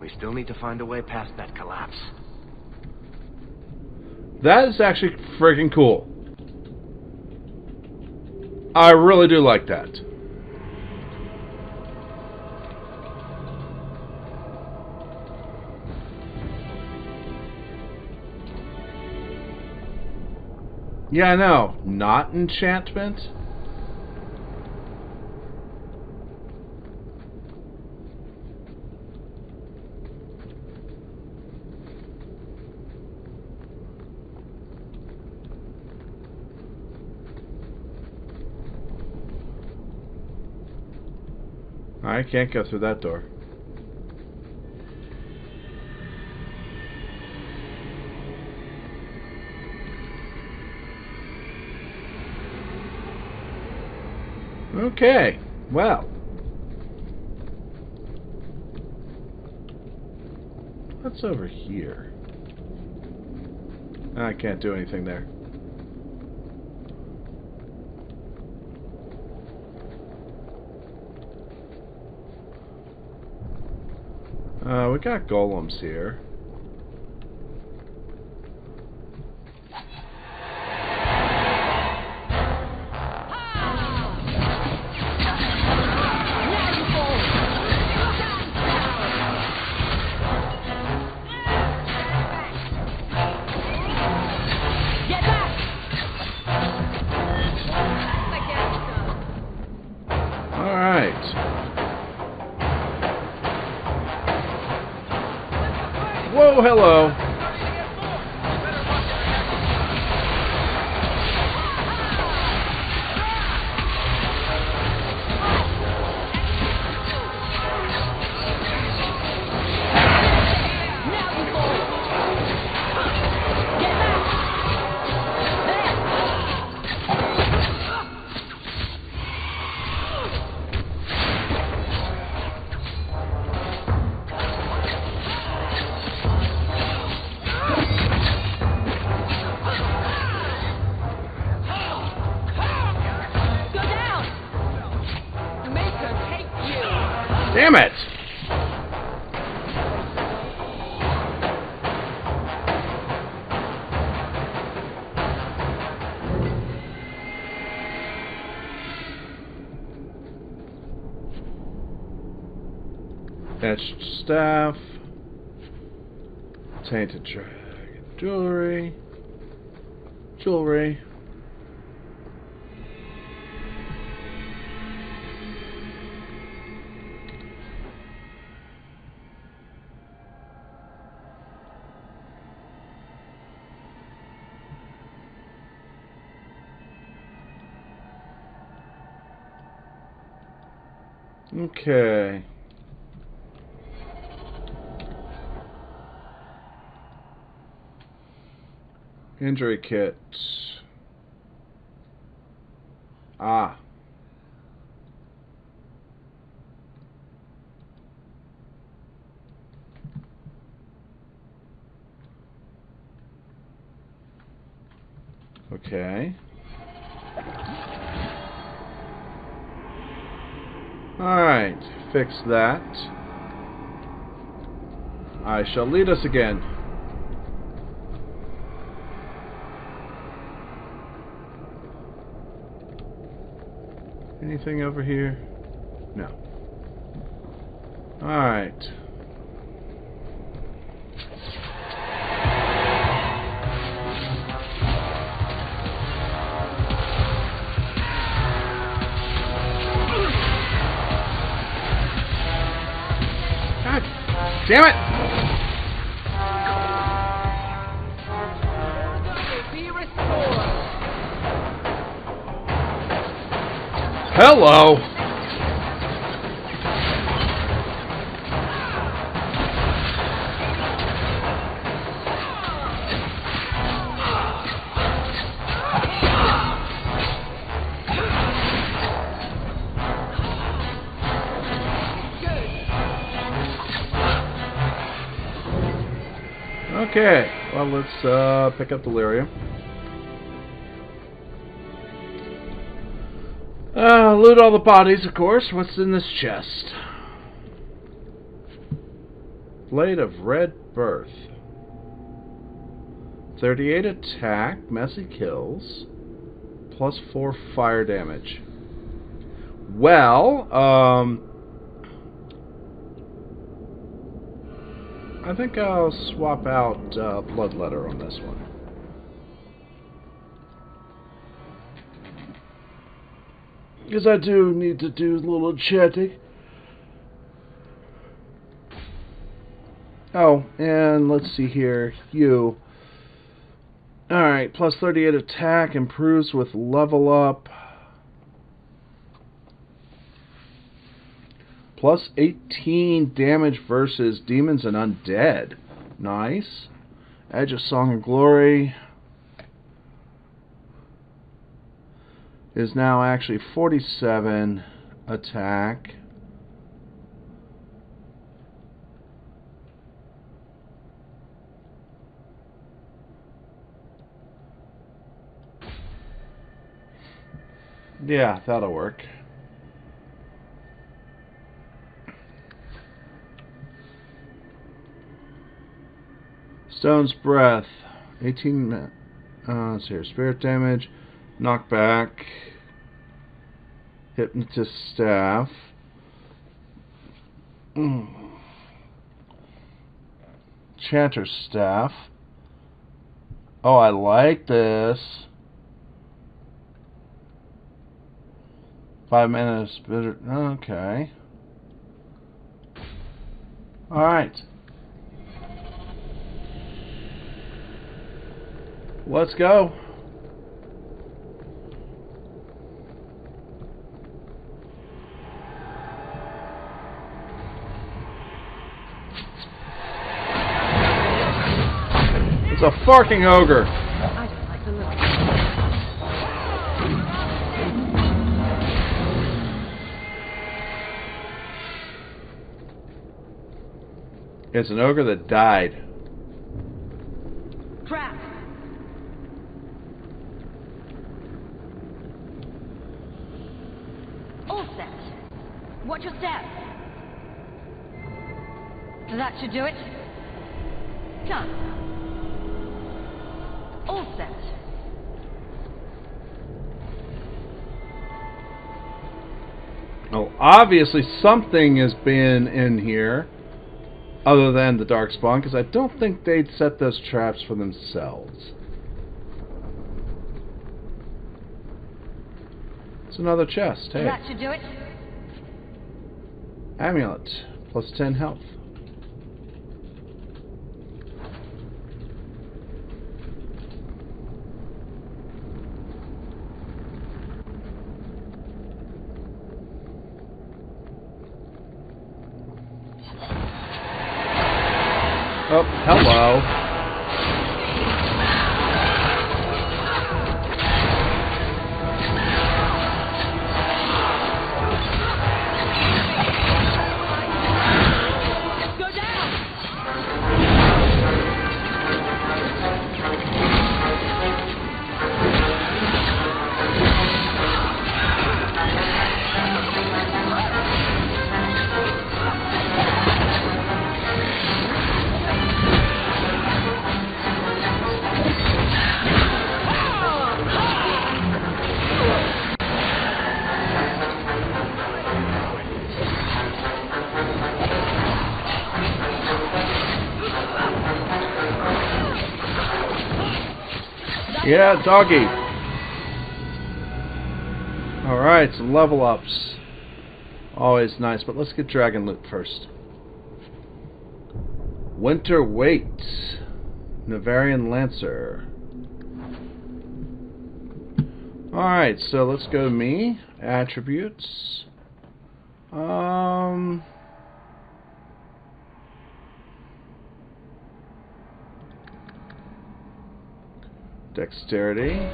[SPEAKER 4] We still need to find a way past that collapse.
[SPEAKER 1] That is actually freaking cool. I really do like that. Yeah, I know. Not enchantment? I can't go through that door. Okay, well. What's over here? I can't do anything there. We got golems here. Whoa, hello. Damn it! Etched staff. Tainted dragon. Jewelry. Jewelry. Okay. Injury kit. Ah. Okay. Alright, fix that. I shall lead us again. Anything over here? No. Alright. God damn it! Hello! Okay, well, let's pick up delirium. Loot all the bodies, of course. What's in this chest? Blade of Red Birth. 38 attack, messy kills, plus 4 fire damage. Well, I think I'll swap out Bloodletter on this one. Because I do need to do a little chatting. Oh, and let's see here. You. Alright, plus 38 attack, improves with level up. Plus 18 damage versus demons and undead. Nice. Edge of Song of Glory is now actually 47 attack. Yeah, that'll work. Stone's Breath, 18 let's see here, spirit damage, knockback, hypnotist staff, chanter staff. Oh, I like this. 5 minutes, okay. Alright. Let's go. It's a farting ogre.
[SPEAKER 8] I don't like the look.
[SPEAKER 1] It's an ogre that died.
[SPEAKER 8] Trap. All set. Watch your step. That should do it. Done. All set.
[SPEAKER 1] Oh, obviously something has been in here other than the Darkspawn, because I don't think they'd set those traps for themselves. It's another chest. Hey.
[SPEAKER 8] That should do it.
[SPEAKER 1] Amulet. Plus 10 health. Oh, hello. Yeah, doggy. Alright, some level ups. Always nice, but let's get dragon loot first. Winter Weight. Navarian Lancer. Alright, so let's go to me. Attributes. Dexterity.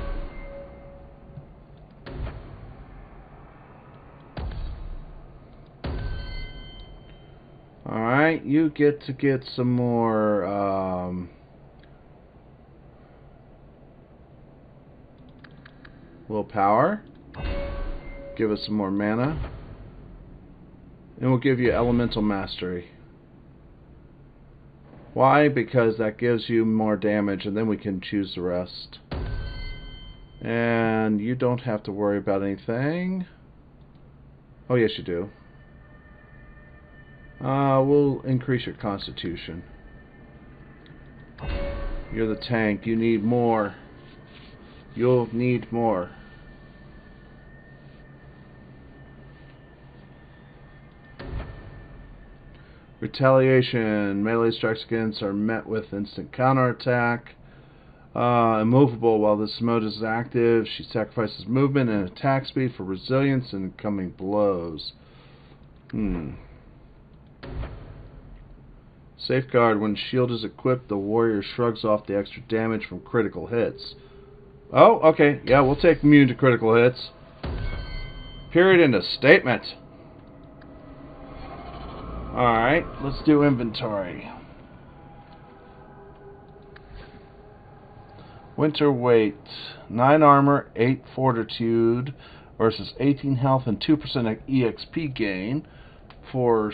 [SPEAKER 1] Alright, you get to get some more willpower. Give us some more mana. And we'll give you Elemental Mastery. Why? Because that gives you more damage and then we can choose the rest. And you don't have to worry about anything. Oh, yes you do. We'll increase your Constitution. You're the tank. You need more. You'll need more. Retaliation. Melee strikes against are met with instant counterattack. Immovable. While this mode is active, she sacrifices movement and attack speed for resilience and incoming blows. Safeguard. When shield is equipped, the warrior shrugs off the extra damage from critical hits. Oh, okay. Yeah, we'll take immune to critical hits. Period in a statement. Alright, let's do inventory. Winter Weight. 9 armor, 8 fortitude, versus 18 health and 2% EXP gain. For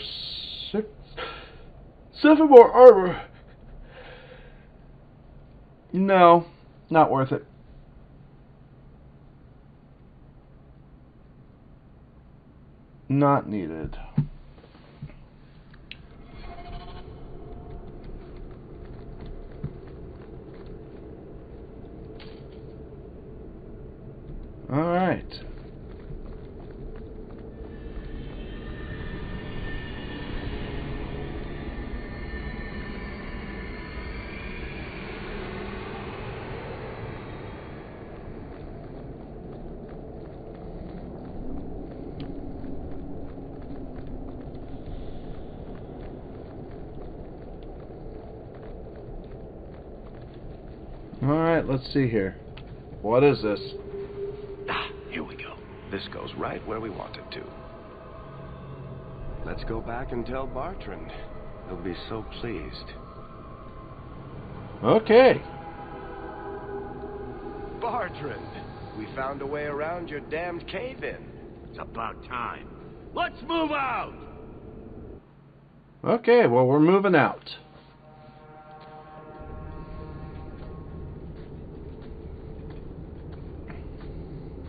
[SPEAKER 1] 7 more armor. No, not worth it. Not needed. All right. Alright, let's see here. What is this?
[SPEAKER 4] Here we go. This goes right where we want it to. Let's go back and tell Bartrand. He'll be so pleased.
[SPEAKER 1] Okay.
[SPEAKER 4] Bartrand, we found a way around your damned cave-in.
[SPEAKER 19] It's about time. Let's move out!
[SPEAKER 1] Okay, well, we're moving out.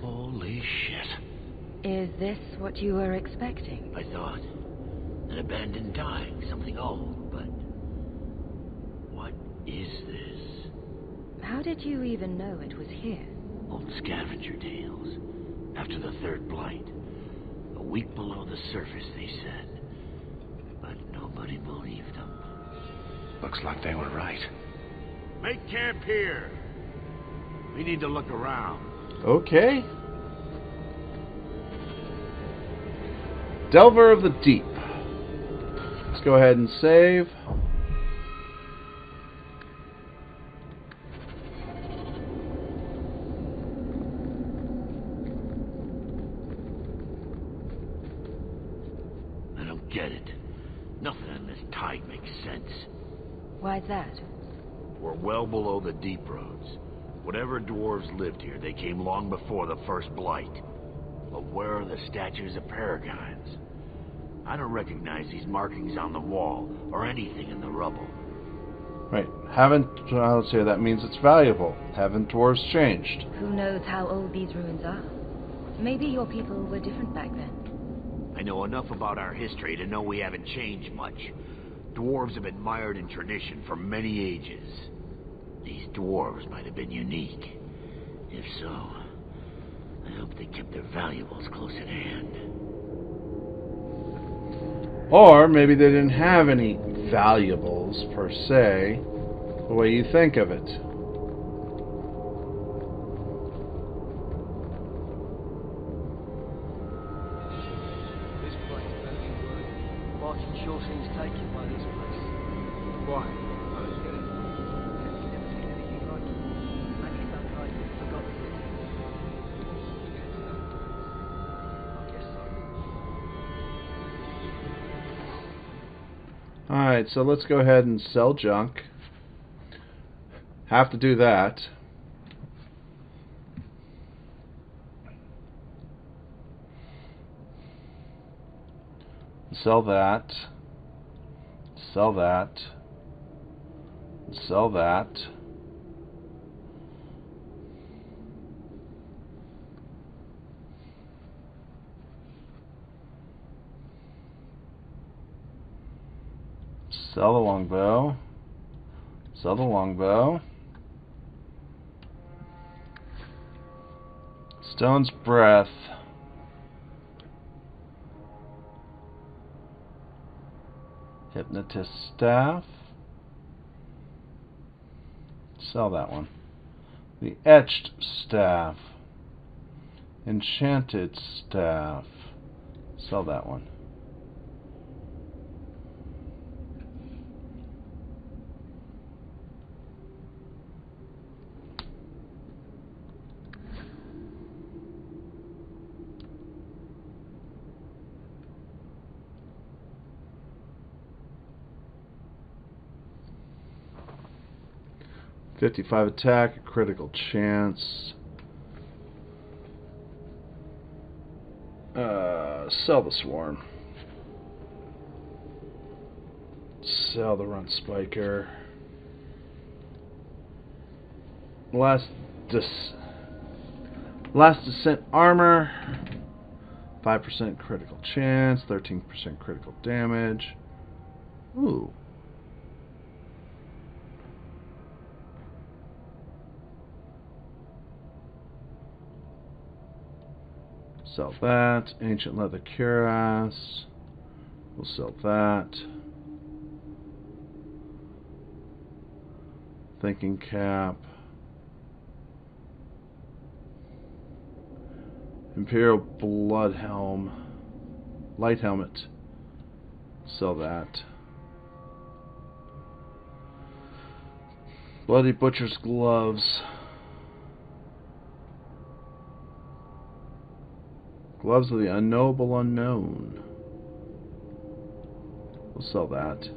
[SPEAKER 19] Holy shit.
[SPEAKER 3] Is this what you were expecting?
[SPEAKER 19] I thought. An abandoned dying, something old, but... what is this?
[SPEAKER 3] How did you even know it was here?
[SPEAKER 19] Old scavenger tales. After the third blight. A week below the surface, they said. But nobody believed them.
[SPEAKER 4] Looks like they were right.
[SPEAKER 19] Make camp here. We need to look around.
[SPEAKER 1] Okay. Delver of the Deep. Let's go ahead and save.
[SPEAKER 19] I don't get it. Nothing in this tide makes sense.
[SPEAKER 3] Why's that?
[SPEAKER 19] We're well below the deep roads. Whatever dwarves lived here, they came long before the first blight. But where are the statues of paragons? I don't recognize these markings on the wall, or anything in the rubble.
[SPEAKER 1] Right. Let's say that means it's valuable. Haven't dwarves changed?
[SPEAKER 3] Who knows how old these ruins are? Maybe your people were different back then.
[SPEAKER 19] I know enough about our history to know we haven't changed much. Dwarves have been mired in tradition for many ages. These dwarves might have been unique. If so, I hope they kept their valuables close at hand.
[SPEAKER 1] Or maybe they didn't have any valuables, per se, the way you think of it.
[SPEAKER 5] This place better be worth. Martin sure seems taken by this place. Why? Oh, you get it? You've never seen anything like it. Maybe that guy forgot the city. I guess so.
[SPEAKER 1] Alright, so let's go ahead and sell junk. Have to do that. Sell that. Sell that. Sell that. Sell the longbow. Sell the longbow. Stone's breath. Hypnotist staff. Sell that one. The etched staff. Enchanted staff. Sell that one. .55 attack, a critical chance. Sell the swarm. Sell the run spiker. Last descent armor. 5% critical chance, 13% critical damage. Ooh. Sell that. Ancient leather cuirass. We'll sell that. Thinking cap. Imperial blood helm. Light helmet. Sell that. Bloody butcher's gloves. Gloves of the unknowable unknown. We'll sell that.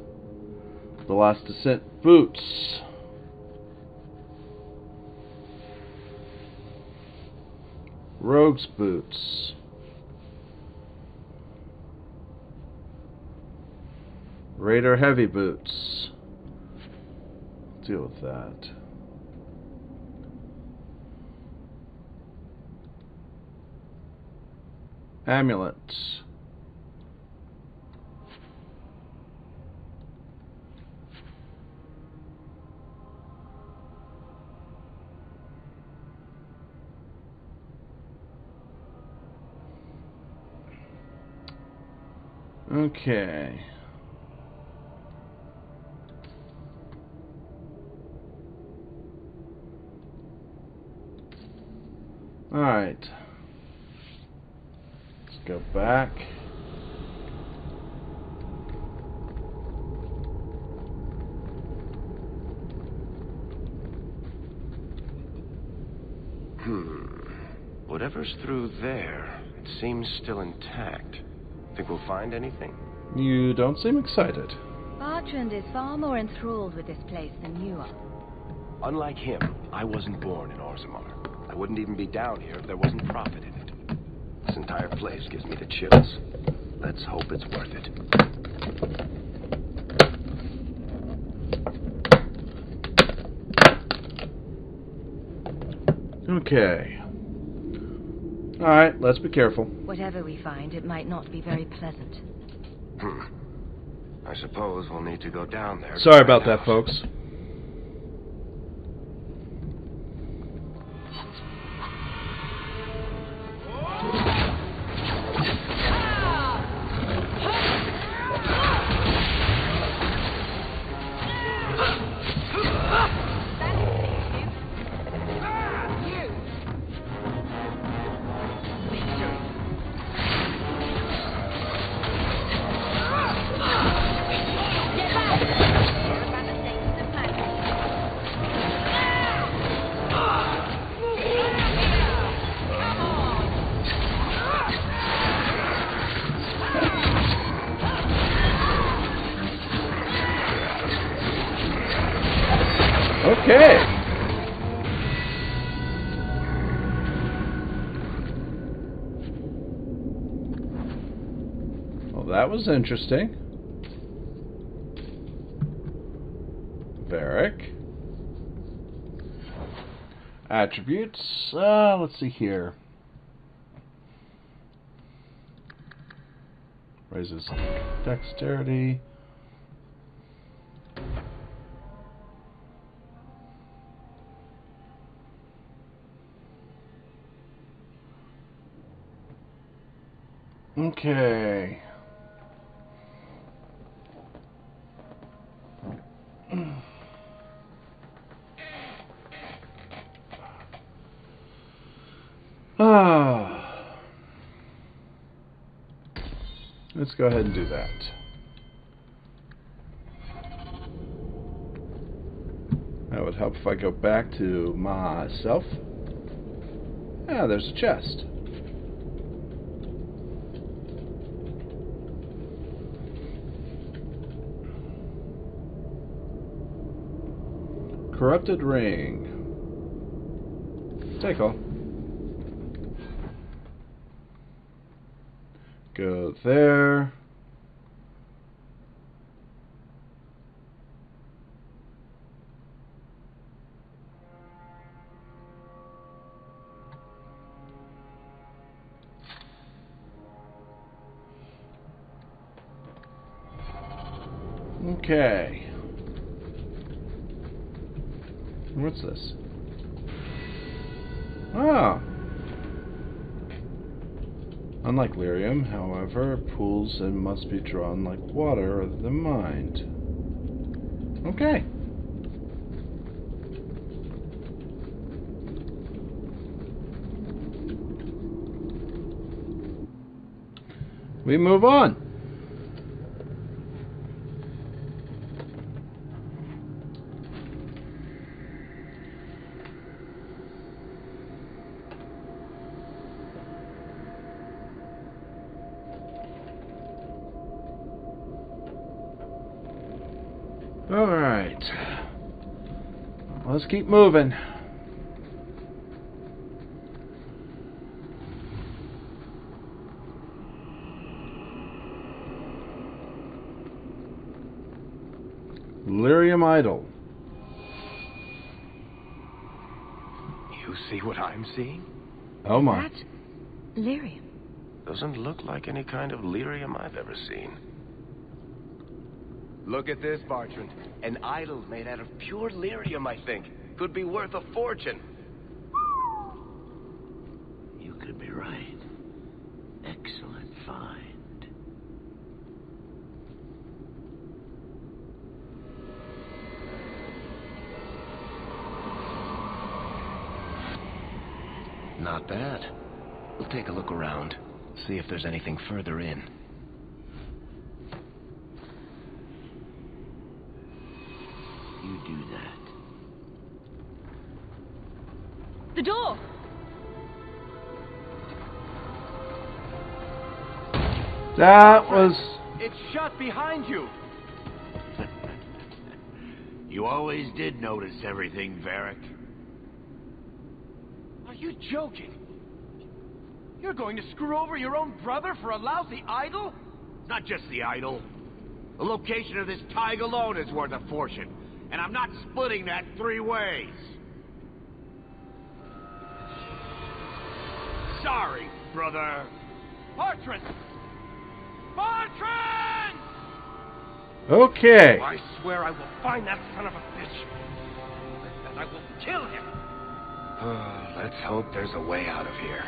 [SPEAKER 1] The last descent boots. Rogue's boots. Raider heavy boots. Deal with that. Amulets. Okay. All right. Let's go back.
[SPEAKER 4] Whatever's through there, it seems still intact. Think we'll find anything?
[SPEAKER 1] You don't seem excited.
[SPEAKER 3] Bertrand is far more enthralled with this place than you are.
[SPEAKER 4] Unlike him, I wasn't born in Orzammar. I wouldn't even be down here if there wasn't profit in it. This entire place gives me the chills. Let's hope it's worth it.
[SPEAKER 1] Okay. Alright, let's be careful.
[SPEAKER 3] Whatever we find, it might not be very pleasant.
[SPEAKER 4] I suppose we'll need to go down there.
[SPEAKER 1] Sorry about that, folks. Okay. Well, that was interesting. Varric. Attributes. Let's see here. Raises dexterity. Okay. Let's go ahead and do that. That would help if I go back to myself. Ah, there's a chest. Corrupted ring. Take all. Go there. Okay. What's this? Ah. Unlike lyrium, however, pools and must be drawn like water rather than mined. Okay. We move on. Alright. Let's keep moving. Lyrium idol.
[SPEAKER 4] You see what I'm seeing?
[SPEAKER 1] Oh my.
[SPEAKER 7] That's lyrium.
[SPEAKER 4] Doesn't look like any kind of lyrium I've ever seen. Look at this, Bartrand. An idol made out of pure lyrium, I think. Could be worth a fortune.
[SPEAKER 19] You could be right. Excellent find.
[SPEAKER 4] Not bad. We'll take a look around. See if there's anything further in.
[SPEAKER 19] You do that.
[SPEAKER 3] The door!
[SPEAKER 1] That was...
[SPEAKER 4] It's shut behind you!
[SPEAKER 19] You always did notice everything, Varric.
[SPEAKER 4] Are you joking? You're going to screw over your own brother for a lousy idol?
[SPEAKER 19] Not just the idol. The location of this tag alone is worth a fortune. And I'm not splitting that 3 ways. Sorry, brother.
[SPEAKER 4] Bartrand! Bartrand!
[SPEAKER 1] Okay.
[SPEAKER 4] I swear I will find that son of a bitch. And I will kill him. Let's hope there's a way out of here.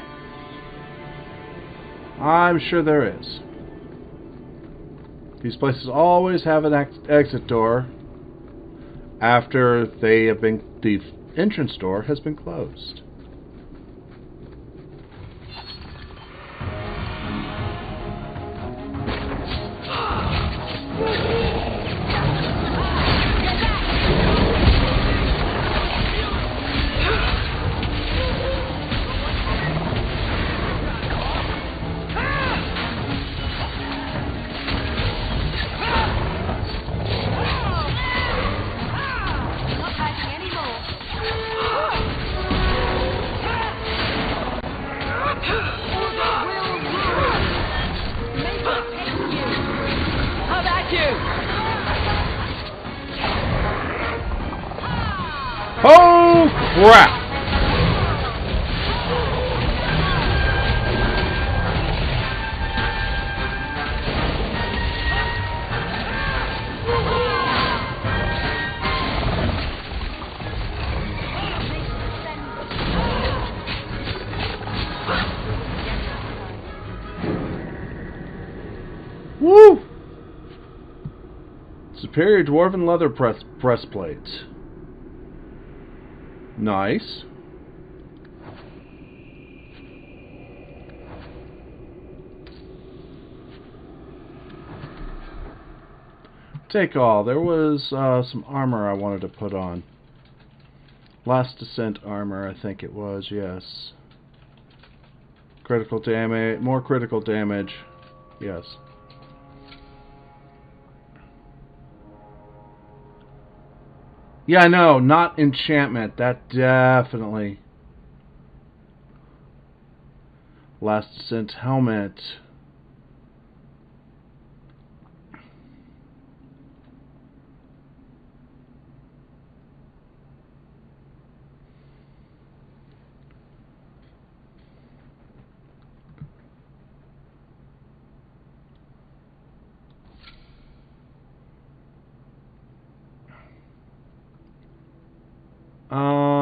[SPEAKER 1] I'm sure there is. These places always have an exit door after they have been, the entrance door has been closed.
[SPEAKER 3] Not hiding anymore.
[SPEAKER 1] Oh, crap! Woo! Superior dwarven leather breastplate. Nice. Take all. There was some armor I wanted to put on. Last Descent armor, I think it was, yes. Critical damage, more critical damage, yes. Yeah, I know, not enchantment. That definitely. Last Descent helmet.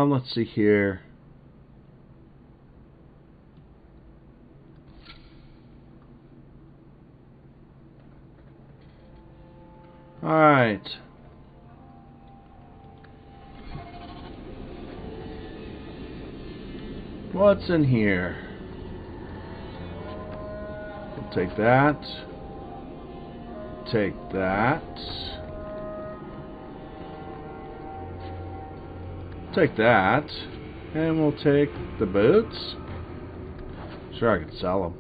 [SPEAKER 1] Let's see here. Alright. What's in here? We'll take that. Take that. Take that, and we'll take the boots. Sure, I could sell them.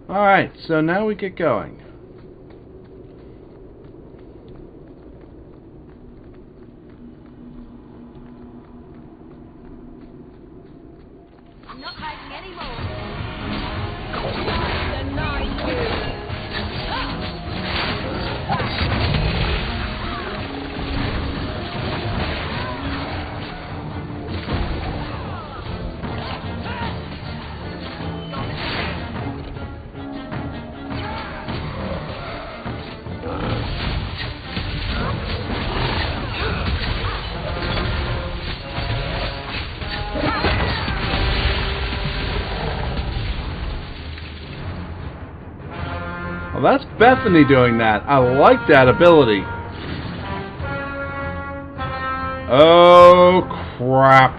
[SPEAKER 1] Alright, so now we get going.
[SPEAKER 8] I'm not hiding anymore. Deny you.
[SPEAKER 1] Well, that's Bethany doing that. I like that ability. Oh, crap.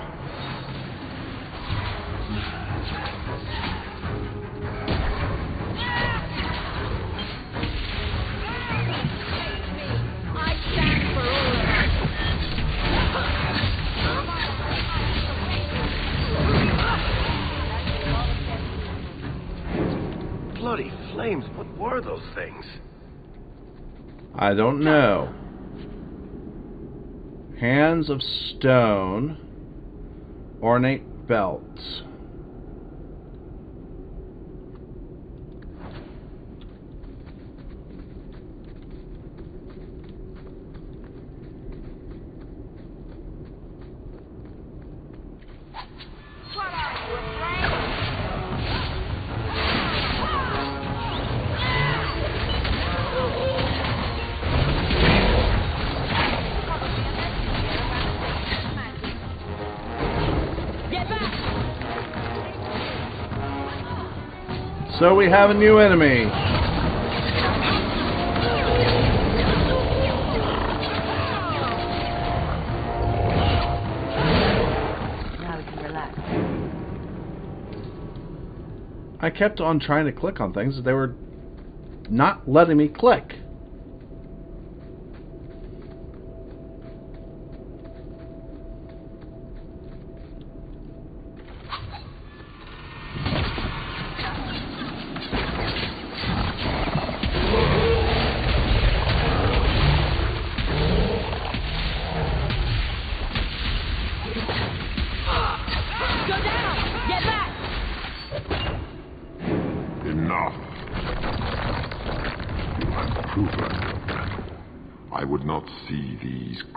[SPEAKER 4] Bloody flames, what were those things?
[SPEAKER 1] I don't know. Hands of stone. Ornate belts. So we have a new enemy.
[SPEAKER 3] Now we can relax.
[SPEAKER 1] I kept on trying to click on things. They were not letting me click.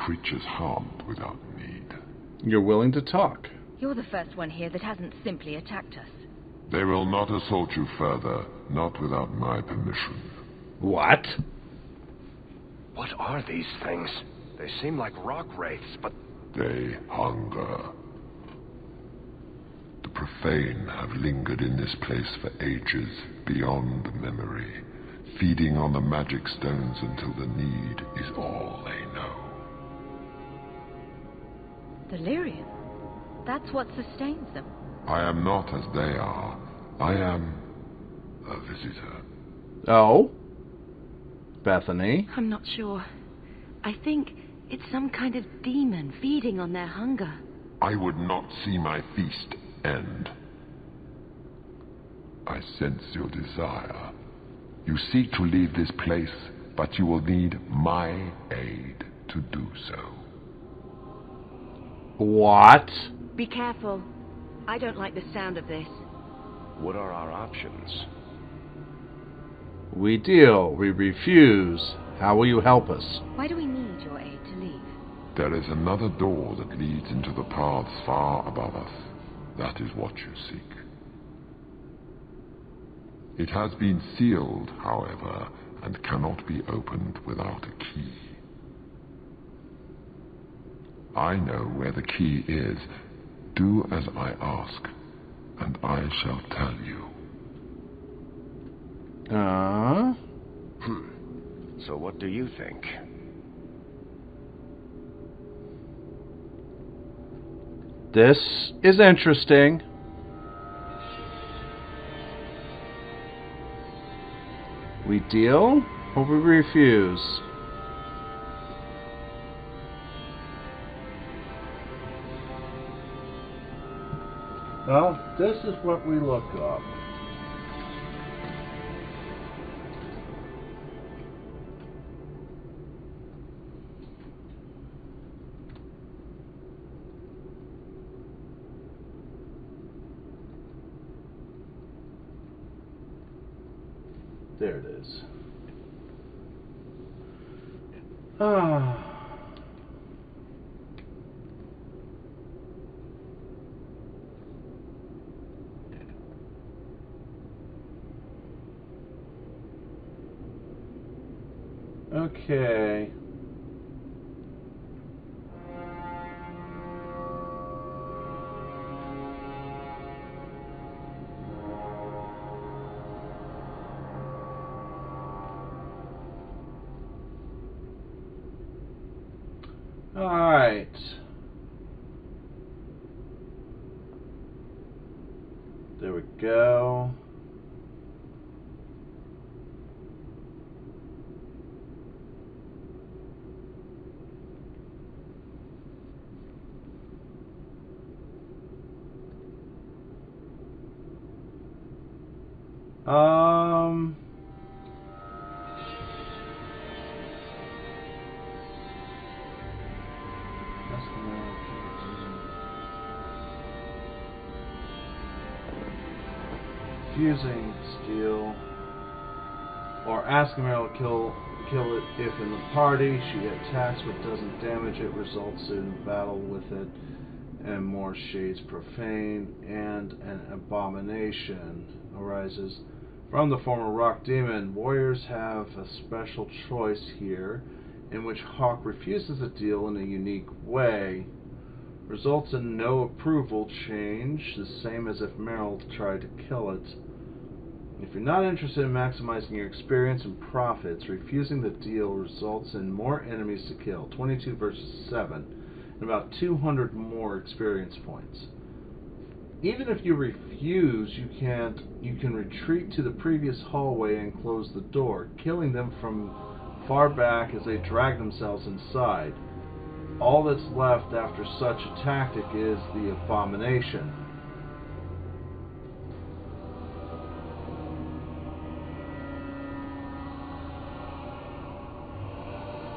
[SPEAKER 11] creatures harmed without need.
[SPEAKER 1] You're willing to talk.
[SPEAKER 3] You're the first one here that hasn't simply attacked us.
[SPEAKER 11] They will not assault you further, not without my permission.
[SPEAKER 1] What?
[SPEAKER 4] What are these things? They seem like rock wraiths, but...
[SPEAKER 11] They hunger. The profane have lingered in this place for ages, beyond memory, feeding on the magic stones until the need is all they know.
[SPEAKER 3] Delirium? That's what sustains them.
[SPEAKER 11] I am not as they are. I am a visitor.
[SPEAKER 1] Oh? Bethany?
[SPEAKER 8] I'm not sure. I think it's some kind of demon feeding on their hunger.
[SPEAKER 11] I would not see my feast end. I sense your desire. You seek to leave this place, but you will need my aid to do so.
[SPEAKER 1] What?
[SPEAKER 8] Be careful. I don't like the sound of this.
[SPEAKER 4] What are our options?
[SPEAKER 1] We deal. We refuse. How will you help us?
[SPEAKER 3] Why do we need your aid to leave?
[SPEAKER 11] There is another door that leads into the paths far above us. That is what you seek. It has been sealed, however, and cannot be opened without a key. I know where the key is. Do as I ask, and I shall tell you.
[SPEAKER 4] So what do you think?
[SPEAKER 1] This is interesting. We deal or we refuse? Well, this is what we look up. There it is. Okay. Alright. There we go. Fusing steel, or ask Meryl to kill it if in the party she attacks but doesn't damage it, results in battle with it, and more shades profane, and an abomination arises from the former rock demon. Warriors have a special choice here, in which Hawke refuses a deal in a unique way. Results in no approval change, the same as if Meryl tried to kill it. If you're not interested in maximizing your experience and profits, refusing the deal results in more enemies to kill, 22 versus 7, and about 200 more experience points. Even if you refuse, you can retreat to the previous hallway and close the door, killing them from far back as they drag themselves inside. All that's left after such a tactic is the abomination.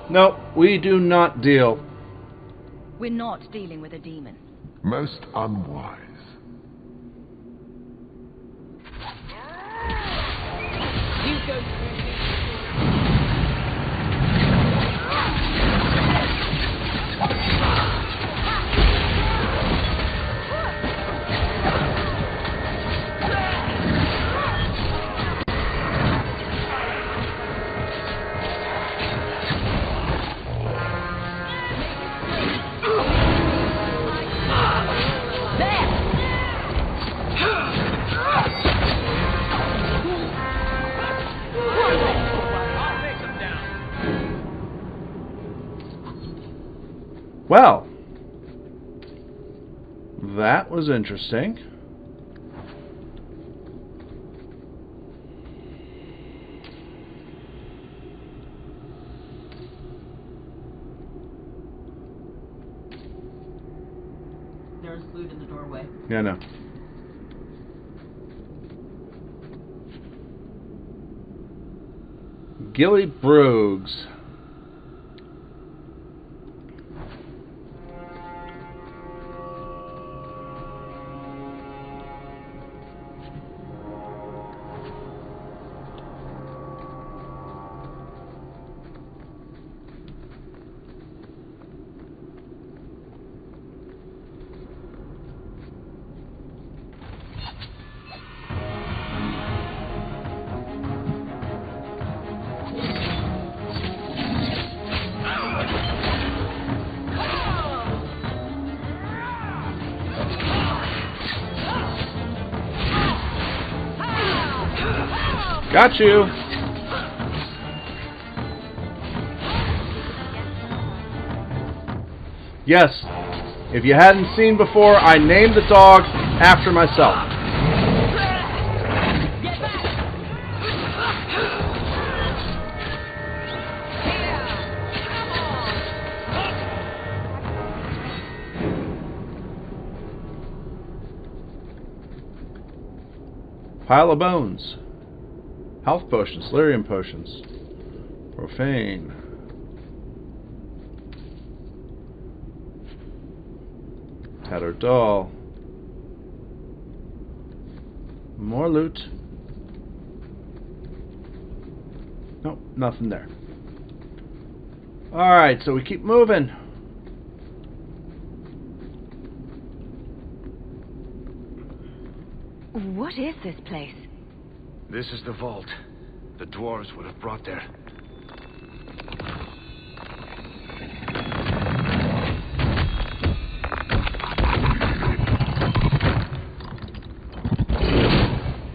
[SPEAKER 1] No, we do not deal.
[SPEAKER 3] We're not dealing with a demon.
[SPEAKER 11] Most unwise.
[SPEAKER 8] You go through
[SPEAKER 1] Well, that was interesting.
[SPEAKER 16] There's food in the doorway.
[SPEAKER 1] Yeah, I know. Gilly Broogs. Got you. Yes, if you hadn't seen before, I named the dog after myself. Pile of bones. Health potions, lyrium potions. Profane. Tattered doll. More loot. Nope, nothing there. Alright, so we keep moving.
[SPEAKER 3] What is this place?
[SPEAKER 4] This is the vault. The dwarves would have brought there.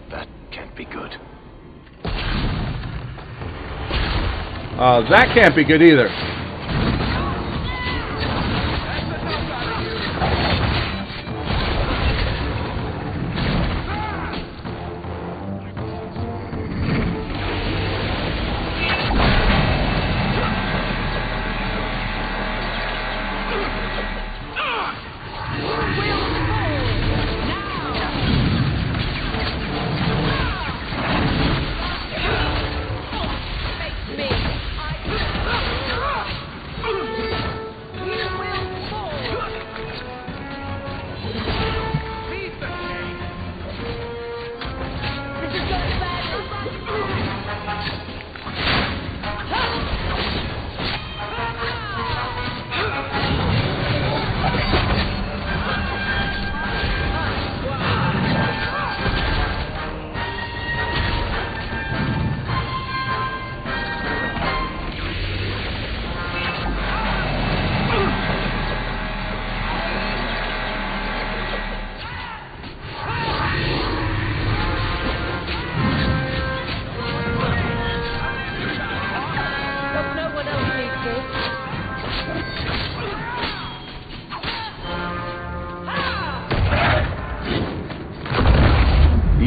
[SPEAKER 4] That can't be good.
[SPEAKER 1] That can't be good either.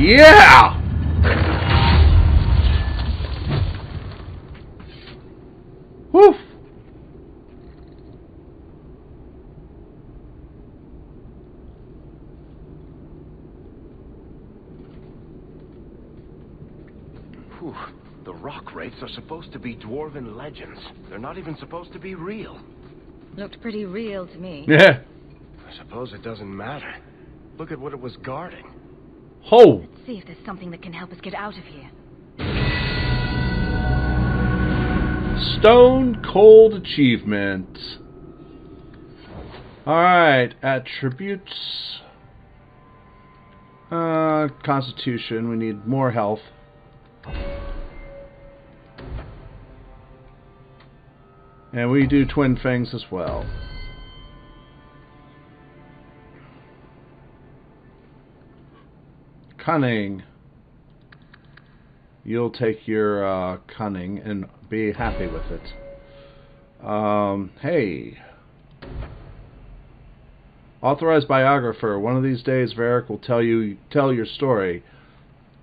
[SPEAKER 1] Yeah! Woof!
[SPEAKER 4] Whew. The rock wraiths are supposed to be dwarven legends. They're not even supposed to be real.
[SPEAKER 3] Looked pretty real to me.
[SPEAKER 1] Yeah.
[SPEAKER 4] I suppose it doesn't matter. Look at what it was guarding.
[SPEAKER 1] Ho!
[SPEAKER 3] Let's see if there's something that can help us get out of here.
[SPEAKER 1] Stone Cold Achievement. Alright, attributes. Constitution, we need more health. And we do twin fangs as well. Cunning. You'll take your cunning and be happy with it. Hey. Authorized biographer. One of these days, Varric will tell your story.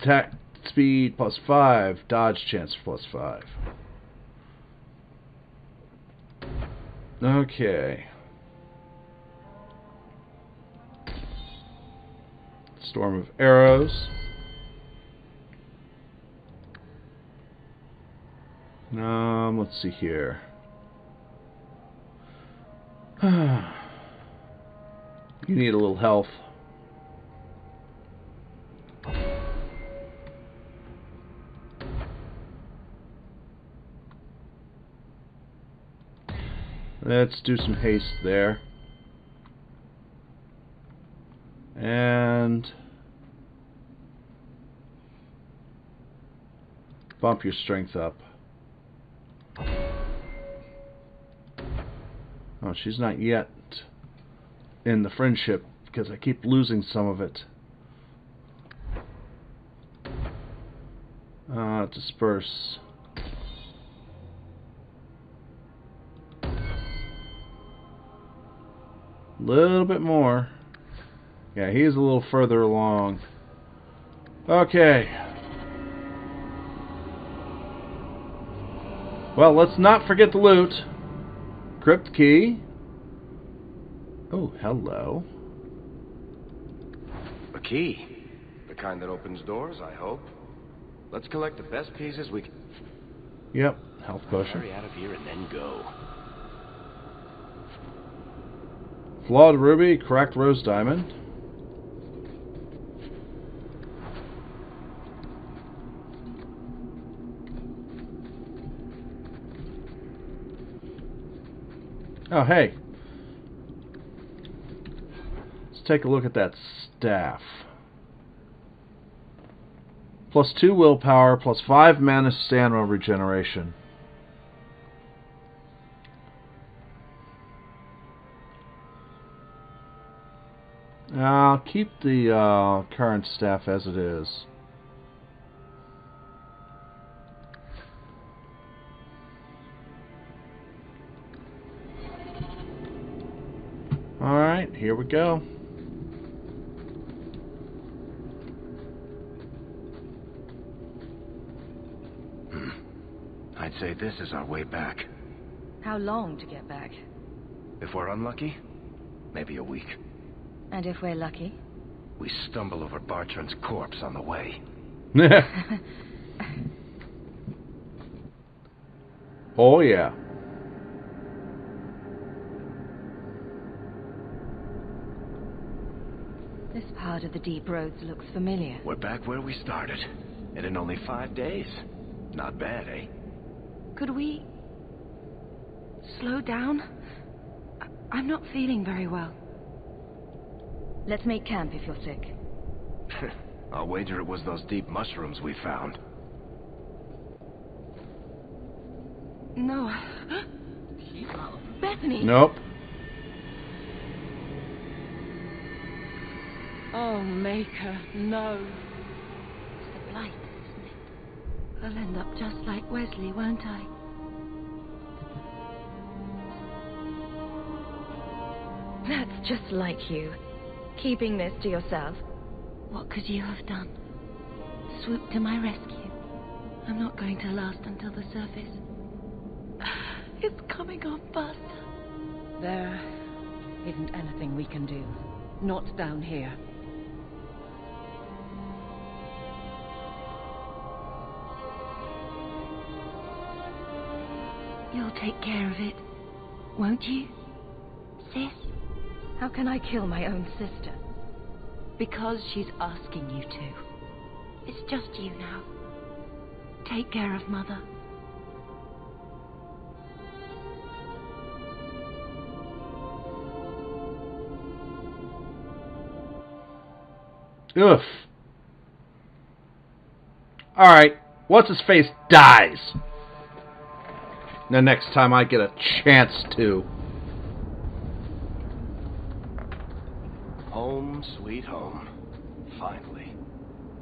[SPEAKER 1] Attack speed +5, dodge chance +5. Okay. Storm of arrows. Let's see here. You need a little health. Let's do some haste there. And bump your strength up. Oh, she's not yet in the friendship because I keep losing some of it. Disperse. Little bit more. Yeah, he's a little further along. Okay. Well, let's not forget the loot. Crypt key. Oh, hello.
[SPEAKER 4] A key. The kind that opens doors, I hope. Let's collect the best pieces we can.
[SPEAKER 1] Yep, health potion.
[SPEAKER 4] Hurry out of here and then go.
[SPEAKER 1] Flawed ruby, cracked rose diamond. Oh, hey. Let's take a look at that staff. +2 willpower, +5 mana stamina regeneration. I'll keep the current staff as it is. Alright, here we go.
[SPEAKER 4] I'd say this is our way back.
[SPEAKER 3] How long to get back?
[SPEAKER 4] If we're unlucky, maybe a week.
[SPEAKER 3] And if we're lucky?
[SPEAKER 4] We stumble over Bartran's corpse on the way.
[SPEAKER 1] Oh, yeah.
[SPEAKER 3] This part of the deep roads looks familiar.
[SPEAKER 4] We're back where we started. And in only 5 days. Not bad, eh?
[SPEAKER 3] Could we slow down? I'm not feeling very well. Let's make camp if you're sick.
[SPEAKER 4] I'll wager it was those deep mushrooms we found.
[SPEAKER 3] No. Bethany!
[SPEAKER 1] Nope.
[SPEAKER 9] Oh, Maker, no.
[SPEAKER 3] It's the blight, isn't it? I'll end up just like Wesley, won't I? That's just like you. Keeping this to yourself. What could you have done? Swoop to my rescue. I'm not going to last until the surface. It's coming on faster.
[SPEAKER 9] There isn't anything we can do. Not down here.
[SPEAKER 3] You'll take care of it, won't you, sis? How can I kill my own sister?
[SPEAKER 9] Because she's asking you to.
[SPEAKER 3] It's just you now. Take care of Mother.
[SPEAKER 1] Oof. Alright, what's his face dies. The next time I get a chance to.
[SPEAKER 4] Home, sweet home. Finally.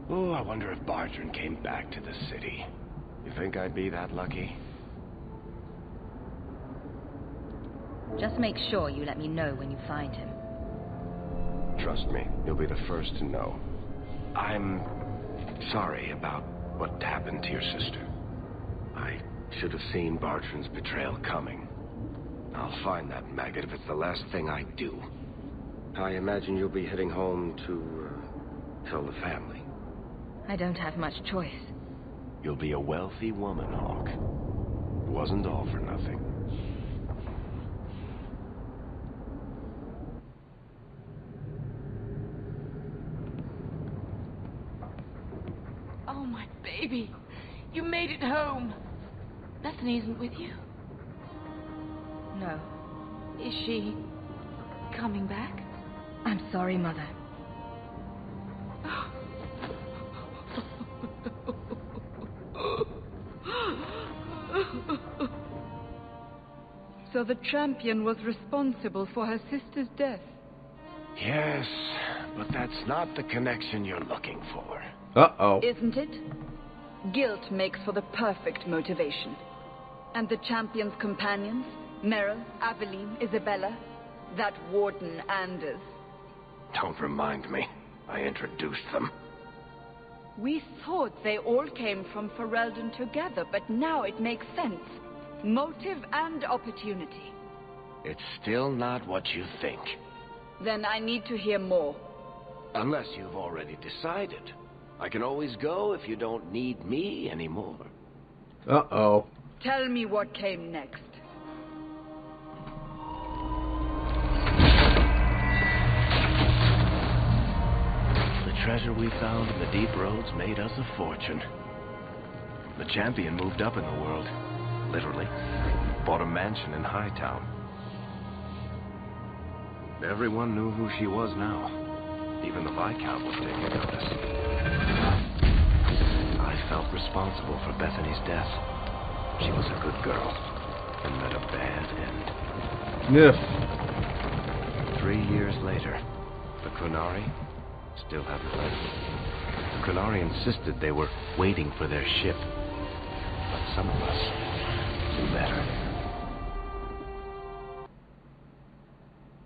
[SPEAKER 4] Oh, I wonder if Bartran came back to the city. You think I'd be that lucky?
[SPEAKER 3] Just make sure you let me know when you find him.
[SPEAKER 4] Trust me, you'll be the first to know. I'm sorry about what happened to your sister. I should have seen Bartran's betrayal coming. I'll find that maggot if it's the last thing I do. I imagine you'll be heading home to tell the family.
[SPEAKER 3] I don't have much choice.
[SPEAKER 4] You'll be a wealthy woman, Hawke. It wasn't all for nothing.
[SPEAKER 8] Oh, my baby. You made it home. Bethany isn't with you?
[SPEAKER 3] No.
[SPEAKER 8] Is she coming back?
[SPEAKER 3] I'm sorry, Mother.
[SPEAKER 9] So the champion was responsible for her sister's death?
[SPEAKER 4] Yes, but that's not the connection you're looking for.
[SPEAKER 1] Uh-oh.
[SPEAKER 9] Isn't it? Guilt makes for the perfect motivation. And the champion's companions? Merrill, Aveline, Isabella, that warden Anders.
[SPEAKER 4] Don't remind me. I introduced them.
[SPEAKER 9] We thought they all came from Ferelden together, but now it makes sense. Motive and opportunity.
[SPEAKER 4] It's still not what you think.
[SPEAKER 9] Then I need to hear more.
[SPEAKER 4] Unless you've already decided. I can always go if you don't need me anymore.
[SPEAKER 1] Uh-oh.
[SPEAKER 9] Tell me what came next.
[SPEAKER 4] The treasure we found in the deep roads made us a fortune. The champion moved up in the world, literally. Bought a mansion in Hightown. Everyone knew who she was now. Even the Viscount was taking notice. I felt responsible for Bethany's death. She was a good girl, and met a bad end.
[SPEAKER 1] Yes.
[SPEAKER 4] 3 years later, the Qunari still haven't left. The Qunari insisted they were waiting for their ship. But some of us knew better.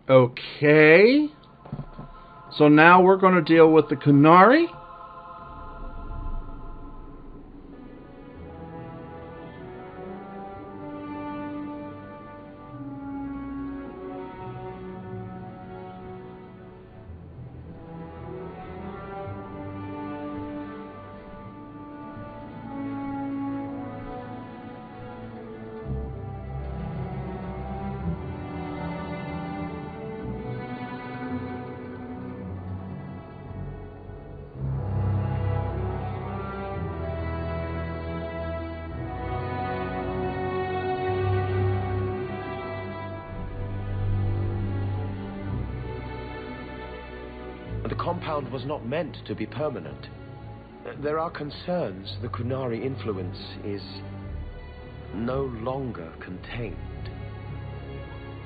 [SPEAKER 1] Okay. So now we're going to deal with the Qunari.
[SPEAKER 4] The compound was not meant to be permanent. There are concerns the Qunari influence is no longer contained.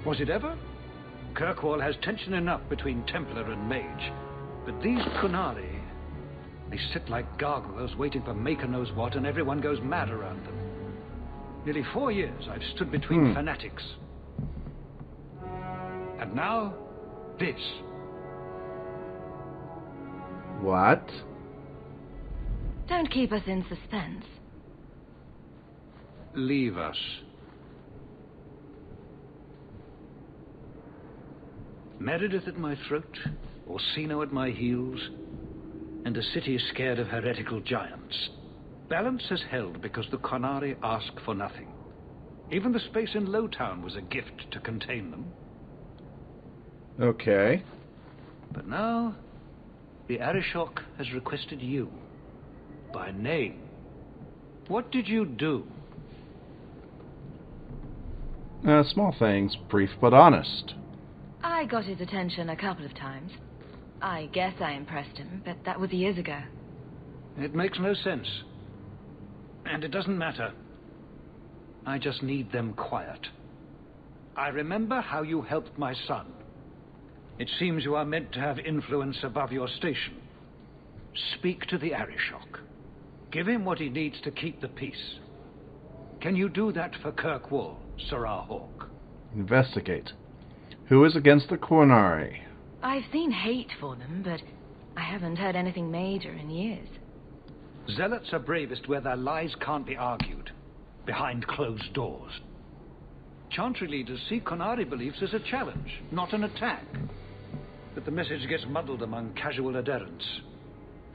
[SPEAKER 6] Was it ever? Kirkwall has tension enough between Templar and Mage. But these Qunari, they sit like gargoyles waiting for Maker knows what, and everyone goes mad around them. Nearly 4 years I've stood between fanatics. And now, this.
[SPEAKER 1] What?
[SPEAKER 3] Don't keep us in suspense.
[SPEAKER 6] Leave us. Meredith at my throat, Orsino at my heels, and a city scared of heretical giants. Balance has held because the Qunari ask for nothing. Even the space in Lowtown was a gift to contain them.
[SPEAKER 1] Okay.
[SPEAKER 6] But now, the Arishok has requested you, by name. What did you do?
[SPEAKER 1] Small things, brief but honest.
[SPEAKER 3] I got his attention a couple of times. I guess I impressed him, but that was years ago.
[SPEAKER 6] It makes no sense. And it doesn't matter. I just need them quiet. I remember how you helped my son. It seems you are meant to have influence above your station. Speak to the Arishok. Give him what he needs to keep the peace. Can you do that for Kirkwall, Sirrah Hawke?
[SPEAKER 1] Investigate. Who is against the Qunari?
[SPEAKER 3] I've seen hate for them, but I haven't heard anything major in years.
[SPEAKER 6] Zealots are bravest where their lies can't be argued, behind closed doors. Chantry leaders see Konari beliefs as a challenge, not an attack. But the message gets muddled among casual adherents.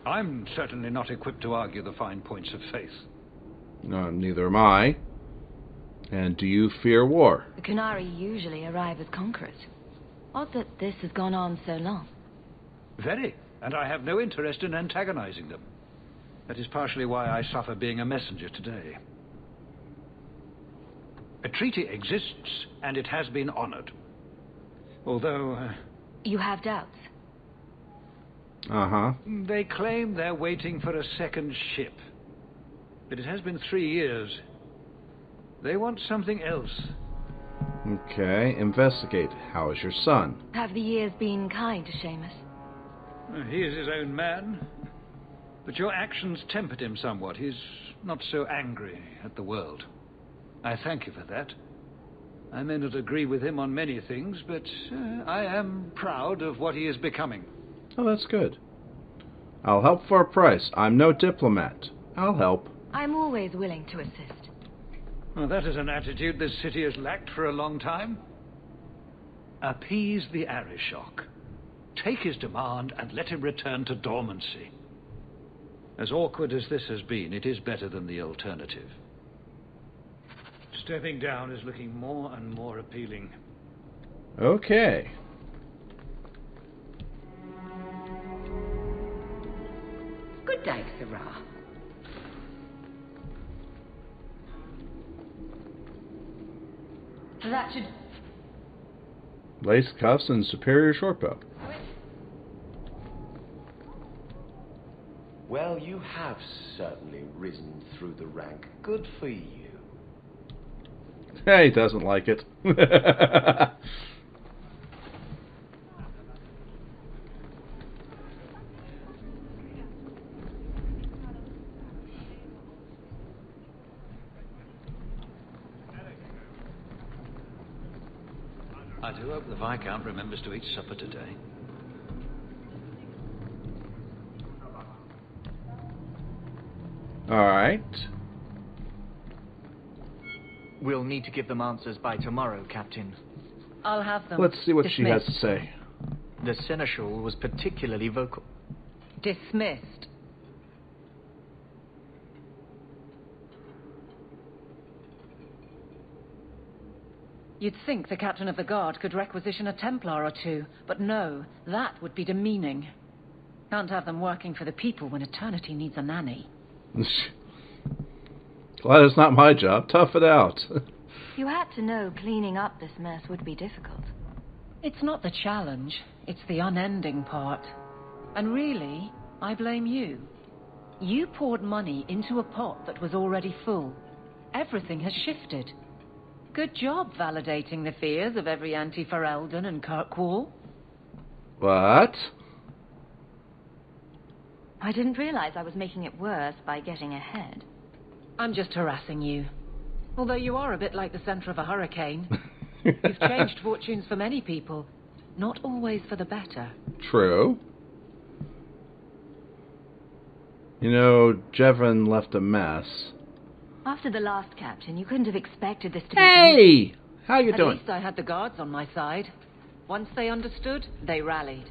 [SPEAKER 6] I'm certainly not equipped to argue the fine points of faith.
[SPEAKER 1] Neither am I. And do you fear war?
[SPEAKER 3] The Konari usually arrive as conquerors. Odd that this has gone on so long.
[SPEAKER 6] Very, and I have no interest in antagonizing them. That is partially why I suffer being a messenger today. A treaty exists, and it has been honored. Although...
[SPEAKER 3] You have doubts?
[SPEAKER 1] Uh-huh.
[SPEAKER 6] They claim they're waiting for a second ship. But it has been 3 years. They want something else.
[SPEAKER 1] Okay, investigate. How is your son?
[SPEAKER 3] Have the years been kind to Seamus?
[SPEAKER 6] He is his own man. But your actions tempered him somewhat. He's not so angry at the world. I thank you for that. I may not agree with him on many things, but I am proud of what he is becoming.
[SPEAKER 1] Oh, that's good. I'll help for a price. I'm no diplomat. I'll help.
[SPEAKER 3] I'm always willing to assist.
[SPEAKER 6] Well, that is an attitude this city has lacked for a long time. Appease the Arishok. Take his demand and let him return to dormancy. As awkward as this has been, it is better than the alternative. Stepping down is looking more and more appealing.
[SPEAKER 1] Okay.
[SPEAKER 8] Good day, Sirrah. That should...
[SPEAKER 1] Lace cuffs and superior shortbow.
[SPEAKER 4] Well, you have certainly risen through the rank. Good for you.
[SPEAKER 1] He doesn't like it.
[SPEAKER 6] I do hope the Viscount remembers to eat supper today.
[SPEAKER 1] Alright.
[SPEAKER 5] We'll need to give them answers by tomorrow, Captain.
[SPEAKER 8] I'll have them.
[SPEAKER 1] Let's see what she has to
[SPEAKER 8] dismissed.
[SPEAKER 1] say.
[SPEAKER 5] The Seneschal was particularly vocal.
[SPEAKER 8] Dismissed. You'd think the Captain of the Guard could requisition a Templar or two, but no, that would be demeaning. Can't have them working for the people when eternity needs a nanny.
[SPEAKER 1] Glad it's not my job. Tough it out.
[SPEAKER 3] You had to know cleaning up this mess would be difficult.
[SPEAKER 8] It's not the challenge, it's the unending part. And really, I blame you. You poured money into a pot that was already full. Everything has shifted. Good job validating the fears of every anti-Ferelden and Kirkwall.
[SPEAKER 1] What?
[SPEAKER 3] I didn't realize I was making it worse by getting ahead.
[SPEAKER 8] I'm just harassing you. Although you are a bit like the center of a hurricane. You've changed fortunes for many people, not always for the better.
[SPEAKER 1] True. You know, Jevon left a mess.
[SPEAKER 3] After the last captain, you couldn't have expected this to be...
[SPEAKER 1] Hey! How you doing?
[SPEAKER 8] At least I had the guards on my side. Once they understood, they rallied.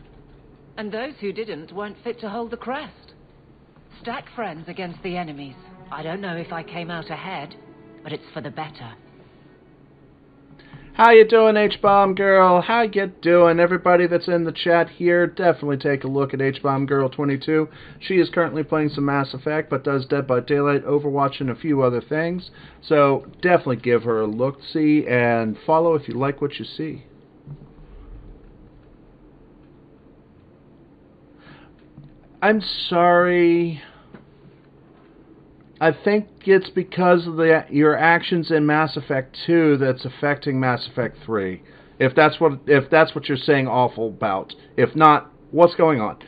[SPEAKER 8] And those who didn't weren't fit to hold the crest. Stack friends against the enemies. I don't know if I came out ahead, but it's for the better.
[SPEAKER 1] How you doing, H-Bomb Girl? How you doing? Everybody that's in the chat here, definitely take a look at H-Bomb Girl 22. She is currently playing some Mass Effect, but does Dead by Daylight, Overwatch, and a few other things. So definitely give her a look-see and follow if you like what you see. I'm sorry. I think it's because of your actions in Mass Effect 2 that's affecting Mass Effect 3. If that's what you're saying awful about. If not, what's going on?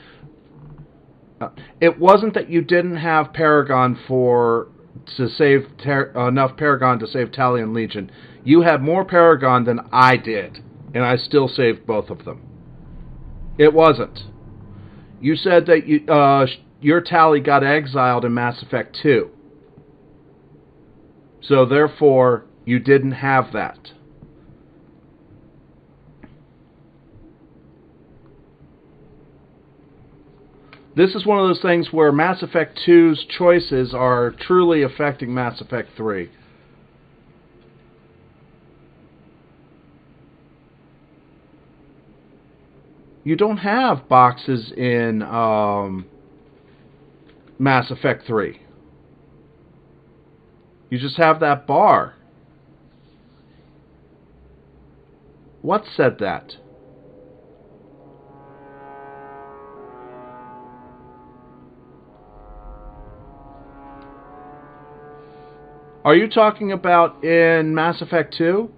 [SPEAKER 1] It wasn't that you didn't have Paragon to save enough Paragon to save Talion Legion. You had more Paragon than I did, and I still saved both of them. It wasn't. You said that your Tali got exiled in Mass Effect 2. So therefore, you didn't have that. This is one of those things where Mass Effect 2's choices are truly affecting Mass Effect 3. You don't have boxes in Mass Effect 3. You just have that bar. What said that? Are you talking about in Mass Effect 2?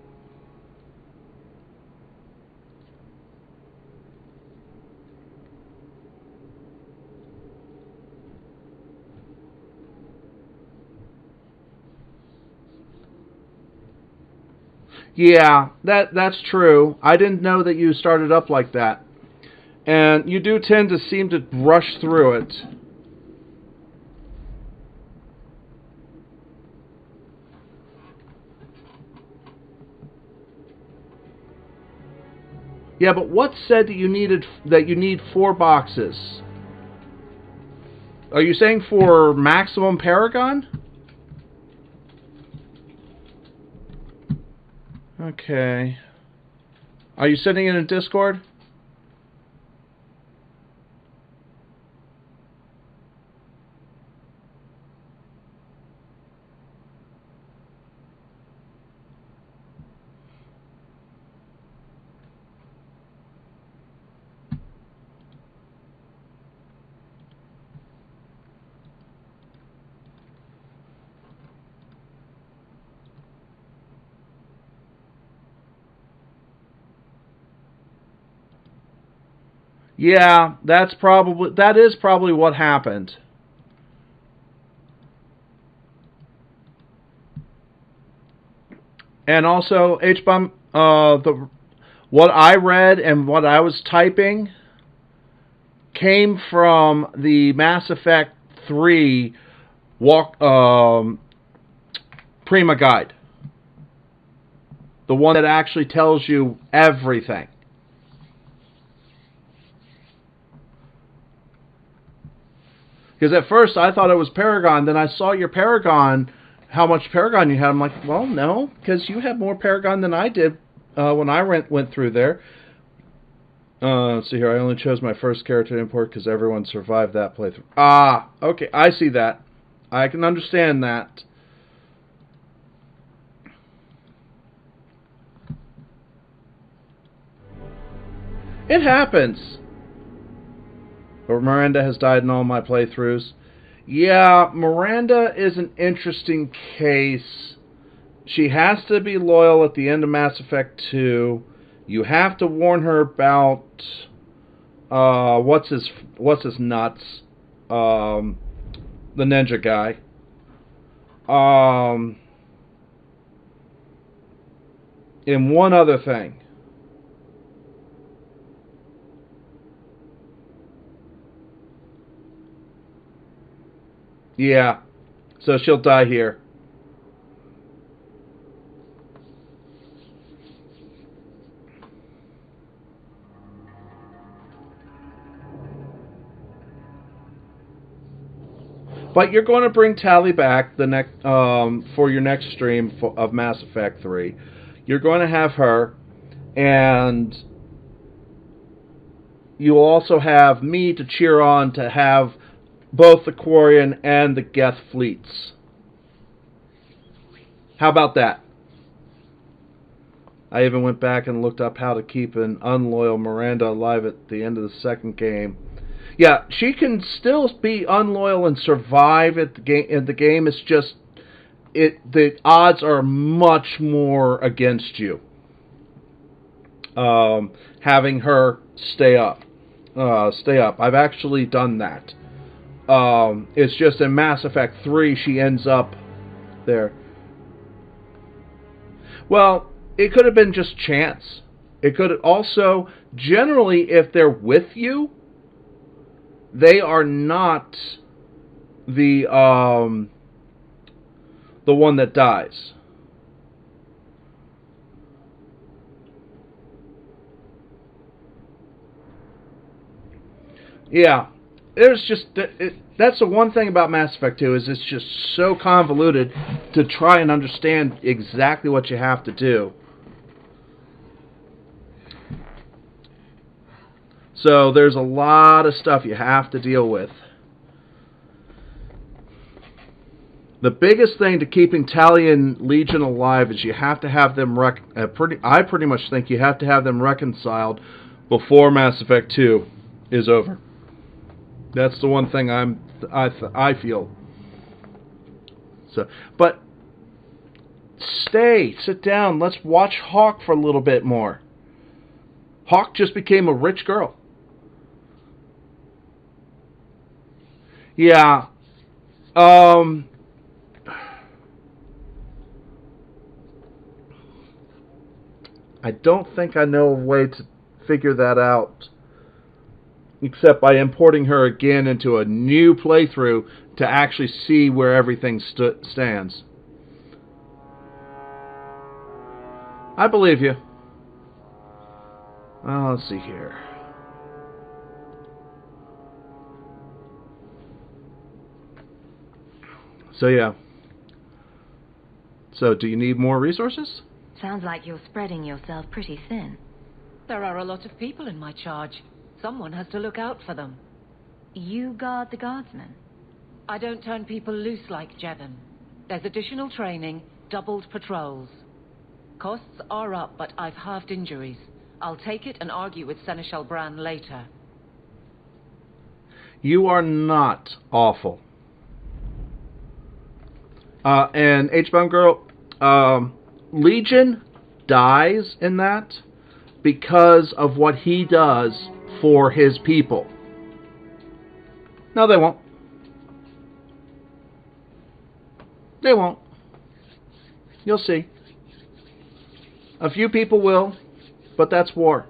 [SPEAKER 1] Yeah, that's true. I didn't know that you started up like that. And you do tend to seem to rush through it. Yeah, but what said that you need 4 boxes? Are you saying for maximum Paragon? Okay. Are you sitting in a Discord? Yeah, that is probably what happened. And also, H-Bomb, what I read and what I was typing came from the Mass Effect 3 Prima Guide. The one that actually tells you everything. Because at first I thought it was Paragon, then I saw your Paragon, how much Paragon you had. I'm like, well, no, because you had more Paragon than I did when I went through there. Let's see here, I only chose my first character to import because everyone survived that playthrough. Ah, okay, I see that. I can understand that. It happens. But Miranda has died in all my playthroughs. Yeah, Miranda is an interesting case. She has to be loyal at the end of Mass Effect 2. You have to warn her about what's his nuts, the ninja guy. And one other thing. Yeah, so she'll die here. But you're going to bring Tali back the next for your next stream of Mass Effect 3. You're going to have her, and you'll also have me to cheer on to have both the Quarian and the Geth fleets. How about that? I even went back and looked up how to keep an unloyal Miranda alive at the end of the second game. Yeah, she can still be unloyal and survive at the game. In the game, it's just the odds are much more against you. Having her stay up. I've actually done that. It's just in Mass Effect 3 she ends up there. Well, it could have been just chance. It could also, generally, if they're with you, they are not the one that dies. Yeah, there's just that's the one thing about Mass Effect 2 is it's just so convoluted to try and understand exactly what you have to do. So there's a lot of stuff you have to deal with. The biggest thing to keeping Tali and Legion alive is you have to have them I pretty much think you have to have them reconciled before Mass Effect 2 is over. That's the one thing I feel. So, but sit down. Let's watch Hawke for a little bit more. Hawke just became a rich girl. Yeah. I don't think I know a way to figure that out, except by importing her again into a new playthrough to actually see where everything stands. I believe you. Let's see here. So yeah. So do you need more resources?
[SPEAKER 3] Sounds like you're spreading yourself pretty thin.
[SPEAKER 8] There are a lot of people in my charge. Someone has to look out for them.
[SPEAKER 3] You guard the guardsmen?
[SPEAKER 8] I don't turn people loose like Jevon. There's additional training, doubled patrols. Costs are up, but I've halved injuries. I'll take it and argue with Seneschal Bran later.
[SPEAKER 1] You are not awful. And H-Bomb Girl, Legion dies in that because of what he does for his people. No, they won't. They won't. You'll see. A few people will, but that's war.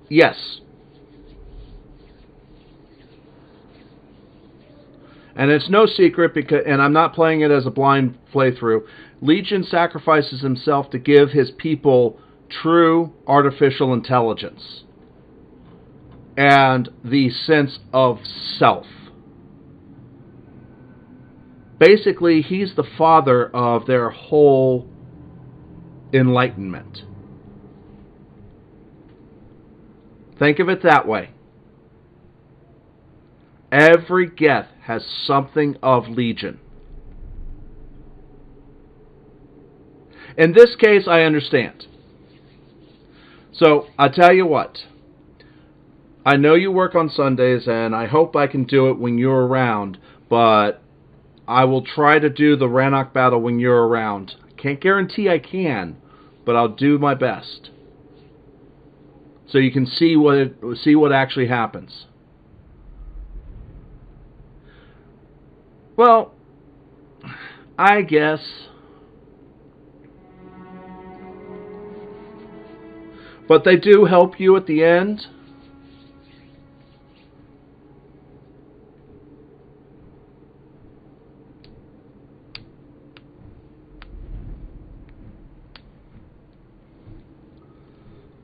[SPEAKER 1] Yes. And it's no secret, and I'm not playing it as a blind playthrough. Legion sacrifices himself to give his people true artificial intelligence and the sense of self. Basically, he's the father of their whole enlightenment. Think of it that way. Every Geth has something of Legion. In this case, I understand. So, I tell you what. I know you work on Sundays, and I hope I can do it when you're around, but I will try to do the Rannoch battle when you're around. Can't guarantee I can, but I'll do my best. So you can see what actually happens. Well, I guess. But they do help you at the end.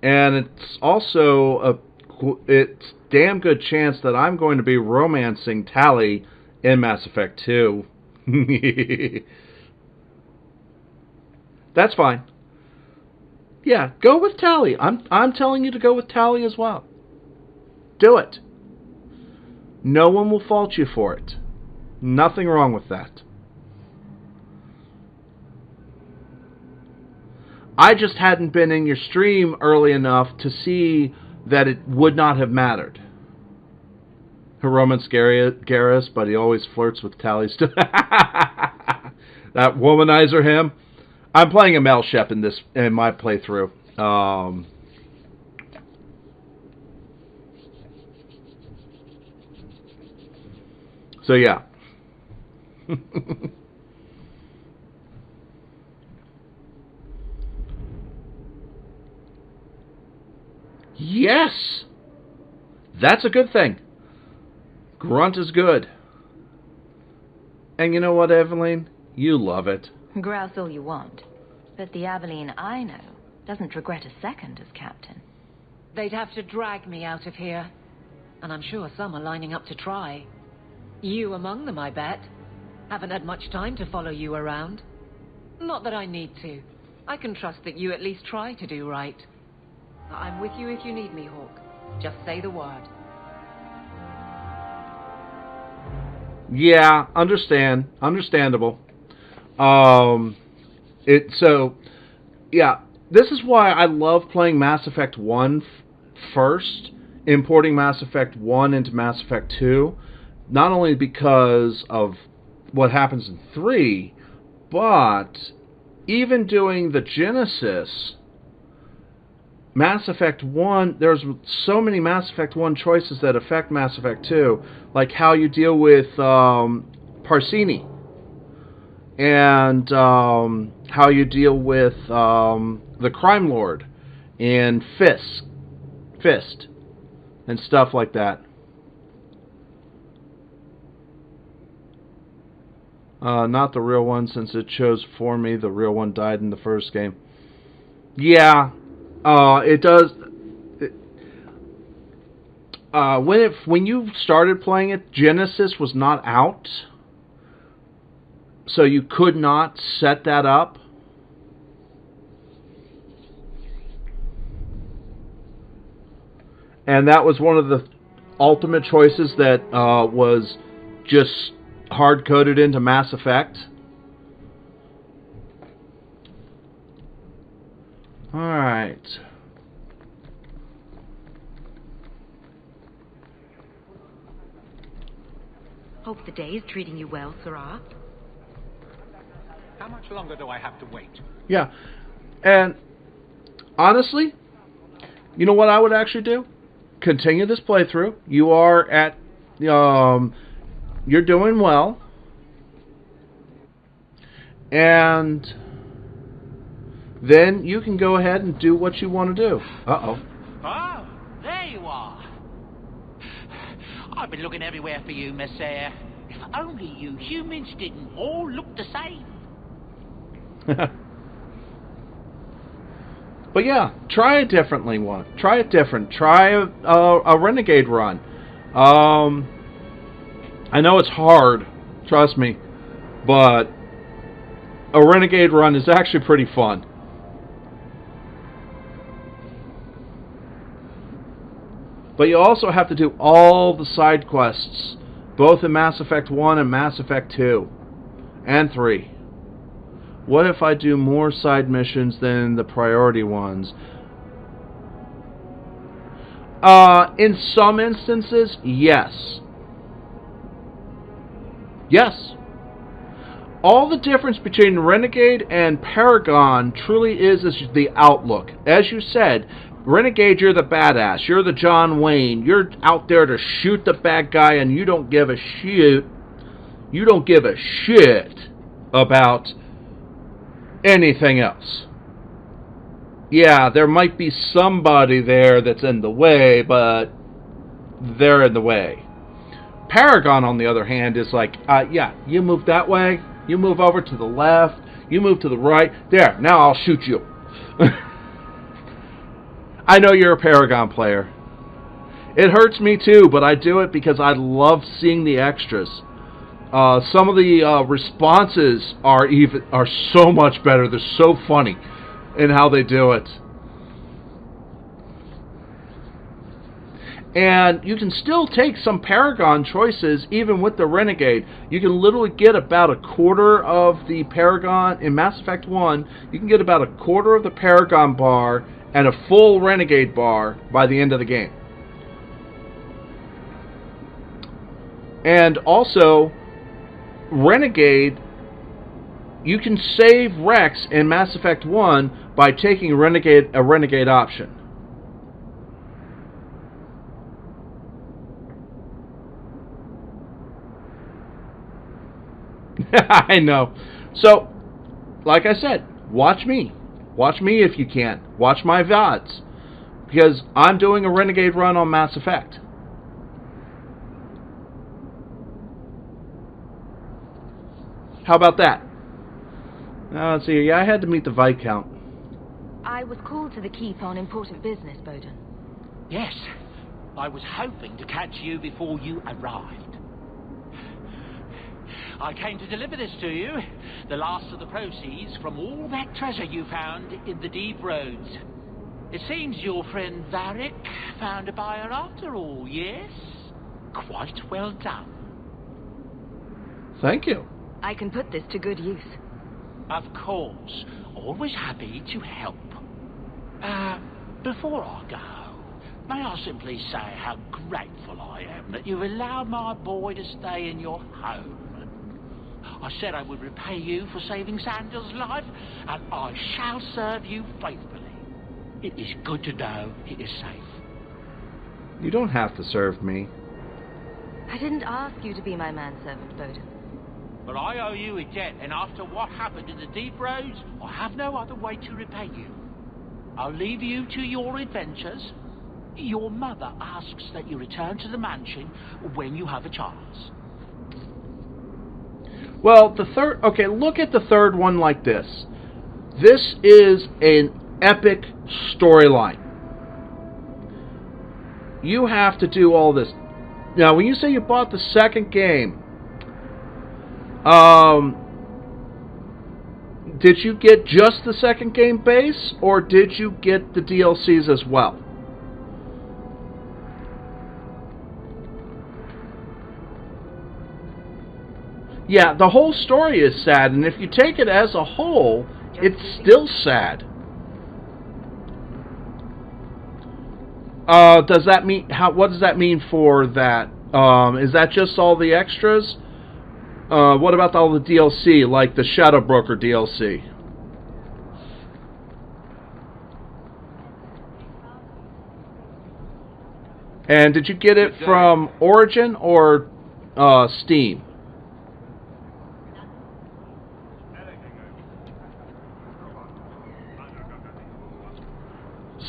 [SPEAKER 1] And it's also it's damn good chance that I'm going to be romancing Tali in Mass Effect 2. That's fine. Yeah, go with Tali. I'm telling you to go with Tali as well. Do it. No one will fault you for it. Nothing wrong with that. I just hadn't been in your stream early enough to see that it would not have mattered. He romance Garrus, but he always flirts with Tali still. That womanizer him. I'm playing a Mel Shep in my playthrough. So yeah. Yes! That's a good thing. Grunt is good. And you know what, Evelyn? You love it.
[SPEAKER 3] Grouse all you want. But the Aveline I know doesn't regret a second as captain.
[SPEAKER 8] They'd have to drag me out of here. And I'm sure some are lining up to try. You among them, I bet. Haven't had much time to follow you around. Not that I need to. I can trust that you at least try to do right. I'm with you if you need me, Hawke. Just say the word.
[SPEAKER 1] Yeah, understandable. Yeah, this is why I love playing Mass Effect 1 first, importing Mass Effect 1 into Mass Effect 2, not only because of what happens in 3, but even doing the Genesis, Mass Effect 1, there's so many Mass Effect 1 choices that affect Mass Effect 2, like how you deal with Parsini, and how you deal with the Crime Lord and Fist, and stuff like that. Not the real one, since it chose for me. The real one died in the first game. Yeah, it does. When you started playing it, Genesis was not out, so you could not set that up. And that was one of the ultimate choices that was just hard-coded into Mass Effect. Alright.
[SPEAKER 3] Hope the day is treating you well, Sirrah.
[SPEAKER 6] How much longer do I have to wait?
[SPEAKER 1] Yeah. And honestly, you know what I would actually do? Continue this playthrough. You are at you're doing well. And then you can go ahead and do what you want to do. Uh-oh.
[SPEAKER 13] Oh, there you are. I've been looking everywhere for you, Messiah. If only you humans didn't all look the same.
[SPEAKER 1] But yeah, try it differently. Try it different. Try a renegade run. I know it's hard, trust me, but a renegade run is actually pretty fun. But you also have to do all the side quests, both in Mass Effect 1 and Mass Effect 2 and 3. What if I do more side missions than the priority ones? In some instances, yes. Yes. All the difference between Renegade and Paragon truly is the outlook. As you said, Renegade, you're the badass. You're the John Wayne. You're out there to shoot the bad guy, and you don't give a shit. You don't give a shit about anything else. Yeah, there might be somebody there that's in the way, but they're in the way. Paragon, on the other hand, is like, yeah, you move that way, you move over to the left, you move to the right, there, now I'll shoot you. I know you're a Paragon player. It hurts me too, but I do it because I love seeing the extras. Some of the responses are so much better. They're so funny in how they do it. And you can still take some Paragon choices even with the Renegade. You can literally get about a quarter of the Paragon in Mass Effect 1. You can get about a quarter of the Paragon bar and a full Renegade bar by the end of the game. And also, Renegade, you can save Rex in Mass Effect 1 by taking a Renegade option. I know. So, like I said, watch me. Watch me if you can. Watch my VODs. Because I'm doing a Renegade run on Mass Effect. How about that? Let's see. Yeah, I had to meet the Viscount.
[SPEAKER 3] I was called to the keep on important business, Bowden.
[SPEAKER 13] Yes. I was hoping to catch you before you arrived. I came to deliver this to you. The last of the proceeds from all that treasure you found in the deep roads. It seems your friend Varric found a buyer after all, yes? Quite well done.
[SPEAKER 1] Thank you.
[SPEAKER 3] I can put this to good use.
[SPEAKER 13] Of course. Always happy to help. Before I go, may I simply say how grateful I am that you've allowed my boy to stay in your home. I said I would repay you for saving Sandel's life, and I shall serve you faithfully. It is good to know he is safe.
[SPEAKER 1] You don't have to serve me.
[SPEAKER 3] I didn't ask you to be my manservant, Bowden.
[SPEAKER 13] But I owe you a debt, and after what happened in the deep roads, I have no other way to repay you. I'll leave you to your adventures. Your mother asks that you return to the mansion when you have a chance.
[SPEAKER 1] Well, the third... Okay, look at the third one like this. This is an epic storyline. You have to do all this. Now, when you say you bought the second game, did you get just the second game base, or did you get the DLCs as well? Yeah, the whole story is sad, and if you take it as a whole, it's still sad. Does that mean what does that mean for that? Is that just all the extras? What about all the DLC, like the Shadow Broker DLC? And did you get it from Origin or Steam?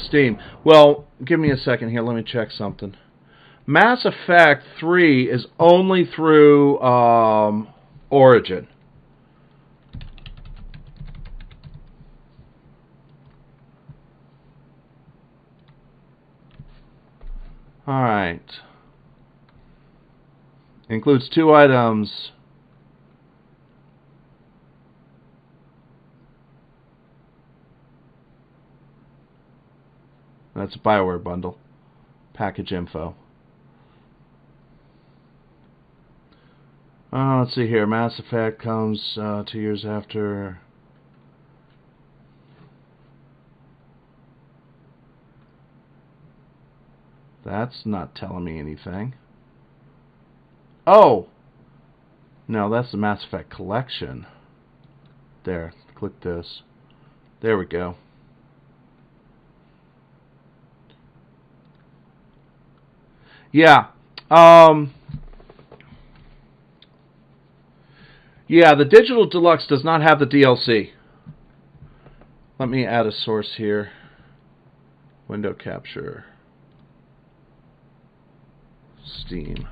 [SPEAKER 1] Steam. Well, give me a second here. Let me check something. Mass Effect 3 is only through Origin. Alright. Includes 2 items. That's a BioWare bundle. Package info. Let's see here. Mass Effect comes 2 years after. That's not telling me anything. Oh! No, that's the Mass Effect collection. There. Click this. There we go. Yeah. Yeah, the Digital Deluxe does not have the DLC. Let me add a source here. Window capture. Steam.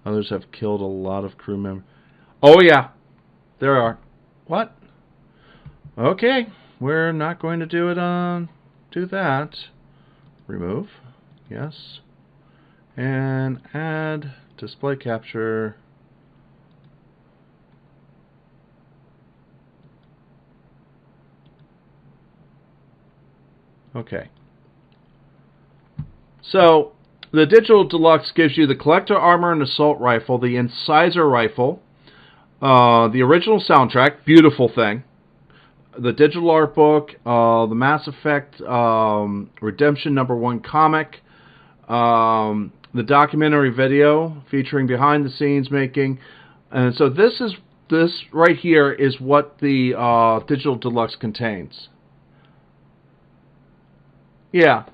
[SPEAKER 1] Others have killed a lot of crew members. Oh yeah, there are. What? Okay, we're not going to do it on. Do that. Remove. Yes. And add display capture. Okay. So, the Digital Deluxe gives you the Collector Armor and Assault Rifle, the Incisor Rifle, the original soundtrack, beautiful thing, the digital art book, the Mass Effect Redemption #1 comic, the documentary video featuring behind-the-scenes making, and so this is this right here is what the digital deluxe contains. Yeah,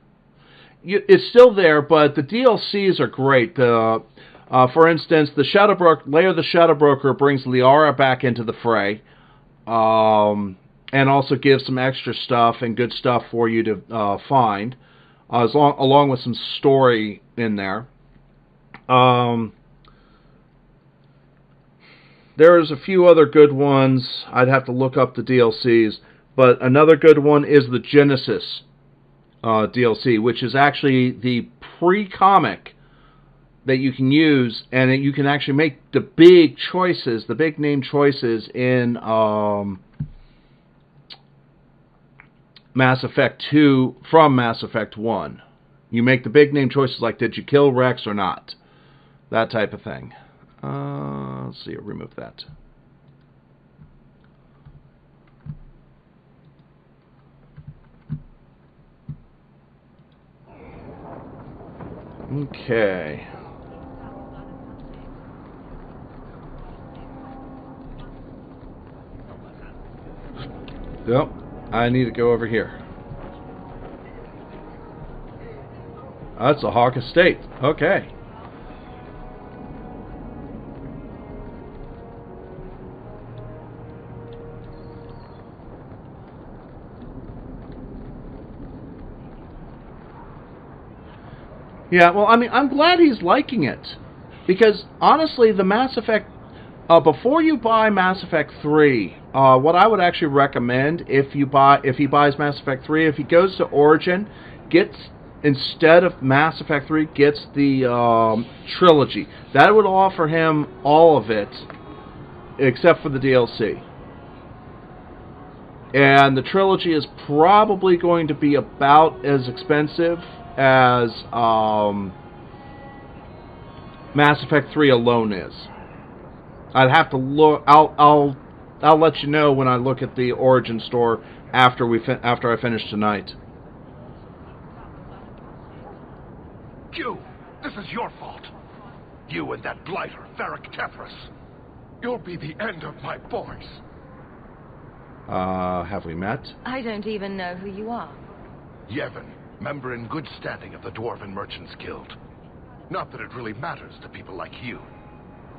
[SPEAKER 1] it's still there, but the DLCs are great. For instance, Lair of the Shadow Broker brings Liara back into the fray, and also gives some extra stuff and good stuff for you to find, along with some story in there. There's a few other good ones. I'd have to look up the DLCs, but another good one is the Genesis DLC, which is actually the pre-comic that you can use, and you can actually make the big choices, the big name choices in Mass Effect 2 from Mass Effect 1. You make the big name choices like, did you kill Rex or not? That type of thing. Let's see, I'll remove that. Okay. Yep, I need to go over here. That's a Hawke estate. Okay. Yeah, well, I mean, I'm glad he's liking it, because honestly, the Mass Effect, before you buy Mass Effect 3, what I would actually recommend if he buys Mass Effect 3, if he goes to Origin, instead of Mass Effect 3, gets the trilogy. That would offer him all of it, except for the DLC. And the trilogy is probably going to be about as expensive as Mass Effect 3 alone is. I'd have to look. I'll let you know when I look at the Origin store after I finish tonight.
[SPEAKER 17] You! This is your fault! You and that blighter, Varric Templars. You'll be the end of my boys.
[SPEAKER 1] Have we met?
[SPEAKER 3] I don't even know who you are.
[SPEAKER 17] Yevon, member in good standing of the Dwarven Merchants Guild. Not that it really matters to people like you.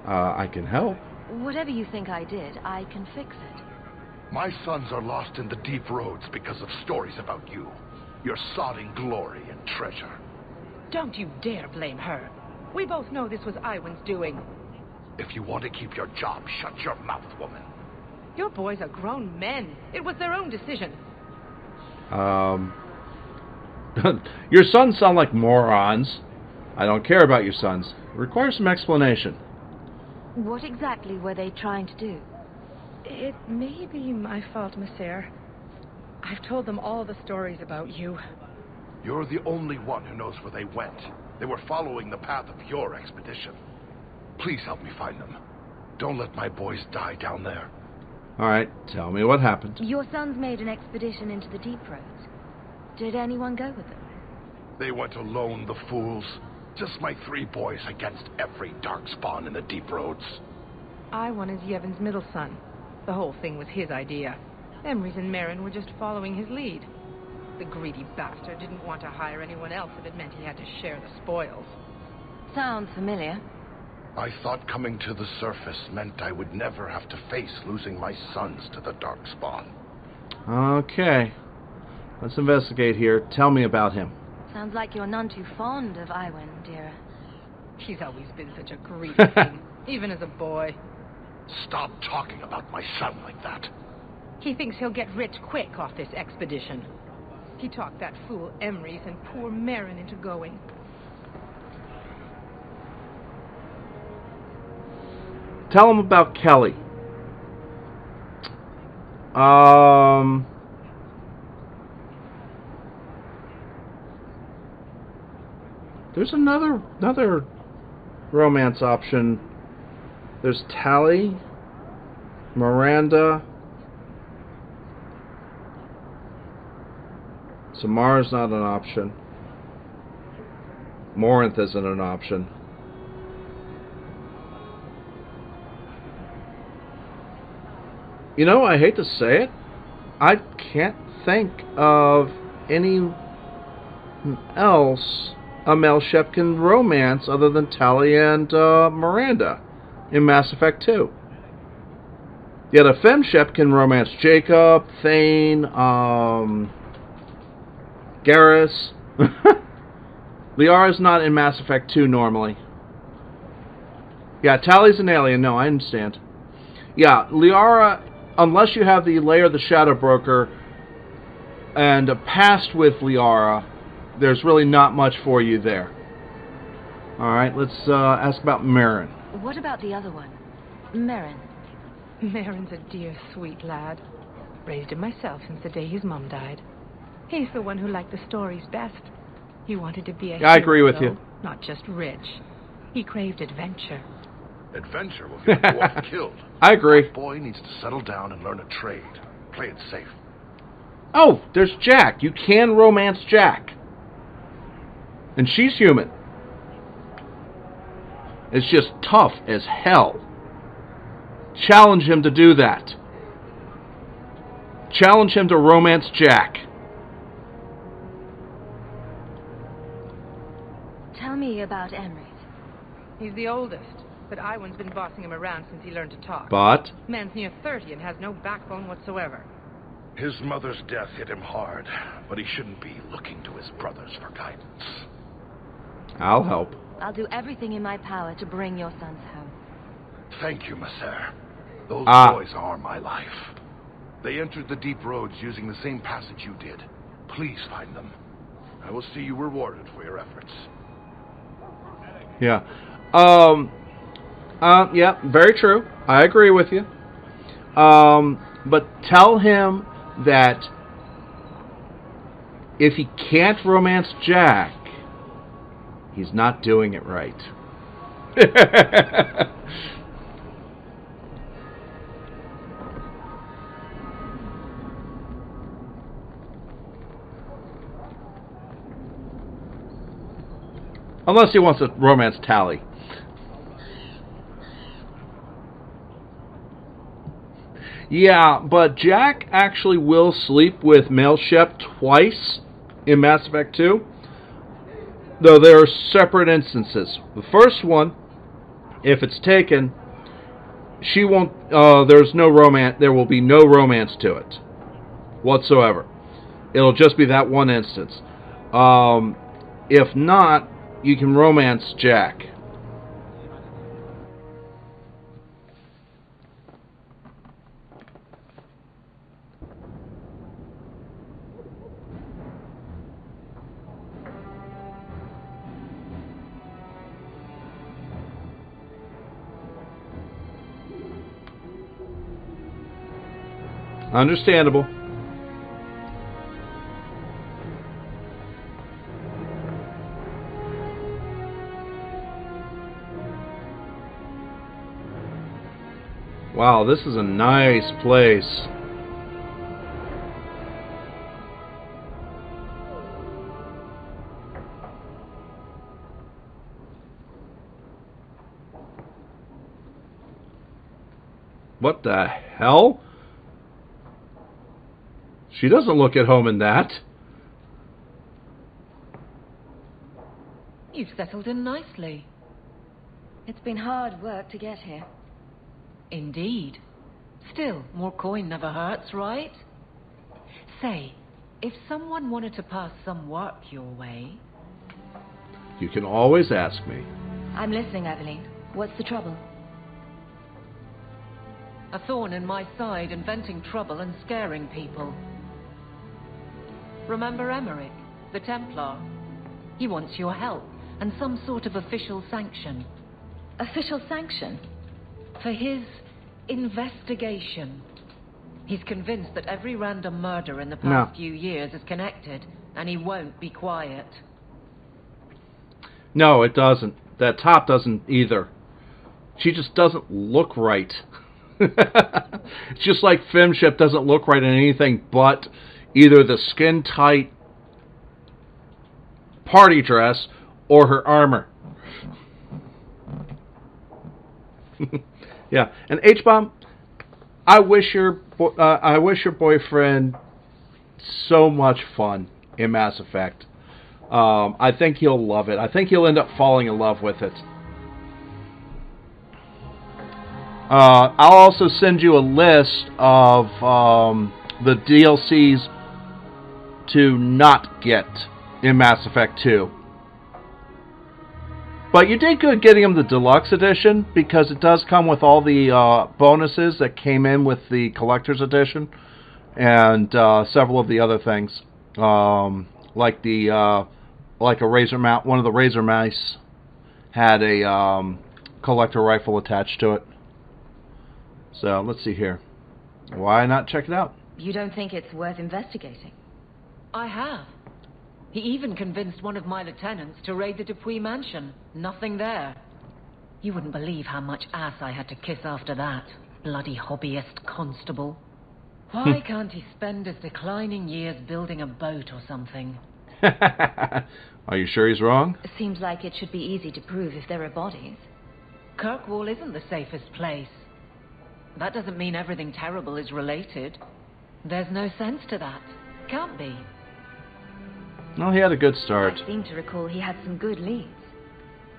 [SPEAKER 1] I can help.
[SPEAKER 3] Whatever you think I did, I can fix it.
[SPEAKER 17] My sons are lost in the deep roads because of stories about you. Your sodding glory and treasure.
[SPEAKER 8] Don't you dare blame her. We both know this was Iwan's doing.
[SPEAKER 17] If you want to keep your job, shut your mouth, woman.
[SPEAKER 8] Your boys are grown men. It was their own decision.
[SPEAKER 1] Your sons sound like morons. I don't care about your sons. It requires some explanation.
[SPEAKER 3] What exactly were they trying to do?
[SPEAKER 8] It may be my fault, Monsieur. I've told them all the stories about you.
[SPEAKER 17] You're the only one who knows where they went. They were following the path of your expedition. Please help me find them. Don't let my boys die down there.
[SPEAKER 1] Alright, tell me what happened.
[SPEAKER 3] Your sons made an expedition into the deep roads. Did anyone go with them?
[SPEAKER 17] They went alone, the fools. Just my 3 boys against every darkspawn in the deep roads.
[SPEAKER 8] Iwan is Yevon's middle son. The whole thing was his idea. Emrys and Merrin were just following his lead. The greedy bastard didn't want to hire anyone else if it meant he had to share the spoils.
[SPEAKER 3] Sounds familiar.
[SPEAKER 17] I thought coming to the surface meant I would never have to face losing my sons to the darkspawn.
[SPEAKER 1] Okay. Let's investigate here. Tell me about him.
[SPEAKER 3] Sounds like you're none too fond of Iwan, dear.
[SPEAKER 8] He's always been such a greedy thing, even as a boy.
[SPEAKER 17] Stop talking about my son like that.
[SPEAKER 8] He thinks he'll get rich quick off this expedition. He talked that fool Emrys and poor Merrin into going.
[SPEAKER 1] Tell him about Kelly. There's another romance option. There's Tally, Miranda. Samara's not an option. Morinth isn't an option. You know, I hate to say it, I can't think of any else a Mel Shep can romance other than Tali and Miranda in Mass Effect 2. Yet a Fem Shep can romance Jacob, Thane, Garrus. Liara's not in Mass Effect 2 normally. Yeah, Tali's an alien. No, I understand. Yeah, Liara, unless you have the Lair of the Shadow Broker and a past with Liara, there's really not much for you there. Alright, let's ask about Merrin.
[SPEAKER 3] What about the other one? Merrin.
[SPEAKER 2] Merrin's a dear, sweet lad. Raised him myself since the day his mum died. He's the one who liked the stories best. He wanted to be a hero,
[SPEAKER 1] I agree with you.
[SPEAKER 2] Not just rich. He craved adventure.
[SPEAKER 17] Adventure will get the dwarf killed.
[SPEAKER 1] I agree.
[SPEAKER 17] That boy needs to settle down and learn a trade. Play it safe.
[SPEAKER 1] Oh, there's Jack. You can romance Jack. And she's human. It's just tough as hell. Challenge him to do that. Challenge him to romance Jack.
[SPEAKER 3] Tell me about Emrys.
[SPEAKER 2] He's the oldest, but Iwan's been bossing him around since he learned to talk.
[SPEAKER 1] But?
[SPEAKER 2] Man's near 30 and has no backbone whatsoever.
[SPEAKER 17] His mother's death hit him hard, but he shouldn't be looking to his brothers for guidance.
[SPEAKER 1] I'll help.
[SPEAKER 3] I'll do everything in my power to bring your sons home.
[SPEAKER 17] Thank you, Messer. Those boys are my life. They entered the deep roads using the same passage you did. Please find them. I will see you rewarded for your efforts.
[SPEAKER 1] Yeah. Yeah, very true. I agree with you. But tell him that if he can't romance Jack, he's not doing it right. Unless he wants to romance Tali. Yeah, but Jack actually will sleep with Mel Shep twice in Mass Effect 2. Though there are separate instances. The first one, if it's taken, she won't. There's no romance. There will be no romance to it whatsoever. It'll just be that one instance. If not, you can romance Jack. Understandable. Wow, this is a nice place. What the hell? She doesn't look at home in that.
[SPEAKER 8] You've settled in nicely.
[SPEAKER 3] It's been hard work to get here.
[SPEAKER 8] Indeed. Still, more coin never hurts, right? Say, if someone wanted to pass some work your way...
[SPEAKER 1] You can always ask me.
[SPEAKER 3] I'm listening, Aveline. What's the trouble?
[SPEAKER 8] A thorn in my side, inventing trouble and scaring people. Remember Emmerich, the Templar? He wants your help, and some sort of official sanction.
[SPEAKER 3] Official sanction?
[SPEAKER 8] For his investigation. He's convinced that every random murder in the past few years is connected, and he won't be quiet.
[SPEAKER 1] No, it doesn't. That top doesn't either. She just doesn't look right. It's just like Femship doesn't look right in anything but either the skin-tight party dress or her armor. Yeah, and H-Bomb, I wish your boyfriend so much fun in Mass Effect. I think he'll love it. I think he'll end up falling in love with it. I'll also send you a list of the DLCs to not get in Mass Effect 2. But you did good getting him the Deluxe Edition, because it does come with all the bonuses that came in with the Collector's Edition, and several of the other things, like a Razor Mount. One of the Razor Mice had a collector rifle attached to it. So let's see here. Why not check it out?
[SPEAKER 3] You don't think it's worth investigating?
[SPEAKER 8] I have. He even convinced one of my lieutenants to raid the Dupuis mansion. Nothing there. You wouldn't believe how much ass I had to kiss after that. Bloody hobbyist constable. Why can't he spend his declining years building a boat or something?
[SPEAKER 1] Are you sure he's wrong?
[SPEAKER 3] Seems like it should be easy to prove if there are bodies.
[SPEAKER 8] Kirkwall isn't the safest place. That doesn't mean everything terrible is related. There's no sense to that. Can't be.
[SPEAKER 1] Well, he had a good start.
[SPEAKER 3] I seem to recall he had some good leads.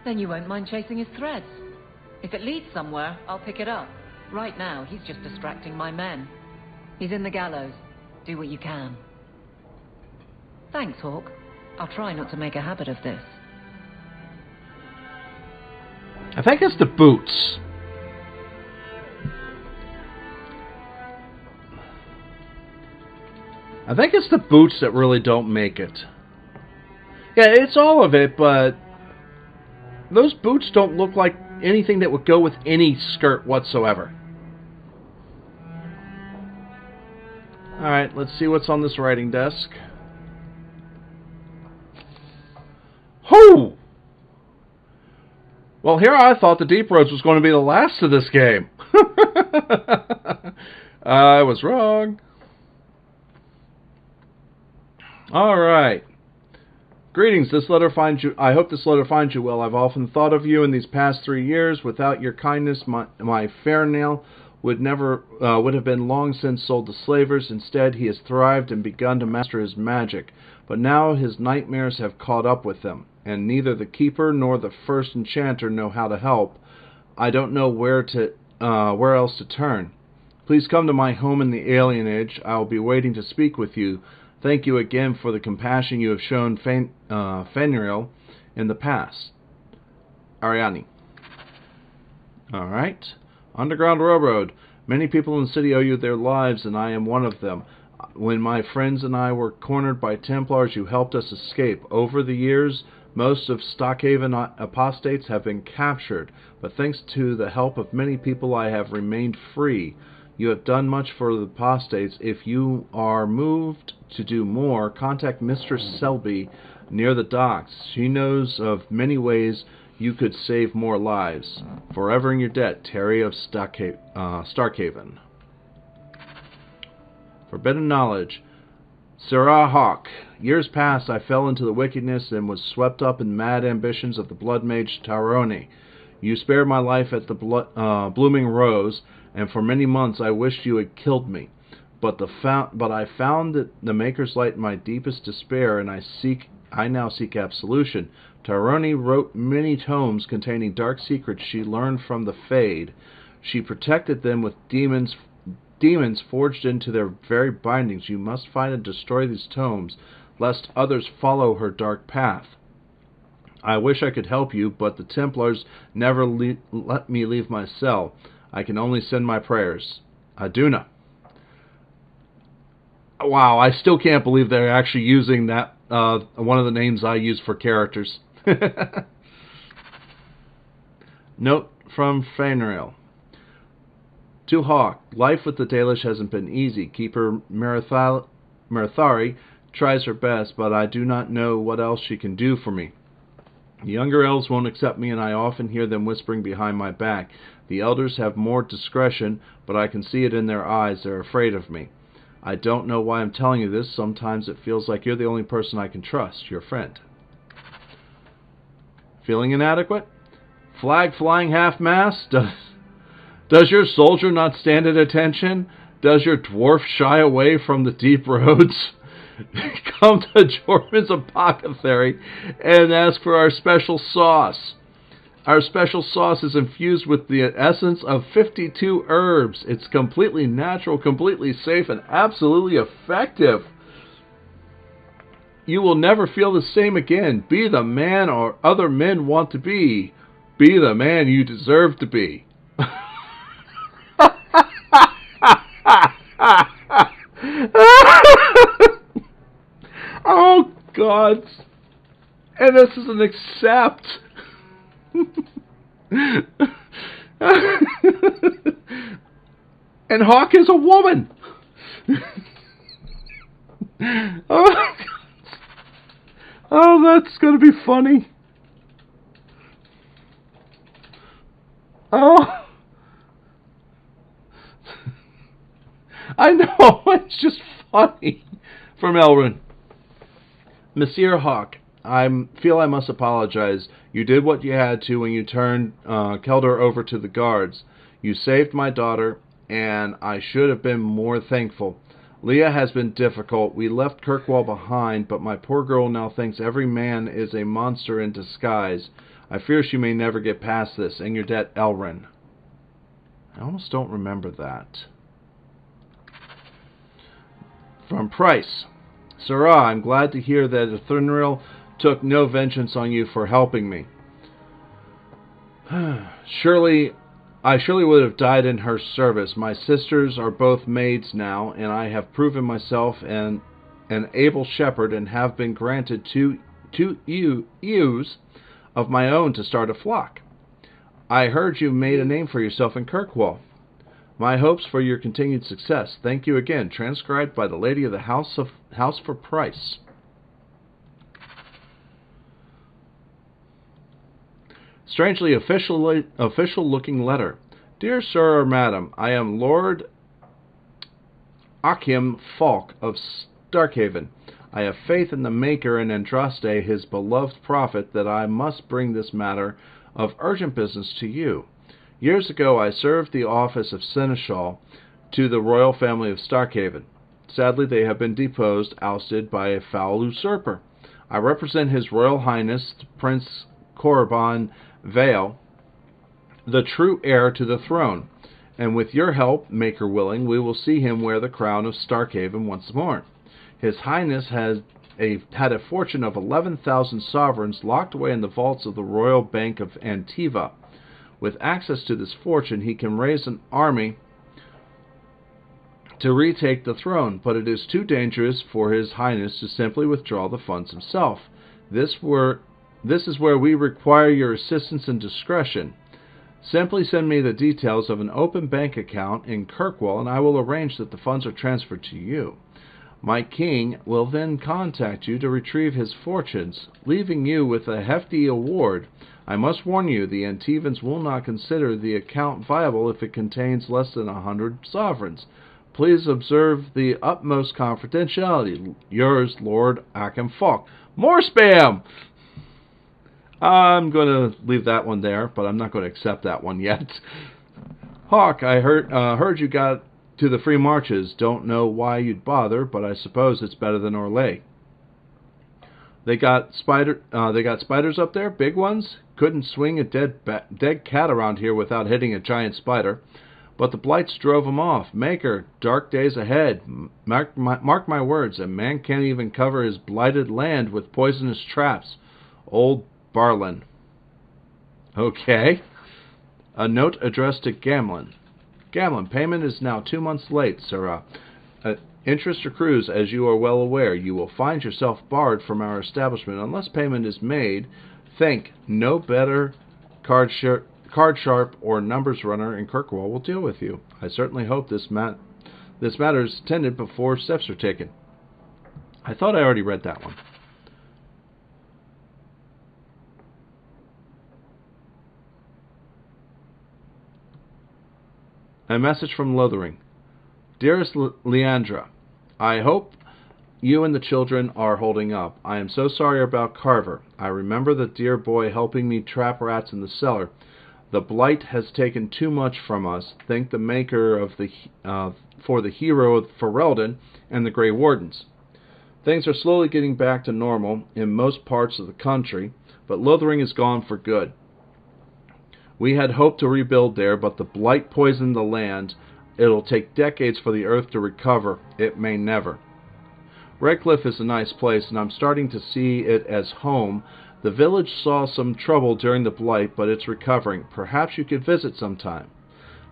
[SPEAKER 8] Then you won't mind chasing his threads. If it leads somewhere, I'll pick it up. Right now, he's just distracting my men. He's in the gallows. Do what you can. Thanks, Hawke. I'll try not to make a habit of this.
[SPEAKER 1] I think it's the boots. I think it's the boots that really don't make it. Yeah, it's all of it, but those boots don't look like anything that would go with any skirt whatsoever. Alright, let's see what's on this writing desk. Hoo! Well, here I thought the Deep Roads was going to be the last of this game. I was wrong. Alright. Greetings, this letter finds you. I hope this letter finds you well. I've often thought of you in these past 3 years. Without your kindness, my fair nail would have been long since sold to slavers. Instead, he has thrived and begun to master his magic. But now his nightmares have caught up with him, and neither the keeper nor the first enchanter know how to help. I don't know where else to turn. Please come to my home in the Alien Age. I will be waiting to speak with you. Thank you again for the compassion you have shown Fenrir in the past. Ariane. Alright. Underground Railroad. Many people in the city owe you their lives, and I am one of them. When my friends and I were cornered by Templars, you helped us escape. Over the years, most of Stockhaven apostates have been captured, but thanks to the help of many people, I have remained free. You have done much for the apostates. If you are moved to do more, contact Mistress Selby near the docks. She knows of many ways you could save more lives. Forever in your debt, Terry of Starkhaven. Forbidden Knowledge. Sirrah Hawke. Years past, I fell into the wickedness and was swept up in mad ambitions of the blood mage Tauroni. You spared my life at the Blooming Rose, and for many months I wished you had killed me. But I found that the Maker's Light in my deepest despair, and I now seek absolution. Tauroni wrote many tomes containing dark secrets she learned from the Fade. She protected them with demons forged into their very bindings. You must find and destroy these tomes, lest others follow her dark path. I wish I could help you, but the Templars never let me leave my cell. I can only send my prayers. Aduna. Wow, I still can't believe they're actually using that, one of the names I use for characters. Note from Fenrir. To Hawke, life with the Dalish hasn't been easy. Keeper Mirathari tries her best, but I do not know what else she can do for me. The younger elves won't accept me, and I often hear them whispering behind my back. The elders have more discretion, but I can see it in their eyes. They're afraid of me. I don't know why I'm telling you this. Sometimes it feels like you're the only person I can trust, your friend. Feeling inadequate? Flag flying half-mast? Does your soldier not stand at attention? Does your dwarf shy away from the deep roads? Come to Jorman's Apothecary and ask for our special sauce. Our special sauce is infused with the essence of 52 herbs. It's completely natural, completely safe, and absolutely effective. You will never feel the same again. Be the man or other men want to be. Be the man you deserve to be. Oh, God. And this is an accept. And Hawke is a woman. Oh, oh, that's going to be funny. Oh. I know, it's just funny. From Elrin. Monsieur Hawke, I feel I must apologize. You did what you had to when you turned Kelder over to the guards. You saved my daughter, and I should have been more thankful. Leah has been difficult. We left Kirkwall behind, but my poor girl now thinks every man is a monster in disguise. I fear she may never get past this. In your debt, Elrin. I almost don't remember that. From Price. Sirrah, I'm glad to hear that Thunril took no vengeance on you for helping me. I surely would have died in her service. My sisters are both maids now, and I have proven myself an able shepherd and have been granted two ewes of my own to start a flock. I heard you made a name for yourself in Kirkwall. My hopes for your continued success. Thank you again. Transcribed by the Lady of the House for Price. Strangely official-looking letter. Dear Sir or Madam, I am Lord Achim Falk of Starkhaven. I have faith in the Maker and Andraste, his beloved prophet, that I must bring this matter of urgent business to you. Years ago, I served the office of Seneschal to the royal family of Starkhaven. Sadly, they have been deposed, ousted by a foul usurper. I represent His Royal Highness, Prince Korban Vale, the true heir to the throne, and with your help, Maker willing, we will see him wear the crown of Starkhaven once more. His Highness had a fortune of 11,000 sovereigns locked away in the vaults of the Royal Bank of Antiva. With access to this fortune, he can raise an army to retake the throne, but it is too dangerous for His Highness to simply withdraw the funds himself. This is where we require your assistance and discretion. Simply send me the details of an open bank account in Kirkwall, and I will arrange that the funds are transferred to you. My king will then contact you to retrieve his fortunes, leaving you with a hefty award. I must warn you, the Antivans will not consider the account viable if it contains less than 100 sovereigns. Please observe the utmost confidentiality. Yours, Lord Achim Falk. More spam! I'm going to leave that one there, but I'm not going to accept that one yet. Hawke, I heard you got to the Free Marches. Don't know why you'd bother, but I suppose it's better than Orlais. They got spiders up there, big ones. Couldn't swing a dead cat around here without hitting a giant spider. But the blights drove 'em off. Maker, dark days ahead. Mark my words, a man can't even cover his blighted land with poisonous traps. Old Barlin. Okay. A note addressed to Gamlin. Gamlin, payment is now 2 months late, Sirrah. Interest accrues, as you are well aware. You will find yourself barred from our establishment unless payment is made. Think no better card sharp or numbers runner in Kirkwall will deal with you. I certainly hope this matter is tended before steps are taken. I thought I already read that one. A message from Lothering. Dearest Leandra, I hope you and the children are holding up. I am so sorry about Carver. I remember the dear boy helping me trap rats in the cellar. The blight has taken too much from us. Thank the maker of for the hero of Ferelden and the Grey Wardens. Things are slowly getting back to normal in most parts of the country, but Lothering is gone for good. We had hoped to rebuild there, but the blight poisoned the land. It'll take decades for the earth to recover. It may never. Redcliffe is a nice place, and I'm starting to see it as home. The village saw some trouble during the blight, but it's recovering. Perhaps you could visit sometime.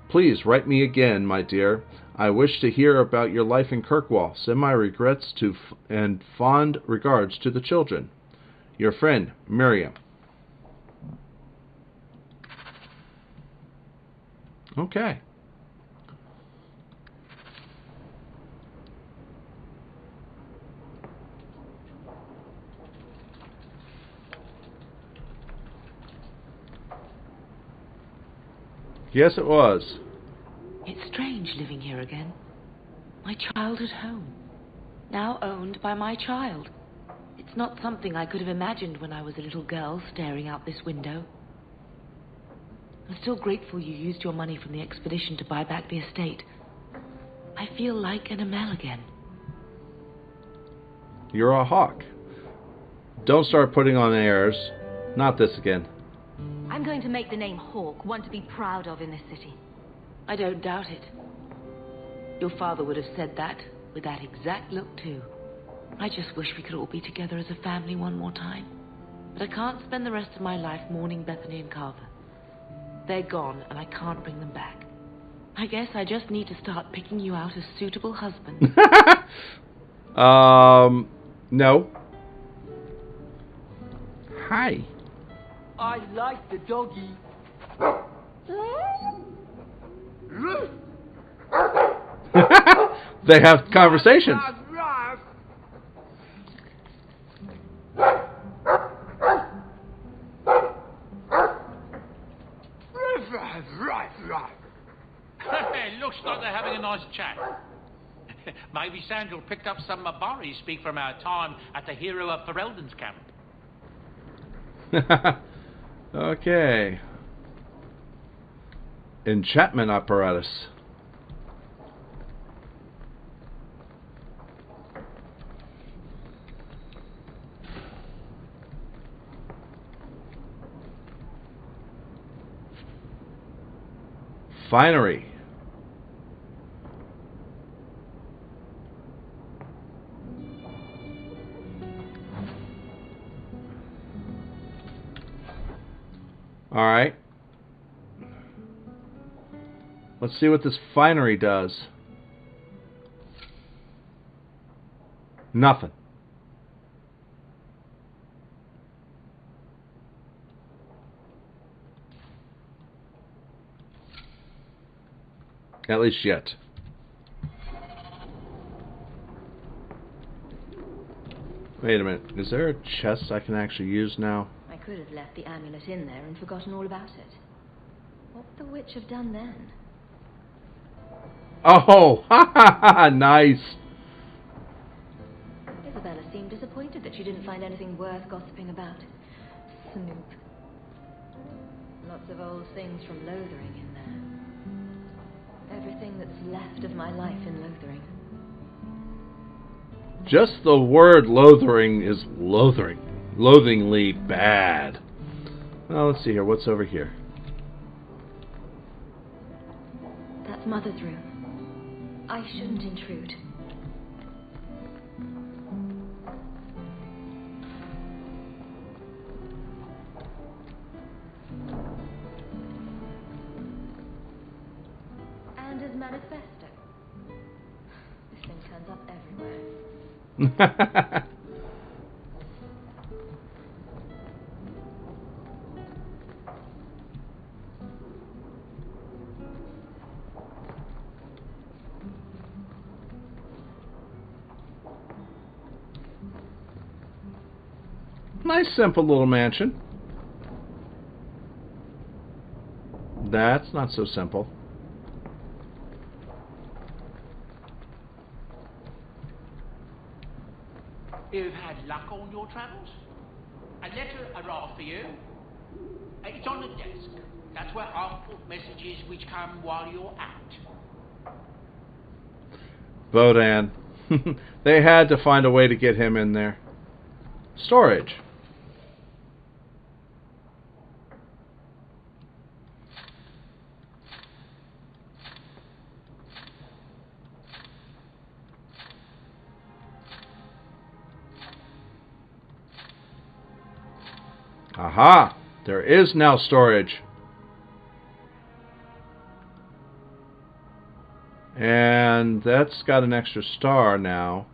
[SPEAKER 1] Please write me again, my dear. I wish to hear about your life in Kirkwall. Send my regrets to and fond regards to the children. Your friend, Miriam. Okay. Yes, it was.
[SPEAKER 8] It's strange living here again. My childhood home, now owned by my child. It's not something I could have imagined when I was a little girl staring out this window. I'm still grateful you used your money from the expedition to buy back the estate. I feel like an Amel again.
[SPEAKER 1] You're a Hawke. Don't start putting on airs. Not this again.
[SPEAKER 3] I'm going to make the name Hawke one to be proud of in this city.
[SPEAKER 8] I don't doubt it. Your father would have said that, with that exact look too. I just wish we could all be together as a family one more time. But I can't spend the rest of my life mourning Bethany and Carver. They're gone, and I can't bring them back. I guess I just need to start picking you out as suitable husbands.
[SPEAKER 1] No. Hi.
[SPEAKER 5] I like the doggy.
[SPEAKER 1] They have conversations.
[SPEAKER 13] Looks like they're having a nice chat. Maybe Sandal picked up some Mabari speak from our time at the hero of Ferelden's camp.
[SPEAKER 1] Okay. Enchantment apparatus. Finery. All right. Let's see what this finery does. Nothing. At least yet. Wait a minute. Is there a chest I can actually use now?
[SPEAKER 3] I could have left the amulet in there and forgotten all about it. What would the witch have done then?
[SPEAKER 1] Oh! Ha ha ha! Nice!
[SPEAKER 3] Isabella seemed disappointed that you didn't find anything worth gossiping about. Snoop. Lots of old things from Lothering in there. Everything that's left of my life in Lothering.
[SPEAKER 1] Just the word Lothering is loathingly bad. Well, let's see here. What's over here?
[SPEAKER 3] That's Mother's room. I shouldn't intrude. And his manifesto. This thing turns up everywhere.
[SPEAKER 1] Nice, simple little mansion. That's not so simple.
[SPEAKER 13] You've had luck on your travels? A letter arrived for you. It's on the desk. That's where I'll put messages which come while you're out.
[SPEAKER 1] Bodan. They had to find a way to get him in there. Storage. Aha! There is now storage. And that's got an extra star now.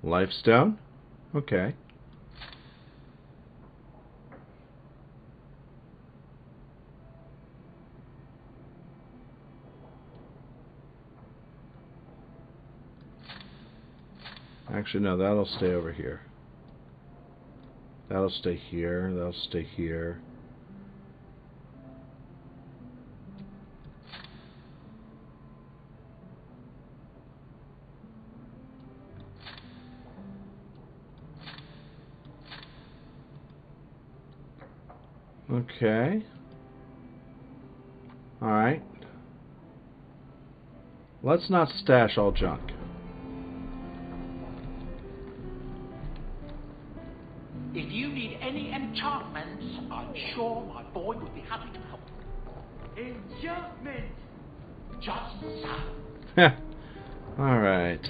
[SPEAKER 1] Lifestone? Okay. Actually, no, that'll stay over here. That'll stay here. That'll stay here. Okay. Alright. Let's not stash all junk.
[SPEAKER 13] If you need any enchantments, I'm sure my boy would be happy to help. Enchantment! Just so.
[SPEAKER 1] Alright.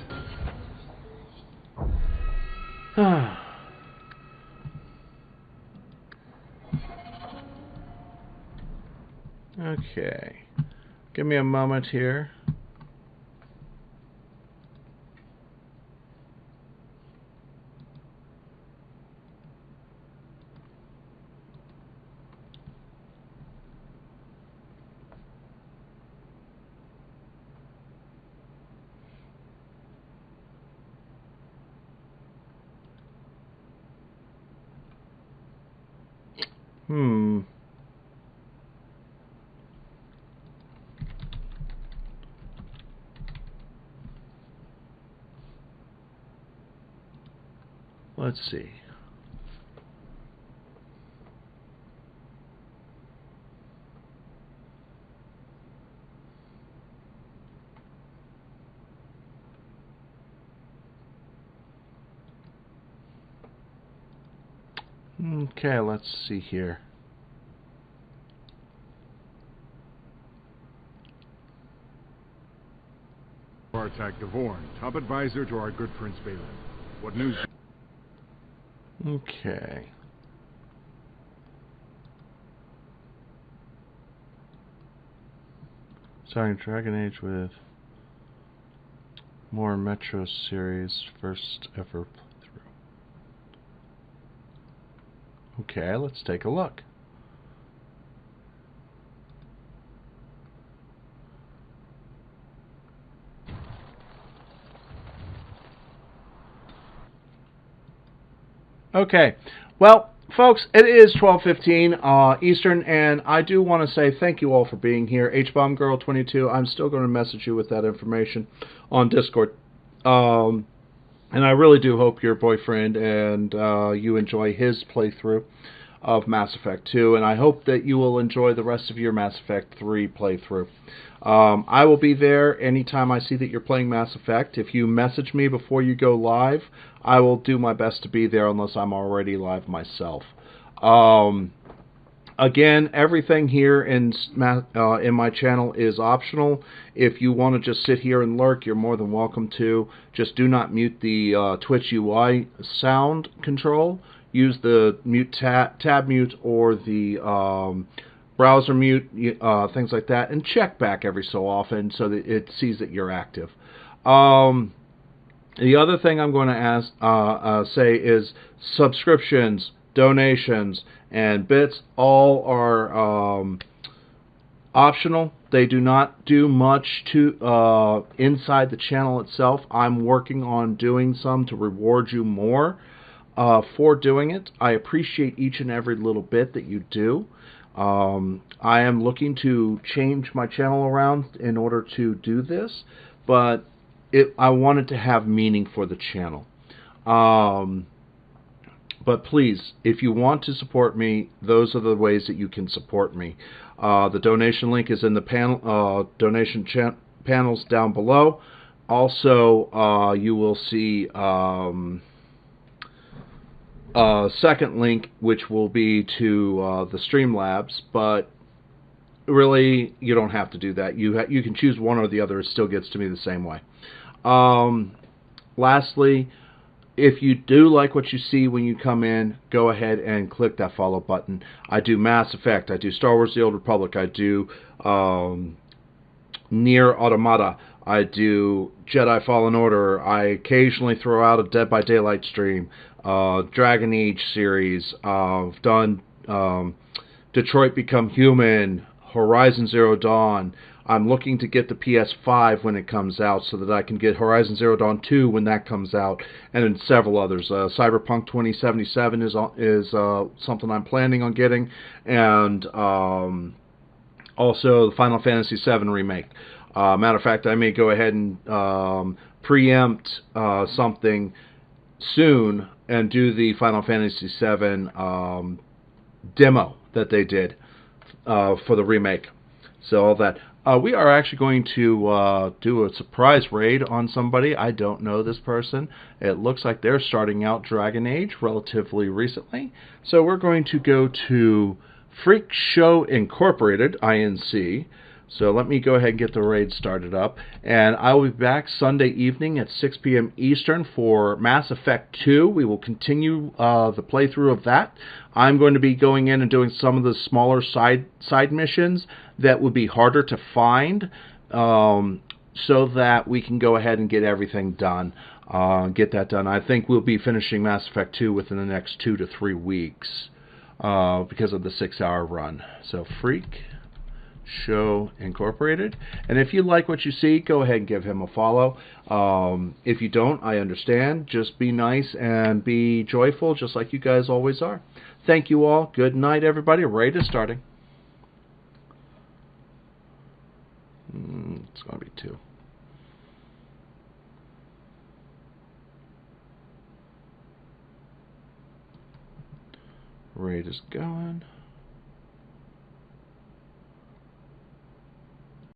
[SPEAKER 1] Okay. Give me a moment here. Let's see. Okay, let's see here.
[SPEAKER 18] Bartak Devorn, top advisor to our good Prince Balin. What news?
[SPEAKER 1] Okay. Starting Dragon Age with more Metro series first ever playthrough. Okay, let's take a look. Okay, well, folks, it is 12:15 Eastern, and I do want to say thank you all for being here. HBombGirl22, I'm still going to message you with that information on Discord. And I really do hope your boyfriend and you enjoy his playthrough of Mass Effect 2, and I hope that you will enjoy the rest of your Mass Effect 3 playthrough. I will be there anytime I see that you're playing Mass Effect. If you message me before you go live, I will do my best to be there unless I'm already live myself. Again, everything here in my channel is optional. If you want to just sit here and lurk, you're more than welcome to. Just do not mute the Twitch UI sound control. Use the mute tab mute or the browser mute, things like that, and check back every so often so that it sees that you're active. The other thing I'm going to say is subscriptions, donations, and bits all are optional. They do not do much to inside the channel itself. I'm working on doing some to reward you more for doing it. I appreciate each and every little bit that you do. I am looking to change my channel around in order to do this, but I wanted to have meaning for the channel. But please, if you want to support me, those are the ways that you can support me. The donation link is in the donation panels down below. Also, you will see a second link, which will be to the Streamlabs, but really, you don't have to do that. You can choose one or the other. It still gets to me the same way. Lastly, if you do like what you see when you come in, go ahead and click that follow button. I do Mass Effect, I do Star Wars The Old Republic, I do Nier Automata, I do Jedi Fallen Order, I occasionally throw out a Dead by Daylight stream, Dragon Age series, I've done Detroit Become Human, Horizon Zero Dawn. I'm looking to get the PS5 when it comes out so that I can get Horizon Zero Dawn 2 when that comes out, and then several others. Cyberpunk 2077 is something I'm planning on getting, and also the Final Fantasy VII Remake. Matter of fact, I may go ahead and preempt something soon and do the Final Fantasy VII demo that they did for the remake. So all that. We are actually going to do a surprise raid on somebody. I don't know this person. It looks like they're starting out Dragon Age relatively recently. So we're going to go to Freak Show Incorporated, INC. So let me go ahead and get the raid started up. And I will be back Sunday evening at 6 p.m. Eastern for Mass Effect 2. We will continue the playthrough of that. I'm going to be going in and doing some of the smaller side missions that would be harder to find, so that we can go ahead and get everything done. Get that done. I think we'll be finishing Mass Effect 2 within the next 2 to 3 weeks because of the 6-hour run. So Freak Show Incorporated. And if you like what you see, go ahead and give him a follow. If you don't, I understand. Just be nice and be joyful, just like you guys always are. Thank you all. Good night, everybody. Raid is starting. It's going to be 2. Raid is going.